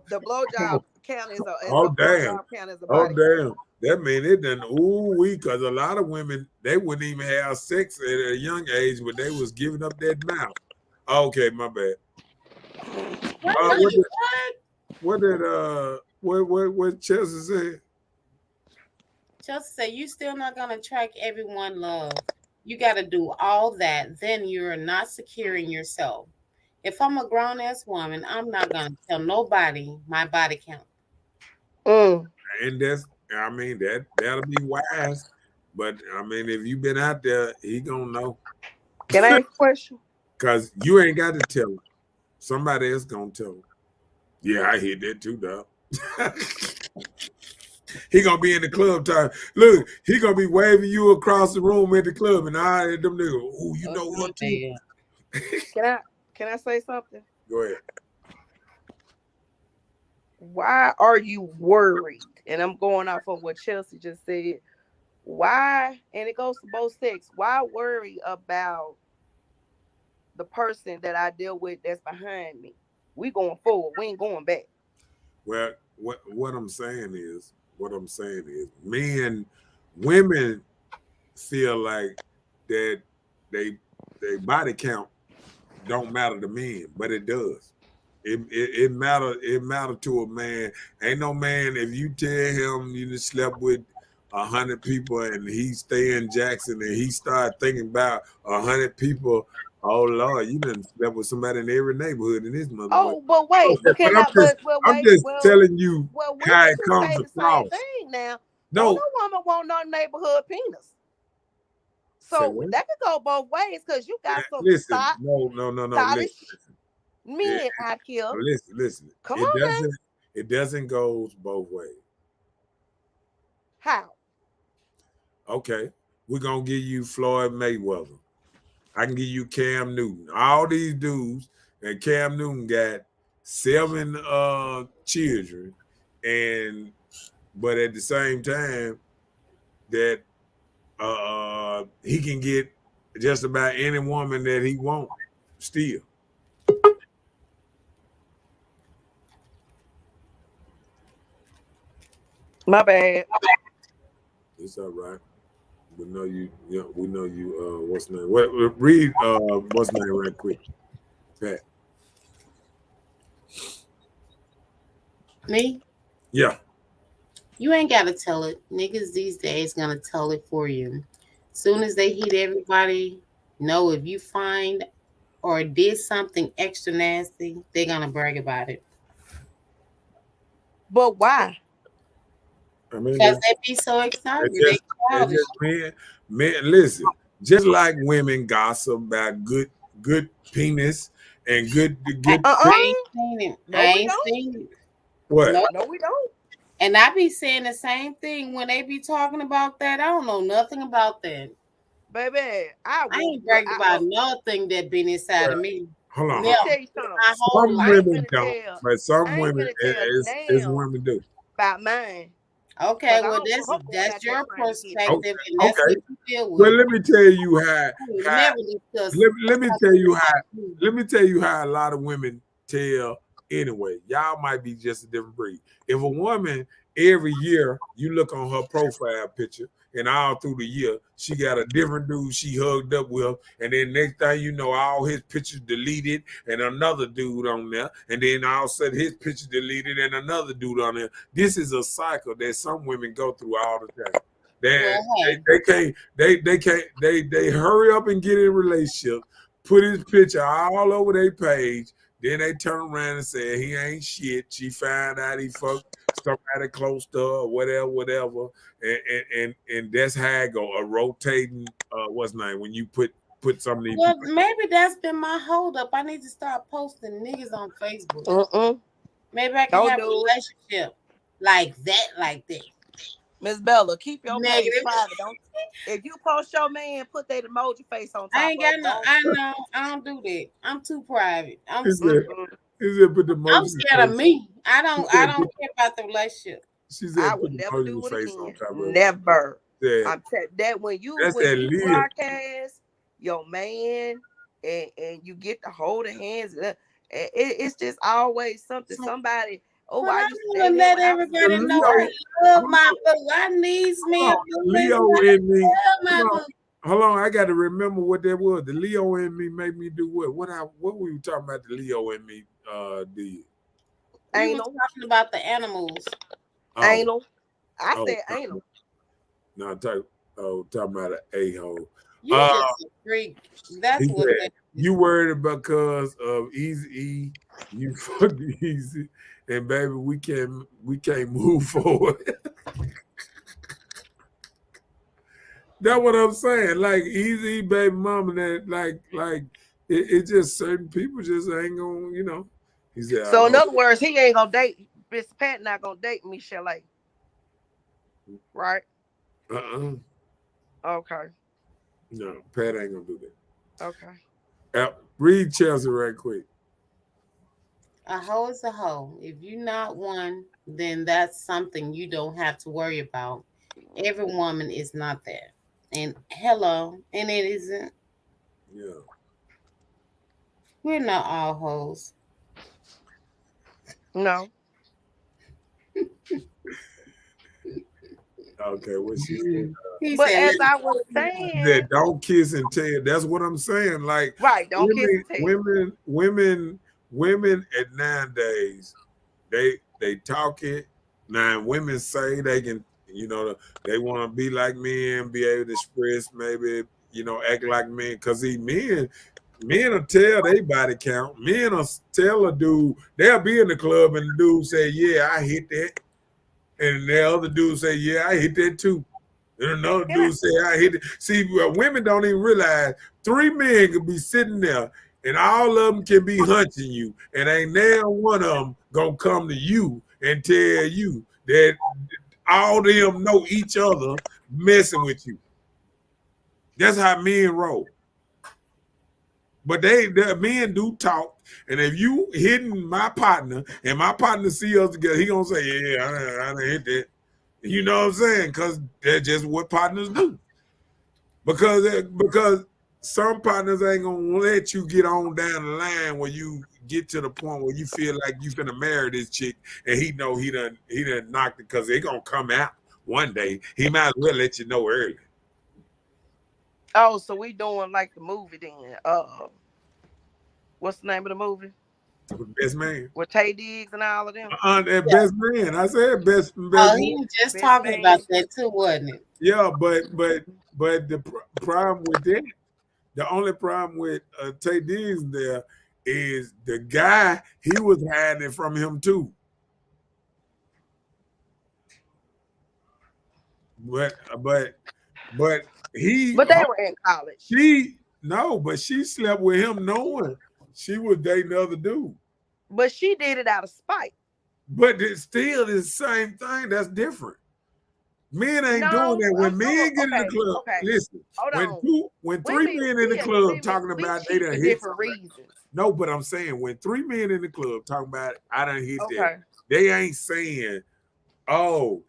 Speaker 3: The blowjob count is
Speaker 1: Oh
Speaker 3: a
Speaker 1: damn!
Speaker 3: blowjob count is a
Speaker 1: Oh
Speaker 3: body
Speaker 1: damn!
Speaker 3: count.
Speaker 1: That mean it done because a lot of women they wouldn't even have sex at a young age when they was giving up that mouth. Okay, my bad. What Chelsea said?
Speaker 2: Chelsea said you still not gonna attract everyone love. You gotta do all that, then you're not securing yourself. If I'm a grown ass woman, I'm not gonna tell nobody my body count.
Speaker 1: And that'll be wise. But I mean, if you've been out there, he gonna know.
Speaker 3: Can I ask a question?
Speaker 1: Cause you ain't got to tell him. Somebody else gonna tell him. Yeah, I hear that too, dog. He gonna be in the club time. Look, he gonna be waving you across the room at the club, and I them niggas. Oh, you know what? Too?
Speaker 3: Can I say something?
Speaker 1: Go ahead.
Speaker 3: Why are you worried? And I'm going off of what Chelsea just said. Why? And it goes to both sex. Why worry about the person that I deal with that's behind me? We going forward. We ain't going back.
Speaker 1: Well, what I'm saying is, women feel like that they body count don't matter to men, but it does. It matter to a man. Ain't no man if you tell him you just slept with 100 people and he stay in Jackson and he start thinking about 100 people. Oh Lord, you done slept with somebody in every neighborhood in this motherfucker.
Speaker 3: Oh, but wait,
Speaker 1: but I'm just telling you how it comes across.
Speaker 3: Same thing now.
Speaker 1: No,
Speaker 3: woman want no neighborhood penis. So that could go both ways because you got some
Speaker 1: no.
Speaker 3: Men out here.
Speaker 1: Listen.
Speaker 3: Come on, man.
Speaker 1: It doesn't go both ways.
Speaker 3: How?
Speaker 1: Okay, we're gonna give you Floyd Mayweather. I can give you Cam Newton. All these dudes, and Cam Newton got 7 children, but at the same time, that he can get just about any woman that he wants still.
Speaker 3: My bad.
Speaker 1: It's all right. We know you. Yeah, we know you. What's the name? Read what's the name right quick, Pat.
Speaker 2: Me?
Speaker 1: Yeah.
Speaker 2: You ain't gotta tell it. Niggas these days gonna tell it for you. Soon as they hit everybody, know if you find or did something extra nasty, they're gonna brag about it.
Speaker 3: But why?
Speaker 1: I mean,
Speaker 2: because they be so excited. They childish.
Speaker 1: Men, listen, just like women gossip about good penis and good.
Speaker 2: I ain't seen it.
Speaker 3: No,
Speaker 2: I
Speaker 3: we
Speaker 2: ain't
Speaker 3: don't.
Speaker 2: seen it.
Speaker 1: What?
Speaker 3: No, we don't.
Speaker 2: And I be saying the same thing when they be talking about that. I don't know nothing about that.
Speaker 3: Baby, I
Speaker 2: I
Speaker 3: will.
Speaker 2: ain't bragged about
Speaker 3: Look,
Speaker 2: nothing that been inside of me.
Speaker 1: Hold on,
Speaker 3: let
Speaker 1: hold
Speaker 3: me
Speaker 2: Never.
Speaker 1: on.
Speaker 3: tell you something.
Speaker 2: My whole
Speaker 1: Some
Speaker 3: I
Speaker 2: life.
Speaker 3: ain't
Speaker 1: women
Speaker 3: finna
Speaker 1: don't,
Speaker 3: tell.
Speaker 1: but some
Speaker 3: I ain't
Speaker 1: women
Speaker 3: finna tell
Speaker 1: is
Speaker 3: now
Speaker 1: women do.
Speaker 3: about mine.
Speaker 2: Okay,
Speaker 3: Cause I
Speaker 2: well
Speaker 3: don't want her going
Speaker 2: that's
Speaker 3: out there
Speaker 2: your
Speaker 3: trying to get me.
Speaker 1: Okay,
Speaker 2: perspective and that's
Speaker 1: okay.
Speaker 2: what you deal
Speaker 1: Well,
Speaker 2: with.
Speaker 1: let me tell you
Speaker 2: I would
Speaker 1: how
Speaker 2: never discuss
Speaker 1: let me tell
Speaker 2: something
Speaker 1: you how
Speaker 2: about you.
Speaker 1: let me tell you how a lot of women tell anyway. Y'all might be just a different breed. If a woman every year you look on her profile picture and all through the year she got a different dude she hugged up with, and then next thing you know all his pictures deleted and another dude on there, and then all of a sudden his picture deleted and another dude on there. This is a cycle that some women go through all the time. They,
Speaker 2: Well, hey,
Speaker 1: they can't they can't they hurry up and get in a relationship, put his picture all over their page, then they turn around and say he ain't shit. She found out he fucked somebody close to her or whatever, and that's how it go. A rotating what's name when you put some of these
Speaker 2: well,
Speaker 1: people.
Speaker 2: maybe that's been my hold up. I need to start posting niggas on Facebook.
Speaker 3: Mm-mm.
Speaker 2: Maybe I can
Speaker 3: Don't
Speaker 2: have a
Speaker 3: do it.
Speaker 2: relationship like that.
Speaker 3: Miss Bella, keep your page
Speaker 2: Negative.
Speaker 3: private. Don't if you post your man, put that emoji face on
Speaker 2: I
Speaker 3: top
Speaker 2: ain't
Speaker 3: of
Speaker 2: got
Speaker 3: it.
Speaker 2: no.
Speaker 3: Don't
Speaker 2: I know. I don't do that. I'm too private.
Speaker 1: Is it
Speaker 3: mm-mm.
Speaker 1: is it put the
Speaker 2: I'm
Speaker 1: emoji
Speaker 2: scared of
Speaker 1: face?
Speaker 2: me.
Speaker 1: She
Speaker 2: I
Speaker 1: said
Speaker 2: don't
Speaker 1: put,
Speaker 2: care about the relationship.
Speaker 1: she
Speaker 3: I
Speaker 1: said put
Speaker 3: would
Speaker 1: the
Speaker 3: never
Speaker 1: emoji
Speaker 3: do it
Speaker 1: face on
Speaker 3: again.
Speaker 1: top of it.
Speaker 3: Never.
Speaker 1: Said
Speaker 3: That when you
Speaker 1: that's that Leah.
Speaker 3: broadcast your man and you get to hold the hands, it's just always something.
Speaker 2: So,
Speaker 3: Somebody, oh,
Speaker 2: but
Speaker 3: I
Speaker 2: I
Speaker 3: used to
Speaker 2: want
Speaker 3: date
Speaker 2: to
Speaker 3: him
Speaker 2: let
Speaker 3: when I was
Speaker 1: The
Speaker 2: everybody know
Speaker 1: Leo,
Speaker 2: I
Speaker 3: right.
Speaker 2: love
Speaker 1: hold
Speaker 2: my
Speaker 1: on,
Speaker 2: boo. I needs me a
Speaker 1: hold on.
Speaker 2: boo in
Speaker 1: Leo
Speaker 2: life.
Speaker 1: in me.
Speaker 2: I love my
Speaker 1: Hold on.
Speaker 2: boo.
Speaker 1: Hold on, I got to remember what that was. The Leo in me made me do what? What were you talking about? The Leo in me did.
Speaker 2: We was
Speaker 3: Anal,
Speaker 2: talking about the animals.
Speaker 1: Oh,
Speaker 3: anal. I
Speaker 1: oh,
Speaker 3: said anal.
Speaker 1: no, talking about an a hole.
Speaker 2: You
Speaker 1: Uh,
Speaker 2: just a freak.
Speaker 1: he
Speaker 2: That's what
Speaker 1: said
Speaker 2: that is.
Speaker 1: you worried because of Easy E. You fucked Easy, and baby, we can't move forward. That's what I'm saying. Like Easy baby mama, that it just certain people just ain't gonna. He said,
Speaker 3: So in other words, he ain't gonna date Miss Pat. Not gonna date Michelle, right?
Speaker 1: uh-uh,
Speaker 3: Okay,
Speaker 1: no, Pat ain't gonna do
Speaker 3: okay.
Speaker 1: that. Read Chelsea right quick.
Speaker 2: A hoe is a hoe. If you're not one, then that's something you don't have to worry about. Every woman is not that. And hello, and it isn't.
Speaker 1: Yeah.
Speaker 2: We're not all hoes.
Speaker 3: No.
Speaker 1: Okay, what she said.
Speaker 2: He
Speaker 3: But
Speaker 2: said,
Speaker 3: as
Speaker 2: "Let's
Speaker 3: I was
Speaker 2: go to
Speaker 1: She said,
Speaker 3: saying,
Speaker 1: "Don't kiss and tell." That's what I'm saying. Like
Speaker 3: right, don't kiss
Speaker 1: women,
Speaker 3: and tell.
Speaker 1: women, women, women at nowadays, they talk it. Now women say they can, they want to be like men, be able to express, maybe, act like men. Cause see, men will tell they body count. Men will tell a dude, they'll be in the club and the dude say, "Yeah, I hit that," and the other dude say, "Yeah, I hit that too." And another
Speaker 3: Yeah.
Speaker 1: dude say, "I hit it." See, women don't even realize three men could be sitting there and all of them can be hunting you, and ain't now one of them gonna come to you and tell you that all of them know each other messing with you. That's how men roll. But the men do talk, and if you hitting my partner and my partner see us together, he gonna say, "Yeah, I done hit that." You know what I'm saying? Because that's just what partners do. Because some partners ain't gonna let you get on down the line where you get to the point where you feel like you finna marry this chick, and he know he done knocked it because they gonna come out one day. He might as well let you know early.
Speaker 3: Oh, so we doing like the movie then. What's the name of the movie?
Speaker 1: Best man.
Speaker 3: With Tay Diggs and all of them.
Speaker 1: That best man. I said best
Speaker 2: oh,
Speaker 1: man.
Speaker 2: he was just
Speaker 3: Best
Speaker 2: talking about
Speaker 3: man.
Speaker 2: that too, wasn't it?
Speaker 1: Yeah, but the problem with that, the only problem with Tay Diggs there is the guy, he was hiding it from him too. But he
Speaker 3: But they were in college.
Speaker 1: she no, but she slept with him knowing she was dating the other dude.
Speaker 3: But she did it out of spite.
Speaker 1: But it still is the same thing. That's different. Men ain't doing
Speaker 3: No,
Speaker 1: that.
Speaker 3: I'm
Speaker 1: When
Speaker 3: so
Speaker 1: men get in the
Speaker 3: okay.
Speaker 1: club,
Speaker 3: Okay,
Speaker 1: listen.
Speaker 3: hold
Speaker 1: When
Speaker 3: on.
Speaker 1: when three
Speaker 3: Women,
Speaker 1: men in the
Speaker 3: we as
Speaker 1: club
Speaker 3: women,
Speaker 1: talking
Speaker 3: we
Speaker 1: about they
Speaker 3: cheat for
Speaker 1: done hit
Speaker 3: different
Speaker 1: something.
Speaker 3: reasons.
Speaker 1: No, but I'm saying when three men in the club talking about I done hit that,
Speaker 3: Okay.
Speaker 1: they ain't saying, oh,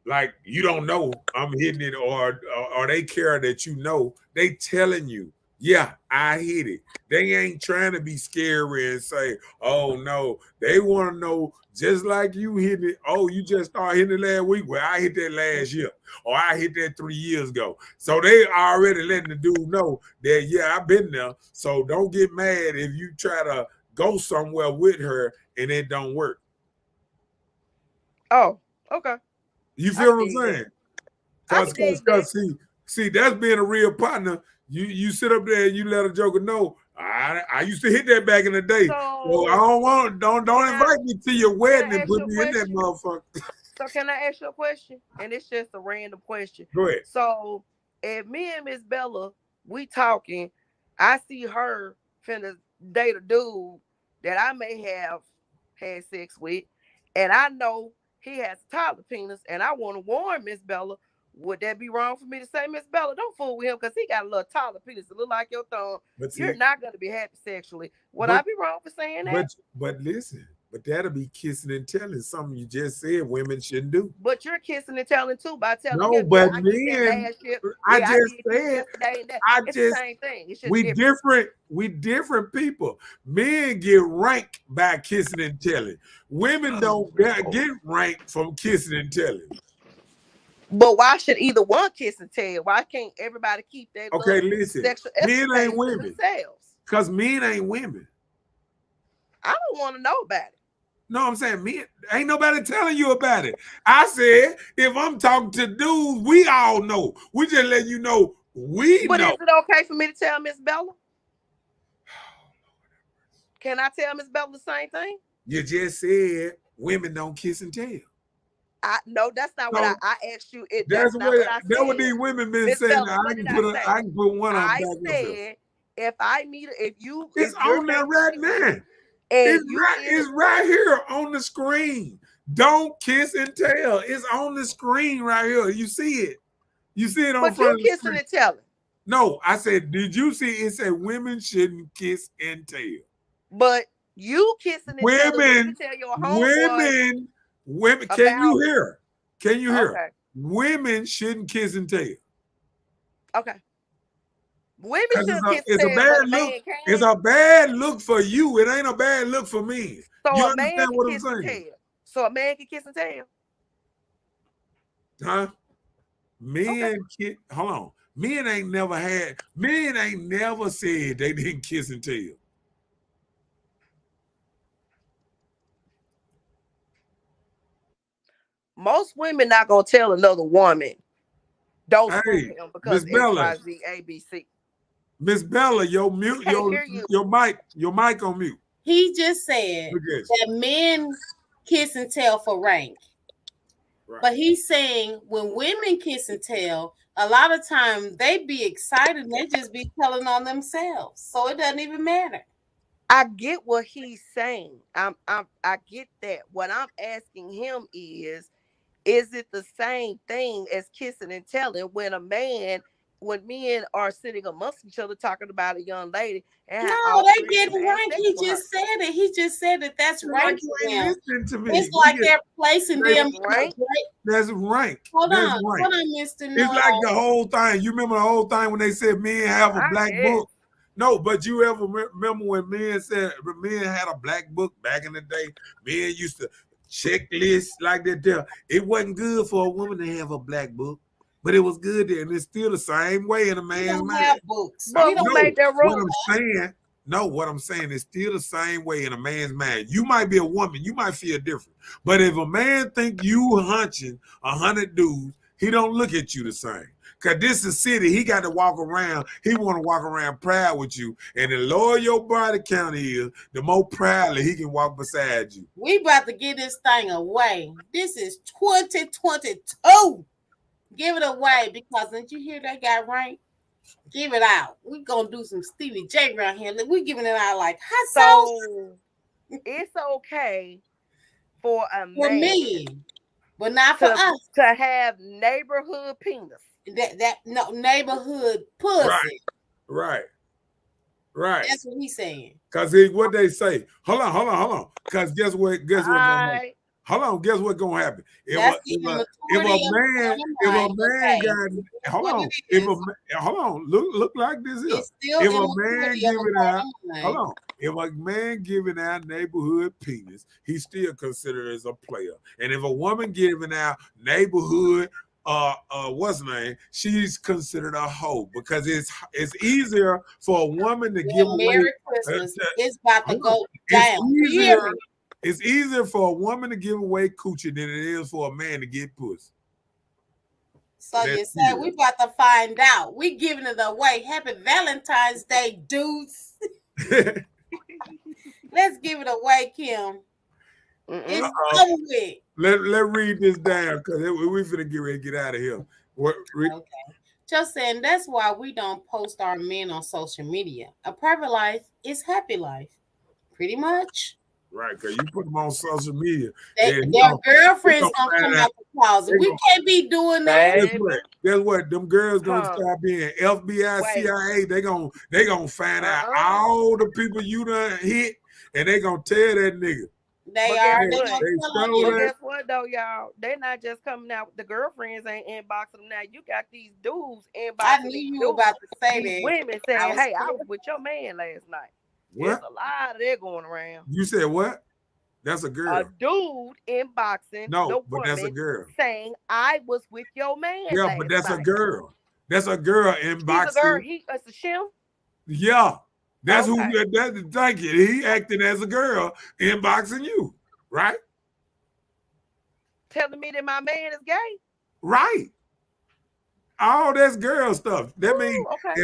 Speaker 1: like you don't know I'm hitting it, or they care that you know. They telling you, yeah, I hit it. They ain't trying to be scary and say, oh no. They want to know just like you hit it. Oh, you just started hitting it last week. Well, I hit that last year, or I hit that 3 years ago. So they already letting the dude know that yeah, I've been there. So don't get mad if you try to go somewhere with her and it don't work.
Speaker 3: Oh, okay.
Speaker 1: You
Speaker 3: I
Speaker 1: feel
Speaker 3: can
Speaker 1: what I'm
Speaker 3: dig that.
Speaker 1: saying?
Speaker 3: I
Speaker 1: Cause,
Speaker 3: can
Speaker 1: cause,
Speaker 3: dig that.
Speaker 1: cause, see, that's being a real partner. You sit up there and you let a joker know. I used to hit that back in the day. So I
Speaker 3: So
Speaker 1: don't want don't
Speaker 3: can I
Speaker 1: invite me to your
Speaker 3: can
Speaker 1: wedding
Speaker 3: I
Speaker 1: and
Speaker 3: ask
Speaker 1: put
Speaker 3: you a
Speaker 1: me in that
Speaker 3: question?
Speaker 1: motherfucker.
Speaker 3: So can I ask you a question? And it's just a random question.
Speaker 1: Go ahead.
Speaker 3: So if me and Miss Bella we talking, I see her finna date a dude that I may have had sex with, and I know he has a toddler penis, and I want to warn Miss Bella. Would that be wrong for me to say, Miss Bella, don't fool with him because he got a little toddler penis that look like your thumb.
Speaker 1: But
Speaker 3: You're
Speaker 1: see,
Speaker 3: not gonna be happy sexually. Would I
Speaker 1: but
Speaker 3: be wrong for saying that?
Speaker 1: but listen, but that'll be kissing and telling something you just said women shouldn't do.
Speaker 3: But you're kissing and telling too by telling
Speaker 1: No,
Speaker 3: him, yeah,
Speaker 1: but
Speaker 3: I did that
Speaker 1: men,
Speaker 3: last year.
Speaker 1: I
Speaker 3: Yeah, I
Speaker 1: just
Speaker 3: did this
Speaker 1: said,
Speaker 3: yesterday and that.
Speaker 1: I
Speaker 3: It's the
Speaker 1: just
Speaker 3: same thing. It's just
Speaker 1: we
Speaker 3: different.
Speaker 1: different. We different people. Men get ranked by kissing and telling. Women don't get ranked from kissing and telling.
Speaker 3: But why should either one kiss and tell? Why can't everybody keep their
Speaker 1: Okay,
Speaker 3: little
Speaker 1: listen.
Speaker 3: sexual
Speaker 1: Men ain't
Speaker 3: escapades to
Speaker 1: women.
Speaker 3: themselves?
Speaker 1: Because men ain't women.
Speaker 3: I don't want to know about it.
Speaker 1: No, I'm saying men ain't nobody telling you about it. I said if I'm talking to dudes, we all know. We just let you know we
Speaker 3: But
Speaker 1: know.
Speaker 3: is it okay for me to tell Miss Bella? Can I tell Miss Bella the same thing?
Speaker 1: You just said women don't kiss and tell.
Speaker 3: I no, that's not what
Speaker 1: So
Speaker 3: I asked you. It
Speaker 1: that's
Speaker 3: that's not
Speaker 1: what
Speaker 3: what I
Speaker 1: that what
Speaker 3: said.
Speaker 1: these women been
Speaker 3: Miss
Speaker 1: saying.
Speaker 3: Bella, what did I say?
Speaker 1: I can put one of them
Speaker 3: I
Speaker 1: back up there.
Speaker 3: said if I meet
Speaker 1: It's
Speaker 3: if you're
Speaker 1: on there
Speaker 3: dating
Speaker 1: right
Speaker 3: a
Speaker 1: now.
Speaker 3: dude and you in
Speaker 1: It's right here on the screen. Don't kiss and tell. It's on the screen right here. You see it. You see it on
Speaker 3: but you
Speaker 1: front of the
Speaker 3: kissing
Speaker 1: screen.
Speaker 3: and telling.
Speaker 1: No, I said, did you see it said women shouldn't kiss and tell?
Speaker 3: But you kissing and telling when you
Speaker 1: Women,
Speaker 3: tell your homeboy
Speaker 1: women, can you
Speaker 3: about
Speaker 1: hear? Can you hear?
Speaker 3: okay,
Speaker 1: Women shouldn't kiss and tell.
Speaker 3: okay. Women
Speaker 1: Because
Speaker 3: should kiss and
Speaker 1: it's a
Speaker 3: tell,
Speaker 1: bad
Speaker 3: but a
Speaker 1: look.
Speaker 3: man
Speaker 1: It's
Speaker 3: can.
Speaker 1: a bad look for you. It ain't a bad look for me.
Speaker 3: So
Speaker 1: You
Speaker 3: a man
Speaker 1: understand
Speaker 3: can
Speaker 1: what I'm
Speaker 3: kiss and
Speaker 1: saying?
Speaker 3: tell. So a man can kiss and tell.
Speaker 1: Huh?
Speaker 3: Okay.
Speaker 1: Hold on. Men ain't never said they didn't kiss and tell.
Speaker 3: Most women not gonna tell another woman, don't screw
Speaker 1: Hey,
Speaker 3: him
Speaker 1: Miss
Speaker 3: because X,
Speaker 1: Bella,
Speaker 3: Y, Z, A, B, C.
Speaker 1: Miss Bella,
Speaker 3: We can't hear you.
Speaker 1: your mic on mute.
Speaker 2: He just said
Speaker 1: Look at you.
Speaker 2: that men kiss and tell for rank.
Speaker 1: Right.
Speaker 2: But he's saying when women kiss and tell, a lot of time they be excited and they just be telling on themselves. So it doesn't even matter.
Speaker 3: I get what he's saying. I get that. What I'm asking him is it the same thing as kissing and telling when men are sitting amongst each other talking about a young lady and have
Speaker 2: No,
Speaker 3: all
Speaker 2: they
Speaker 3: three of them
Speaker 2: getting
Speaker 3: have
Speaker 2: rank.
Speaker 3: sex
Speaker 2: He
Speaker 3: with her?
Speaker 2: just said it. He just said that that's
Speaker 1: It's like
Speaker 2: rank
Speaker 1: you
Speaker 2: for
Speaker 1: ain't
Speaker 2: them.
Speaker 1: listening to
Speaker 2: It's
Speaker 1: me.
Speaker 2: like they're placing
Speaker 1: They,
Speaker 2: them
Speaker 3: That's
Speaker 2: in a
Speaker 3: right.
Speaker 2: great.
Speaker 1: that's rank.
Speaker 2: Hold
Speaker 1: That's
Speaker 2: on,
Speaker 1: rank.
Speaker 2: hold on, Mister
Speaker 1: It's
Speaker 2: Know It
Speaker 1: like the
Speaker 2: All.
Speaker 1: whole thing. You remember the whole thing when they said men have a
Speaker 3: I
Speaker 1: black
Speaker 3: guess.
Speaker 1: book? No, but you ever remember when men had a black book back in the day? Men used to check lists like that there. It wasn't good for a woman to have a black book, but it was good there. And it's still the same way in a
Speaker 2: We
Speaker 1: man's
Speaker 2: don't
Speaker 1: mind.
Speaker 2: have books.
Speaker 3: But
Speaker 2: We
Speaker 3: who
Speaker 2: don't.
Speaker 1: No,
Speaker 3: made that
Speaker 1: what
Speaker 3: rule?
Speaker 1: I'm saying, no, what I'm saying is still the same way in a man's mind. You might be a woman, you might feel different. But if a man think you hunching 100 dudes, he don't look at you the same. Cause this is city, he got to walk around. He want to walk around proud with you, and the lower your body count is, the more proudly he can walk beside you.
Speaker 2: We about to get this thing away. This is 2022. Give it away because didn't you hear that guy right? Give it out. We gonna do some Stevie J around here. We giving it out like hot sauce.
Speaker 3: So it's okay for a
Speaker 2: for
Speaker 3: man
Speaker 2: me, but not for
Speaker 3: to
Speaker 2: us.
Speaker 3: have neighborhood penis.
Speaker 2: That no neighborhood
Speaker 1: Right,
Speaker 2: pussy.
Speaker 1: right, right.
Speaker 2: That's what he's saying.
Speaker 1: Cause what they say. Hold on. Cause guess what? Guess what gonna happen?
Speaker 3: I
Speaker 1: Hold on. Guess what gonna happen?
Speaker 2: That's giving
Speaker 1: If a
Speaker 2: maturity of
Speaker 1: man
Speaker 2: the Okay,
Speaker 1: got
Speaker 2: that's
Speaker 1: hold
Speaker 2: what
Speaker 1: on.
Speaker 2: it
Speaker 1: If
Speaker 2: is.
Speaker 1: hold on. Look like this here.
Speaker 2: It's still
Speaker 1: If a man
Speaker 2: immaturity of
Speaker 1: giving
Speaker 2: a part
Speaker 1: out
Speaker 2: of
Speaker 1: hold
Speaker 2: mind.
Speaker 1: on. If a man giving out neighborhood penis, he's still considered as a player. And if a woman giving out neighborhood what's her name? She's considered a hoe because it's easier for a woman to give
Speaker 2: Well,
Speaker 1: away
Speaker 2: Merry Christmas.
Speaker 1: to,
Speaker 2: It's about to
Speaker 1: hold on.
Speaker 2: go
Speaker 1: It's
Speaker 2: down. You hear
Speaker 1: easier.
Speaker 2: me?
Speaker 1: It's easier for a woman to give away coochie than it is for a man to get pussy.
Speaker 2: So
Speaker 1: That's
Speaker 2: you say we about to find out. We giving it away. Happy Valentine's Day, dudes.
Speaker 1: serious.
Speaker 2: Let's give it away, Kim. It's
Speaker 1: Uh-oh.
Speaker 2: over with.
Speaker 1: Let read this down because we finna get ready to get out of here.
Speaker 2: Okay. Just saying that's why we don't post our men on social media. A private life is happy life. Pretty much.
Speaker 1: Right, because you put them on social media,
Speaker 2: Their
Speaker 1: then
Speaker 2: girlfriends gonna
Speaker 1: find
Speaker 2: come
Speaker 1: out.
Speaker 2: out the closet. We can't be doing that.
Speaker 1: Guess
Speaker 3: baby.
Speaker 1: what? Guess what? Them girls gonna
Speaker 3: Huh.
Speaker 1: start being FBI,
Speaker 3: Wait.
Speaker 1: CIA. They gonna find out
Speaker 3: Uh-uh.
Speaker 1: all the people you done hit, and they gonna tell that nigga.
Speaker 2: They
Speaker 3: But guess
Speaker 2: are. They
Speaker 3: what?
Speaker 2: gonna
Speaker 1: They
Speaker 2: tell on
Speaker 1: stole
Speaker 3: But
Speaker 2: you.
Speaker 1: that.
Speaker 3: guess what though, y'all? They're not just coming out. The girlfriends ain't inboxing them now. You got these dudes
Speaker 2: I
Speaker 3: inboxing
Speaker 2: knew
Speaker 3: these
Speaker 2: you were
Speaker 3: dudes,
Speaker 2: about to say
Speaker 3: these
Speaker 2: that.
Speaker 3: women
Speaker 2: I
Speaker 3: saying,
Speaker 2: was
Speaker 3: "Hey, I was with your man last night." There's
Speaker 1: What?
Speaker 3: a lot of that going around.
Speaker 1: You said what? That's a
Speaker 3: A
Speaker 1: girl.
Speaker 3: dude inboxing
Speaker 1: No,
Speaker 3: the
Speaker 1: but that's a
Speaker 3: woman
Speaker 1: girl.
Speaker 3: saying, "I was with your man
Speaker 1: Yeah, but
Speaker 3: last
Speaker 1: that's a
Speaker 3: night."
Speaker 1: girl. That's a girl
Speaker 3: She's a girl.
Speaker 1: inboxing.
Speaker 3: It's a shim.
Speaker 1: Yeah, that's who.
Speaker 3: Okay,
Speaker 1: Thank you. He acting as a girl inboxing you, right?
Speaker 3: telling me that my man is gay.
Speaker 1: Right. All that's girl stuff. That means
Speaker 3: Ooh, okay.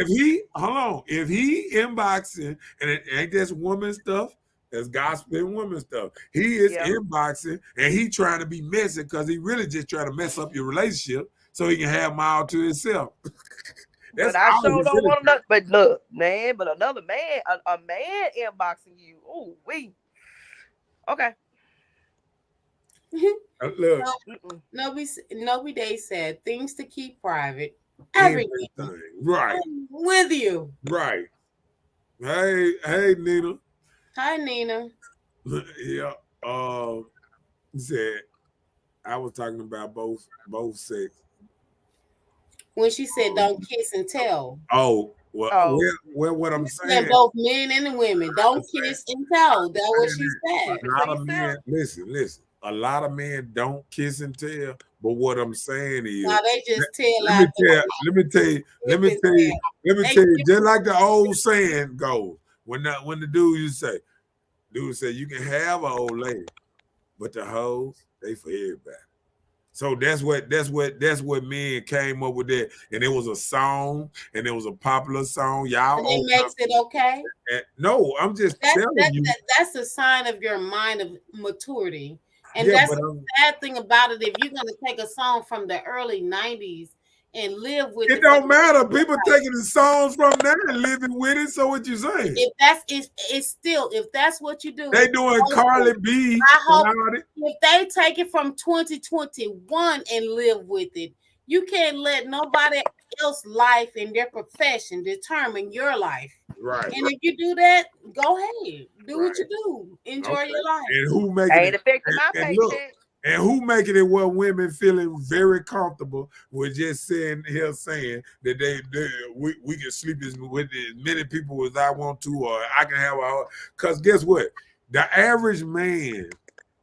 Speaker 1: if he inboxing and it ain't just woman stuff, that's gospel and woman stuff. He is
Speaker 3: Yeah.
Speaker 1: inboxing and he trying to be messy because he really just trying to mess up your relationship so he can have them all to himself.
Speaker 3: But
Speaker 1: That's
Speaker 3: I
Speaker 1: all he
Speaker 3: sure don't
Speaker 1: really.
Speaker 3: want another. But look, man, but another man, a man inboxing you. Ooh, we okay.
Speaker 1: Look,
Speaker 3: Mm-mm.
Speaker 2: Nobody Day said things to keep private. Everything.
Speaker 1: everything. Right,
Speaker 2: I'm with you.
Speaker 1: right. Hey, Nina.
Speaker 2: Hi, Nina.
Speaker 1: Yeah. Said I was talking about both sex.
Speaker 2: When she said don't kiss and tell.
Speaker 1: Oh, well,
Speaker 3: Oh,
Speaker 1: what I'm
Speaker 2: Yeah,
Speaker 1: saying,
Speaker 2: both men and women. Don't kiss and tell. That's what she said.
Speaker 3: keep
Speaker 1: a
Speaker 3: it to
Speaker 1: lot of
Speaker 3: yourself.
Speaker 1: men, listen, a lot of men don't kiss and tell, but what I'm saying is,
Speaker 2: Now they just tell
Speaker 1: let me
Speaker 2: out the
Speaker 1: tell, let me tell you, let
Speaker 2: tip
Speaker 1: me
Speaker 2: and
Speaker 1: tell you,
Speaker 2: tell.
Speaker 1: let me
Speaker 2: They
Speaker 1: tell you, just like the old saying goes, when the dude say, you can have an old lady, but the hoes, they for everybody. So that's what men came up with that. And it was a song, and it was a popular song.
Speaker 2: and
Speaker 1: Y'all
Speaker 2: it
Speaker 1: open up.
Speaker 2: makes it okay.
Speaker 1: No, I'm just
Speaker 2: That's
Speaker 1: telling
Speaker 2: that,
Speaker 1: you.
Speaker 2: that that's a sign of your mind of maturity. And
Speaker 1: Yeah,
Speaker 2: that's
Speaker 1: but
Speaker 2: the sad thing about it. If you're gonna take a song from the early '90s and live with
Speaker 1: it
Speaker 2: it for
Speaker 1: don't
Speaker 2: the rest
Speaker 1: matter.
Speaker 2: of your
Speaker 1: People
Speaker 2: life,
Speaker 1: taking the songs from there and living with it. So what you saying?
Speaker 2: if that's it's still if that's what you do,
Speaker 1: They doing
Speaker 2: go for
Speaker 1: Carly
Speaker 2: it.
Speaker 1: B
Speaker 2: I
Speaker 1: and
Speaker 2: hope
Speaker 1: all that.
Speaker 2: if they take it from 2021 and live with it, you can't let nobody else life and their profession determine your life.
Speaker 1: Right,
Speaker 2: And if you do that, go ahead. Do what
Speaker 1: right.
Speaker 2: you do. Enjoy
Speaker 1: Okay.
Speaker 2: your life.
Speaker 1: And who making
Speaker 3: Ain't
Speaker 1: it?
Speaker 3: affecting my
Speaker 1: And look,
Speaker 3: paycheck.
Speaker 1: and who making it where women feeling very comfortable with just saying that we can sleep with as many people as I want to, or I can have a. Because guess what? The average man,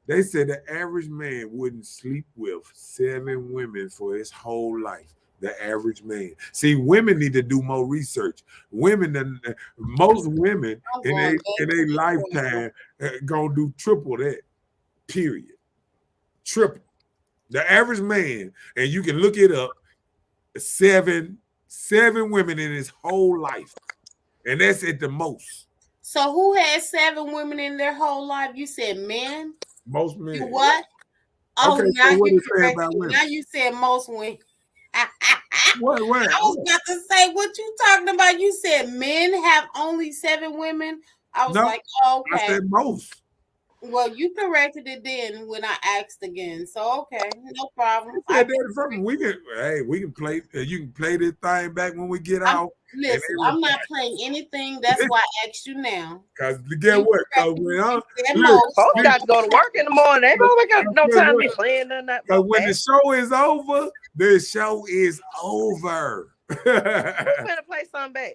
Speaker 1: they said the average man wouldn't sleep with 7 women for his whole life. The average man. See, women need to do more research. Most women
Speaker 2: I'm
Speaker 1: in
Speaker 2: going
Speaker 1: a
Speaker 2: back
Speaker 1: in
Speaker 2: to
Speaker 1: a
Speaker 2: the
Speaker 1: lifetime gonna do triple that. Period. Triple. The average man, and you can look it up, seven women in his whole life, and that's at the most.
Speaker 2: So who had 7 women in their whole life? You said men?
Speaker 1: Most
Speaker 2: You
Speaker 1: men.
Speaker 2: what?
Speaker 1: Okay,
Speaker 2: Oh,
Speaker 1: so
Speaker 2: now
Speaker 1: what
Speaker 2: you
Speaker 1: it say
Speaker 2: correct
Speaker 1: about
Speaker 2: me.
Speaker 1: women?
Speaker 2: Now you said most women. I
Speaker 1: What?
Speaker 2: was about to say what you talking about. You said men have only 7 women. I was
Speaker 1: No,
Speaker 2: like, oh,
Speaker 1: I
Speaker 2: okay.
Speaker 1: said most.
Speaker 2: Well, you corrected it then when I asked again. So okay, no problem.
Speaker 1: I
Speaker 2: I
Speaker 1: said
Speaker 2: can.
Speaker 1: that from we can play. You can play this thing back when we get
Speaker 2: I'm
Speaker 1: out and
Speaker 2: listen. I'm
Speaker 1: everything.
Speaker 2: not playing anything. That's why I asked you now.
Speaker 1: Cause get
Speaker 2: You
Speaker 1: what? Cause
Speaker 2: corrected me.
Speaker 1: when I
Speaker 2: You said
Speaker 1: look,
Speaker 2: most.
Speaker 3: Folks
Speaker 1: look,
Speaker 3: got to go to work in the morning. They probably got no
Speaker 1: guess
Speaker 3: time to
Speaker 1: what?
Speaker 3: be playing nothing
Speaker 1: Cause
Speaker 3: about
Speaker 1: when the
Speaker 3: that.
Speaker 1: show is over, the show is over.
Speaker 3: Who finna play something back?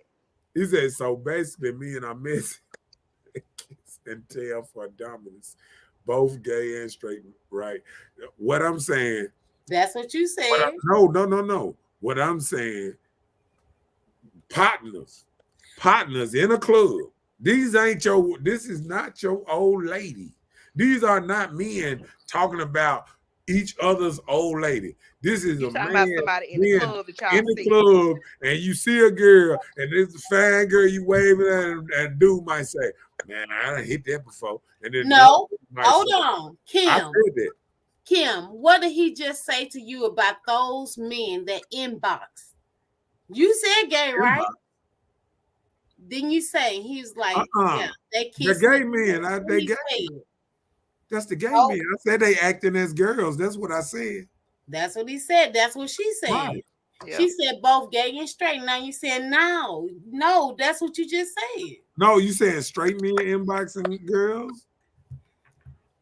Speaker 1: He said, so basically, me and I miss kiss and tell for dominance, both gay and straight, right? What I'm saying,
Speaker 2: That's what you said.
Speaker 1: no. What I'm saying, partners, partners in a club. This is not your old lady. These are not men talking about each other's old lady. This is
Speaker 3: You
Speaker 1: a
Speaker 3: talking about
Speaker 1: man
Speaker 3: somebody in the
Speaker 1: being
Speaker 3: club that
Speaker 1: in
Speaker 3: y'all
Speaker 1: the
Speaker 3: see?
Speaker 1: club and you see a girl and there's a fine girl you waving at and dude might say, man, I done hit that before. And then another
Speaker 2: No,
Speaker 1: might
Speaker 2: hold
Speaker 1: say,
Speaker 2: on,
Speaker 1: I
Speaker 2: Kim.
Speaker 1: said that.
Speaker 2: Kim, what did he just say to you about those men that inbox? You said gay, right? Didn't you say he was like, yeah,
Speaker 1: Uh-uh.
Speaker 2: they
Speaker 1: The
Speaker 2: kissing?
Speaker 1: gay men,
Speaker 2: That's what
Speaker 1: they
Speaker 2: he
Speaker 1: gay.
Speaker 2: said.
Speaker 1: That's the gay
Speaker 2: Oh,
Speaker 1: men. I said they acting as girls. That's what I said.
Speaker 2: that's what he said. That's what she said.
Speaker 1: Right.
Speaker 3: Yeah.
Speaker 2: She said both gay and straight. Now you said no. No, that's what you just said.
Speaker 1: No, you saying straight men inboxing girls?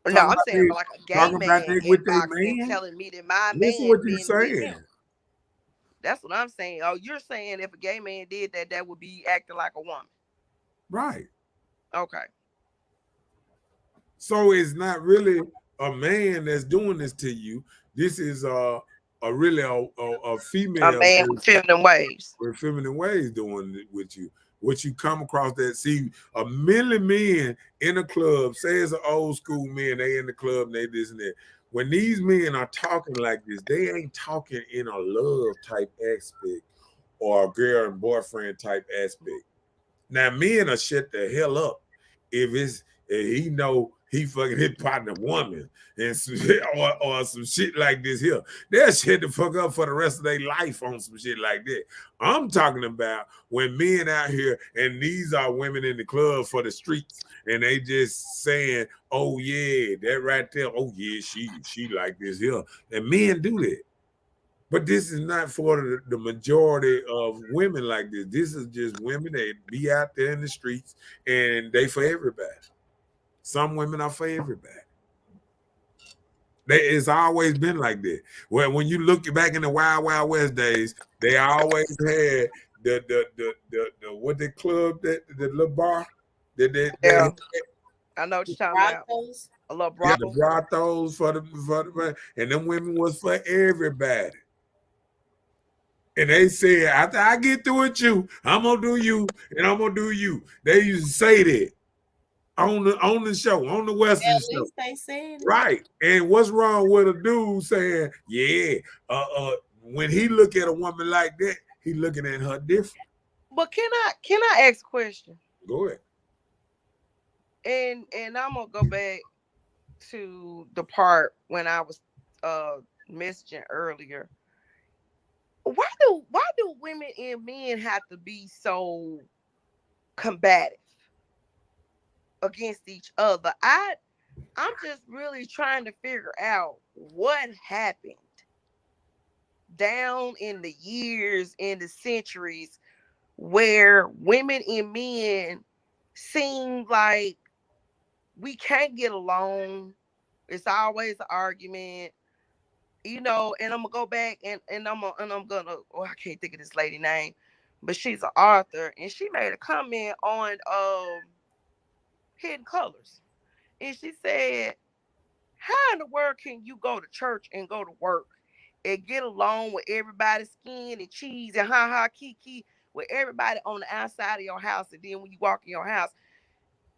Speaker 3: No,
Speaker 1: Talking
Speaker 3: I'm
Speaker 1: about
Speaker 3: saying
Speaker 1: they
Speaker 3: like a gay
Speaker 1: talking about
Speaker 3: man
Speaker 1: they with their
Speaker 3: inboxing,
Speaker 1: man?
Speaker 3: telling me that my
Speaker 1: Listen
Speaker 3: man
Speaker 1: what you
Speaker 3: been with
Speaker 1: saying.
Speaker 3: him. That's what I'm saying. Oh, you're saying if a gay man did that, that would be acting like a woman.
Speaker 1: Right.
Speaker 3: Okay.
Speaker 1: So it's not really a man that's doing this to you. This is a really a
Speaker 3: A
Speaker 1: female
Speaker 3: man with feminine ways.
Speaker 1: with feminine ways doing it with you. What you come across that see a million men in a club, say it's an old school man, they in the club and they this and that. When these men are talking like this, they ain't talking in a love type aspect or a girl and boyfriend type aspect. Now men are shut the hell up if he know he fucking his partner woman and some, or some shit like this here. They'll shut the fuck up for the rest of their life on some shit like that. I'm talking about when men out here and these are women in the club for the streets and they just saying, oh yeah, that right there, oh yeah, she like this here. And men do that. But this is not for the majority of women like this. This is just women that be out there in the streets and they for everybody. Some women are for everybody. It's always been like that. Well, when you look back in the Wild Wild West days, they always had the what the club that the little bar that
Speaker 3: Yeah. I know what you're talking about.
Speaker 2: Brothels.
Speaker 3: A little
Speaker 1: yeah, the
Speaker 3: brothel.
Speaker 1: brothels for the and them women was for everybody. And they said, after I get through with you, I'm gonna do you and I'm gonna do you. They used to say that on the show, on the Western
Speaker 2: At
Speaker 1: show.
Speaker 2: least they said it.
Speaker 1: Right. And what's wrong with a dude saying, yeah, when he look at a woman like that, he looking at her different.
Speaker 3: But can I ask a question?
Speaker 1: Go ahead.
Speaker 3: And I'm gonna go back to the part when I was messaging earlier. Why do women and men have to be so combative against each other? I'm just really trying to figure out what happened down in the years, in the centuries, where women and men seem like we can't get along. It's always an argument, and I'm gonna go back and I'm gonna oh, I can't think of this lady name, but she's an author and she made a comment on Hidden Colors. And she said, how in the world can you go to church and go to work and get along with everybody's skin and cheese and ha ha kiki with everybody on the outside of your house, and then when you walk in your house,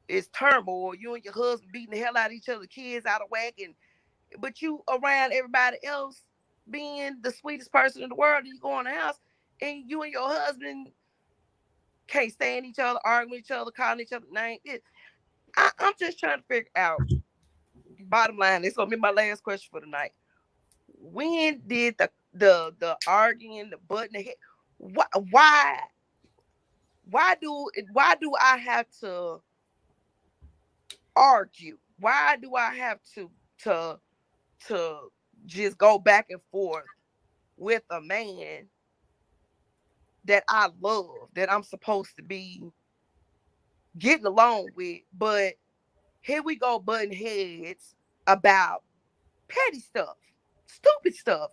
Speaker 3: it's turmoil. You and your husband beating the hell out of each other, kids out of whack, and but you around everybody else being the sweetest person in the world, and you go in the house and you and your husband can't stand each other, arguing with each other, calling each other names. I'm just trying to figure out. Bottom line, it's gonna be my last question for the night. When did the arguing, the button, the head, why why why do I have to argue Why do I have to to just go back and forth with a man that I love, that I'm supposed to be getting along with, but here we go butting heads about petty stuff, stupid stuff,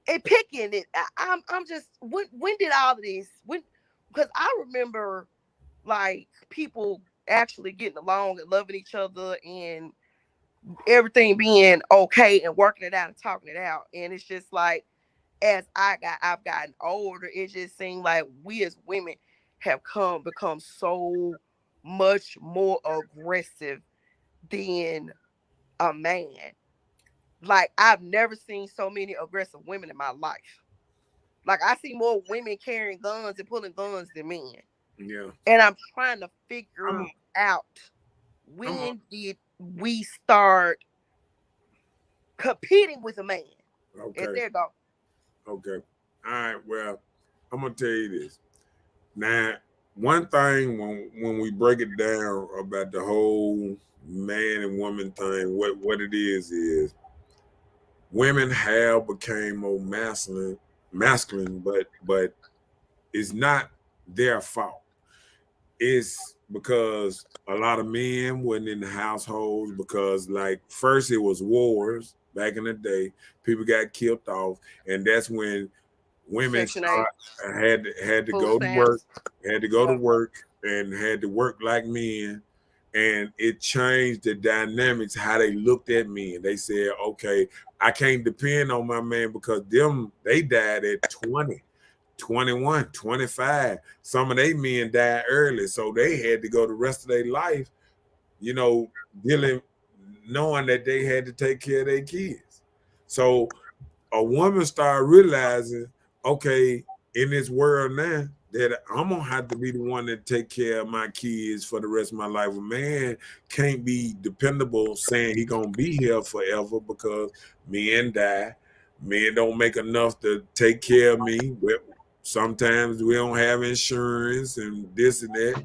Speaker 3: and picking it. I'm just when did all of this when because I remember like people actually getting along and loving each other and everything being okay and working it out and talking it out. And it's just like as I've gotten older, it just seemed like we as women have become so much more aggressive than a man. Like I've never seen so many aggressive women in my life. Like I see more women carrying guns and pulling guns than men.
Speaker 1: Yeah.
Speaker 3: And I'm trying to
Speaker 1: I'm
Speaker 3: figure out
Speaker 1: I'm
Speaker 3: when did we start competing with a man? And
Speaker 1: okay.
Speaker 3: there you go.
Speaker 1: Okay. All right. Well, I'm gonna tell you this. Now, one thing when we break it down about the whole man and woman thing, what it is women have became more masculine, but it's not their fault. It's because a lot of men wasn't in the households because like first it was wars back in the day. People got killed off, and that's when women
Speaker 3: Section 8,
Speaker 1: had to
Speaker 3: food
Speaker 1: go to work,
Speaker 3: stamps.
Speaker 1: had to go to
Speaker 3: Yeah.
Speaker 1: work, and had to work like men. And it changed the dynamics how they looked at men. They said, "Okay, I can't depend on my man because they died at 20, 21, 25. Some of they men died early, so they had to go the rest of their life, you know, dealing, knowing that they had to take care of their kids. So a woman start realizing, okay, in this world now, that I'm gonna have to be the one that take care of my kids for the rest of my life. A man can't be dependable saying he gonna be here forever because men die. Men don't make enough to take care of me. Sometimes we don't have insurance and this and that.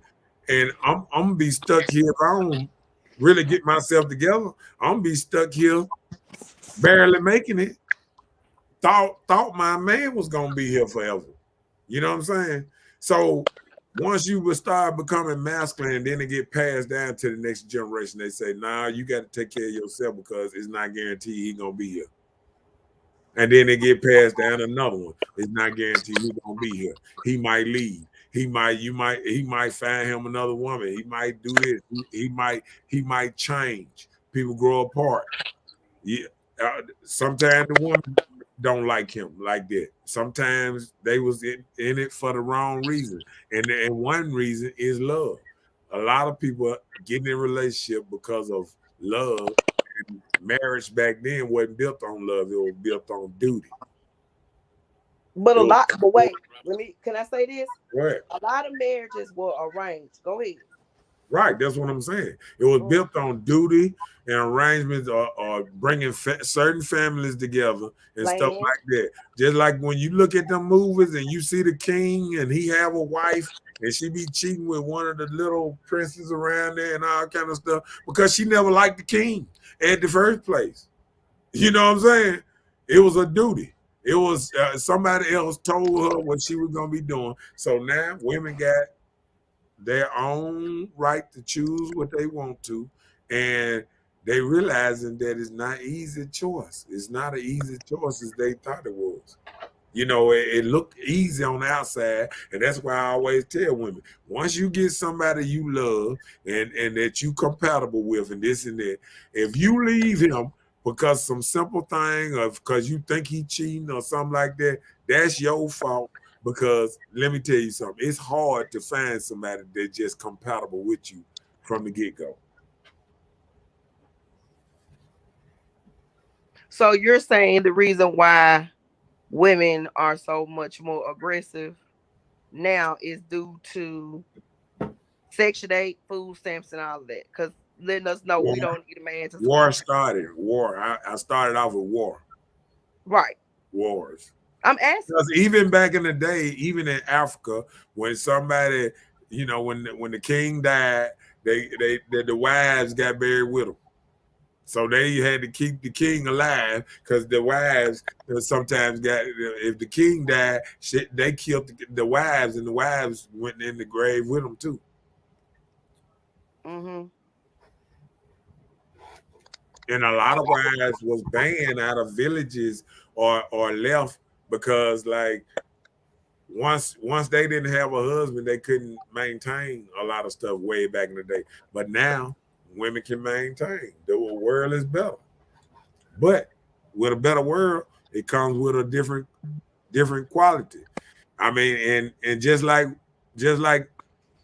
Speaker 1: And I'm gonna be stuck here if I don't really get myself together. I'm gonna be stuck here barely making it thought my man was gonna be here forever. You know what I'm saying? So once you would start becoming masculine, then it get passed down to the next generation. They say, nah, you got to take care of yourself because it's not guaranteed he gonna be here. And then it get passed down to another one. It's not guaranteed he gonna be here. He might leave. He might find him another woman. He might do this. He might change. People grow apart. Yeah, sometimes the woman don't like him like that. Sometimes they was in it for the wrong reason, and one reason is love. A lot of people get in a relationship because of love. And marriage back then wasn't built on love; it was built on duty.
Speaker 3: But
Speaker 1: It
Speaker 3: a
Speaker 1: was
Speaker 3: lot, but wait, can I say this?
Speaker 1: right.
Speaker 3: A lot of marriages were arranged. Go ahead.
Speaker 1: Right, that's what I'm saying. It was
Speaker 3: Mm.
Speaker 1: built on duty and arrangements or bringing certain families together and stuff
Speaker 3: Land.
Speaker 1: like that. Just like when you look at them movies and you see the king and he have a wife and she be cheating with one of the little princes around there and all kind of stuff because she never liked the king at the first place. You know what I'm saying? It was a duty. It was somebody else told her what she was gonna be doing. So now women got their own right to choose what they want to, and they realizing that it's not easy choice. It's not an easy choice as they thought it was. You know, it looked easy on the outside, and that's why I always tell women: once you get somebody you love and that you compatible with, and this and that, if you leave him because some simple thing, or because you think he cheating or something like that, that's your fault. Because let me tell you something: it's hard to find somebody that's just compatible with you from the get go.
Speaker 3: So you're saying the reason why women are so much more aggressive now is due to Section 8, food stamps, and all of that. Because letting us know we
Speaker 1: War,
Speaker 3: don't need a man to
Speaker 1: war
Speaker 3: support.
Speaker 1: started. War. I started off with war.
Speaker 3: Right.
Speaker 1: Wars.
Speaker 3: I'm asking.
Speaker 1: Because even back in the day, even in Africa, when somebody, when the king died, The wives got buried with them. So they had to keep the king alive because the wives sometimes got, if the king died, shit, they killed the wives, and the wives went in the grave with them too.
Speaker 3: Mm-hmm.
Speaker 1: And a lot of wives was banned out of villages or left because like once they didn't have a husband, they couldn't maintain a lot of stuff way back in the day. But now women can maintain. The world is better. But with a better world, it comes with a different quality. I mean, and just like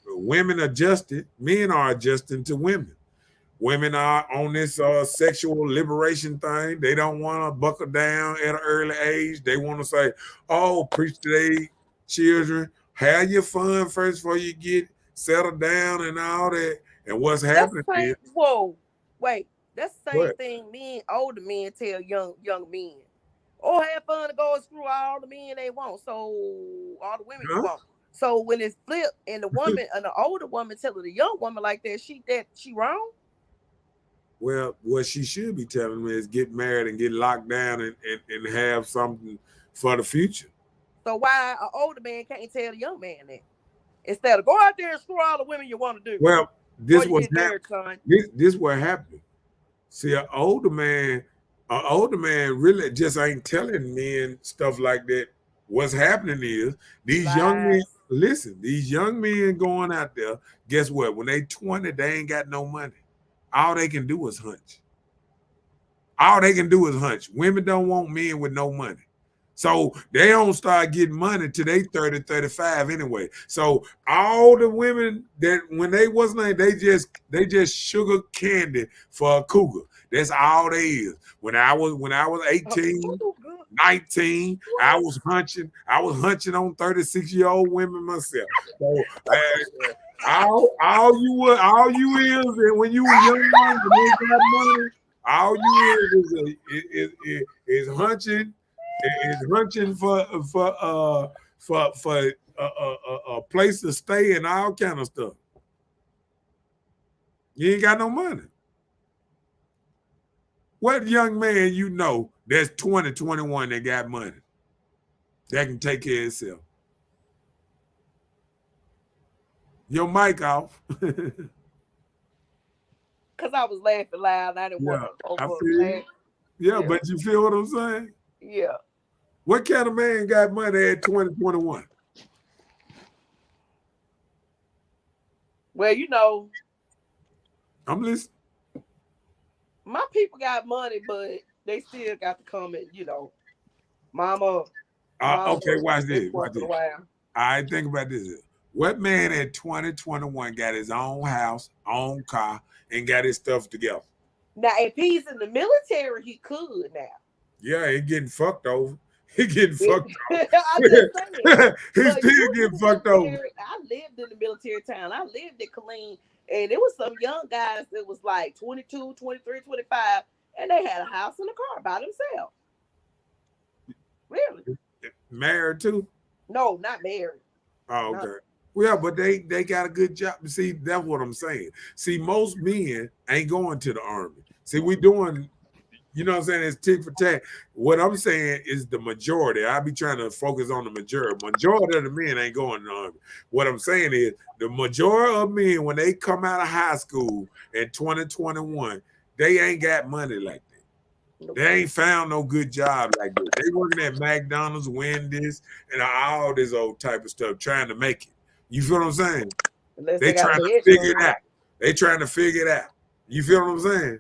Speaker 1: women adjusted, men are adjusting to women. Women are on this sexual liberation thing. They don't want to buckle down at an early age. They want to say, "Oh, preach to their children, have your fun first before you get settled down and all that." And what's
Speaker 3: That's
Speaker 1: happening
Speaker 3: the same.
Speaker 1: is
Speaker 3: Whoa, wait. That's the same
Speaker 1: what?
Speaker 3: thing. Older men tell young men. Oh, have fun to go and screw all the men they want. So all the women you
Speaker 1: Huh?
Speaker 3: want. So when it's flipped and the woman and the older woman telling the young woman like that she wrong.
Speaker 1: Well, what she should be telling me is get married and get locked down and have something for the future.
Speaker 3: So why an older man can't tell the young man that instead of go out there and screw all the women you want to do
Speaker 1: Well,
Speaker 3: before
Speaker 1: this
Speaker 3: you
Speaker 1: was
Speaker 3: get married, son?
Speaker 1: this what happened. See, an older man really just ain't telling men stuff like that. What's happening is these young men,
Speaker 3: Lies.
Speaker 1: listen, these young men going out there, guess what? When they 20, they ain't got no money. All they can do is hunch. All they can do is hunch. Women don't want men with no money. So they don't start getting money till they 30, 35 anyway. So all the women that when they wasn't, they just sugar candy for a cougar. That's all they is. When I was 18,
Speaker 3: Oh, God.
Speaker 1: 19, I
Speaker 3: What?
Speaker 1: was hunching. I was hunching on 36-year-old women myself. So all you is, and when you were young and they got money, all you is hunching, is hunching for a place to stay and all kind of stuff. You ain't got no money. What young man you know that's 20, 21 that got money that can take care of itself? Your mic off.
Speaker 3: Cause I was laughing loud. I didn't want
Speaker 1: Yeah,
Speaker 3: to
Speaker 1: I
Speaker 3: over
Speaker 1: feel
Speaker 3: laugh.
Speaker 1: you. Yeah,
Speaker 3: Yeah,
Speaker 1: but you feel what I'm saying?
Speaker 3: yeah.
Speaker 1: What kind of man got money at 20, 21?
Speaker 3: Well,
Speaker 1: I'm listening.
Speaker 3: my people got money, but they still got to come and mama, mama,
Speaker 1: Okay, watch
Speaker 3: every
Speaker 1: this. Watch
Speaker 3: once in a
Speaker 1: this.
Speaker 3: while.
Speaker 1: I think about this. What man at 20, 21 got his own house, own car, and got his stuff together?
Speaker 3: Now, if he's in the military, he could now.
Speaker 1: Yeah, he getting fucked over. He getting fucked
Speaker 3: I'm
Speaker 1: over.
Speaker 3: just saying.
Speaker 1: He's
Speaker 3: But
Speaker 1: still
Speaker 3: you in
Speaker 1: getting
Speaker 3: the
Speaker 1: fucked over.
Speaker 3: military, I lived in the military town. I lived in Killeen, and there was some young guys that was like 22, 23, 25, and they had a house and a car by themselves. Really?
Speaker 1: Married too?
Speaker 3: No, not married.
Speaker 1: Oh,
Speaker 3: Not
Speaker 1: okay. Well, but they got a good job. See, that's what I'm saying. See, most men ain't going to the army. See, we doing, you know what I'm saying? It's tick for tack. What I'm saying is the majority. I be trying to focus on the majority. Majority of the men ain't going to the army. What I'm saying is the majority of men, when they come out of high school in 2021, they ain't got money like that.
Speaker 3: nope.
Speaker 1: They ain't found no good job like that. They working at McDonald's, Wendy's, and all this old type of stuff, trying to make it. You feel what I'm saying?
Speaker 3: Unless
Speaker 1: They
Speaker 3: they got a
Speaker 1: trying to figure it
Speaker 3: headstone.
Speaker 1: out. They trying to figure it out. You feel what I'm saying?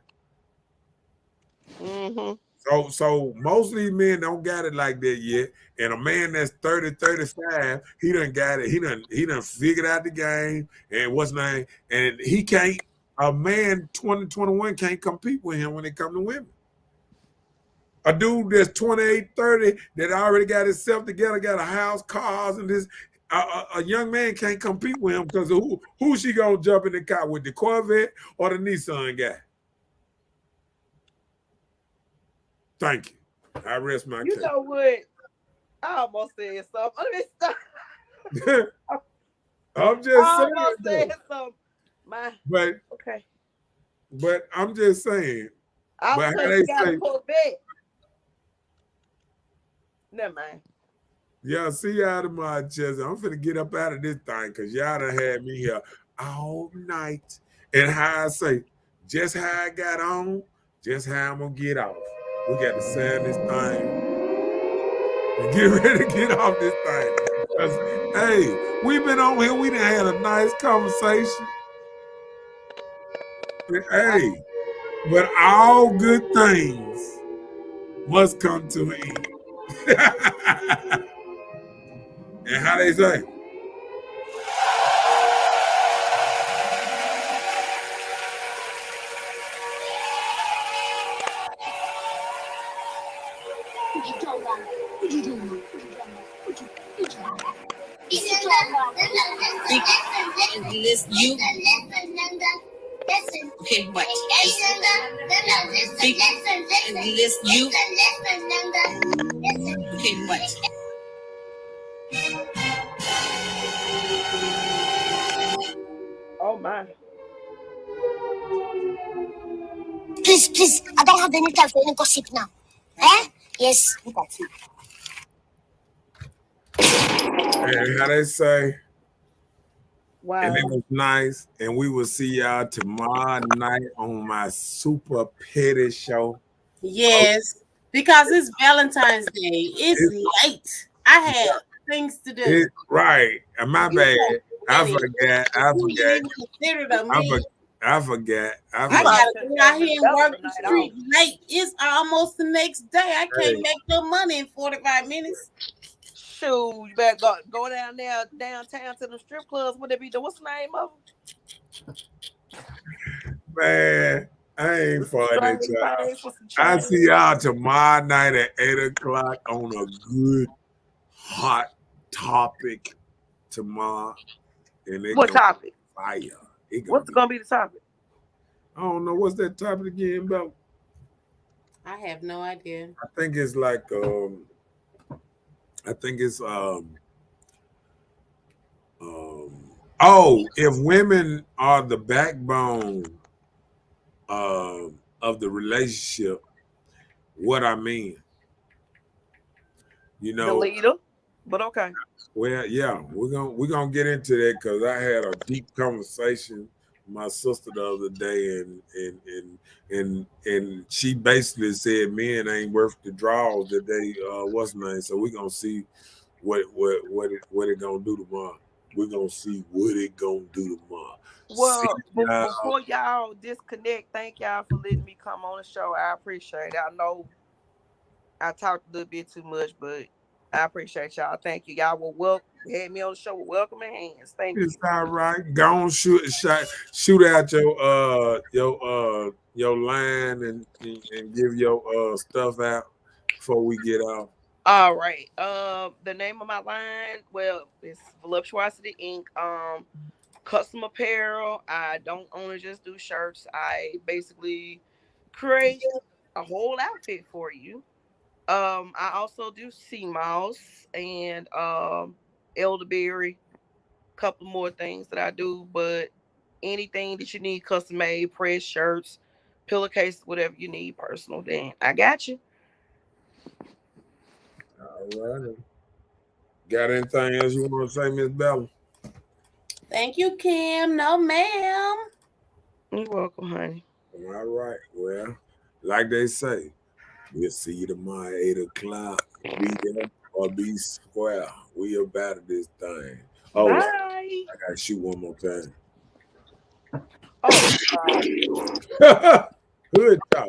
Speaker 3: Mm-hmm.
Speaker 1: So most of these men don't got it like that yet. And a man that's 30, 35, he done got it. He done figured out the game and what's name. And he can't, a man 20, 21 can't compete with him when it come to women. A dude that's 28, 30 that already got himself together, got a house, cars, and this. A young man can't compete with him because who she gonna jump in the car with, the Corvette or the Nissan guy? Thank you. I rest my
Speaker 3: You
Speaker 1: case.
Speaker 3: know what? I almost said something. Let me stop.
Speaker 1: I'm
Speaker 3: I
Speaker 1: just saying
Speaker 3: almost
Speaker 1: though.
Speaker 3: said something. My
Speaker 1: But
Speaker 3: okay.
Speaker 1: I'm just saying.
Speaker 3: I was
Speaker 1: But how
Speaker 3: saying
Speaker 1: they
Speaker 3: you got a
Speaker 1: say,
Speaker 3: Corvette. Never mind.
Speaker 1: yeah, see y'all tomorrow, Chelsea. I'm finna get up out of this thing because y'all done had me here all night. And how I say, just how I got on, just how I'm gonna get off. We got to sand this thing and get ready to get off this thing. 'Cause, hey, we've been on here, we done had a nice conversation.
Speaker 3: I,
Speaker 1: Hey, but all good things must come to an end. And how they say,
Speaker 2: Listen, you. Okay, what? Listen, you. Okay, what?
Speaker 3: oh my.
Speaker 4: Please, I don't have any time for any gossip now. Eh? Yes, look at it.
Speaker 1: and how they say, and it
Speaker 3: Wow.
Speaker 1: was nice. And we will see y'all tomorrow night on my super petty show. Oh,
Speaker 2: Yes, because it's Valentine's Day. It's
Speaker 1: It's,
Speaker 2: late. I had things to do.
Speaker 1: right. And my
Speaker 2: You
Speaker 1: bad.
Speaker 2: got
Speaker 1: I
Speaker 2: wedding.
Speaker 1: forgot. I
Speaker 2: You ain't
Speaker 1: forgot.
Speaker 2: even considered of
Speaker 1: I,
Speaker 2: me.
Speaker 1: for, I forgot. I
Speaker 3: You
Speaker 2: I
Speaker 3: might
Speaker 1: forgot.
Speaker 2: gotta
Speaker 3: should
Speaker 2: go
Speaker 3: have
Speaker 2: out
Speaker 3: gave Miss
Speaker 2: here and
Speaker 3: Bella
Speaker 2: work
Speaker 3: the
Speaker 2: the
Speaker 3: night off.
Speaker 2: street late. It's almost the next day. I can't
Speaker 1: Hey,
Speaker 2: make no money in 45 minutes.
Speaker 3: Shoot, you better go down there downtown to the strip clubs. What they be doing? What's the name of
Speaker 1: man, I ain't
Speaker 3: them?
Speaker 1: funny,
Speaker 3: Straight
Speaker 1: child.
Speaker 3: pay for some
Speaker 1: I
Speaker 3: change.
Speaker 1: see y'all tomorrow night at 8 o'clock on a good hot topic tomorrow, and it
Speaker 3: What
Speaker 1: gonna be
Speaker 3: topic?
Speaker 1: fire. It gonna
Speaker 3: What's
Speaker 1: be.
Speaker 3: gonna be the topic?
Speaker 1: I don't know what's that topic again, about.
Speaker 2: I have no idea.
Speaker 1: I think it's like I think it's um oh, if women are the backbone of the relationship, what I mean, you
Speaker 3: The
Speaker 1: know,
Speaker 3: leader. But okay.
Speaker 1: well, yeah, we're gonna get into that because I had a deep conversation with my sister the other day, and she basically said men ain't worth the draws that they what's name. So we're gonna see what it gonna do tomorrow. We're gonna see what it gonna do tomorrow. See
Speaker 3: Well,
Speaker 1: y'all.
Speaker 3: before y'all disconnect, thank y'all for letting me come on the show. I appreciate it. I know I talked a little bit too much, but I appreciate y'all. Thank you. Y'all were had me on the show with welcoming hands. Thank
Speaker 1: It's
Speaker 3: you.
Speaker 1: all right. Go on, shoot out your line and give your stuff out before we get off.
Speaker 3: All right. The name of my line, well, it's Voluptuosity Inc. Custom apparel. I don't only just do shirts. I basically create a whole outfit for you. I also do sea mouse and elderberry, couple more things that I do, but anything that you need custom made, press shirts, pillowcases, whatever you need personal, then I got you.
Speaker 1: All right. Got anything else you want to say, Miss Bella?
Speaker 2: Thank you, Kim. No, ma'am.
Speaker 3: You're welcome, honey.
Speaker 1: All right. Well, like they say, we'll see you tomorrow at 8 o'clock. Be there or be square. We about this thing. Oh,
Speaker 3: Bye.
Speaker 1: I gotta shoot one more time.
Speaker 3: Oh God.
Speaker 1: Hood talk.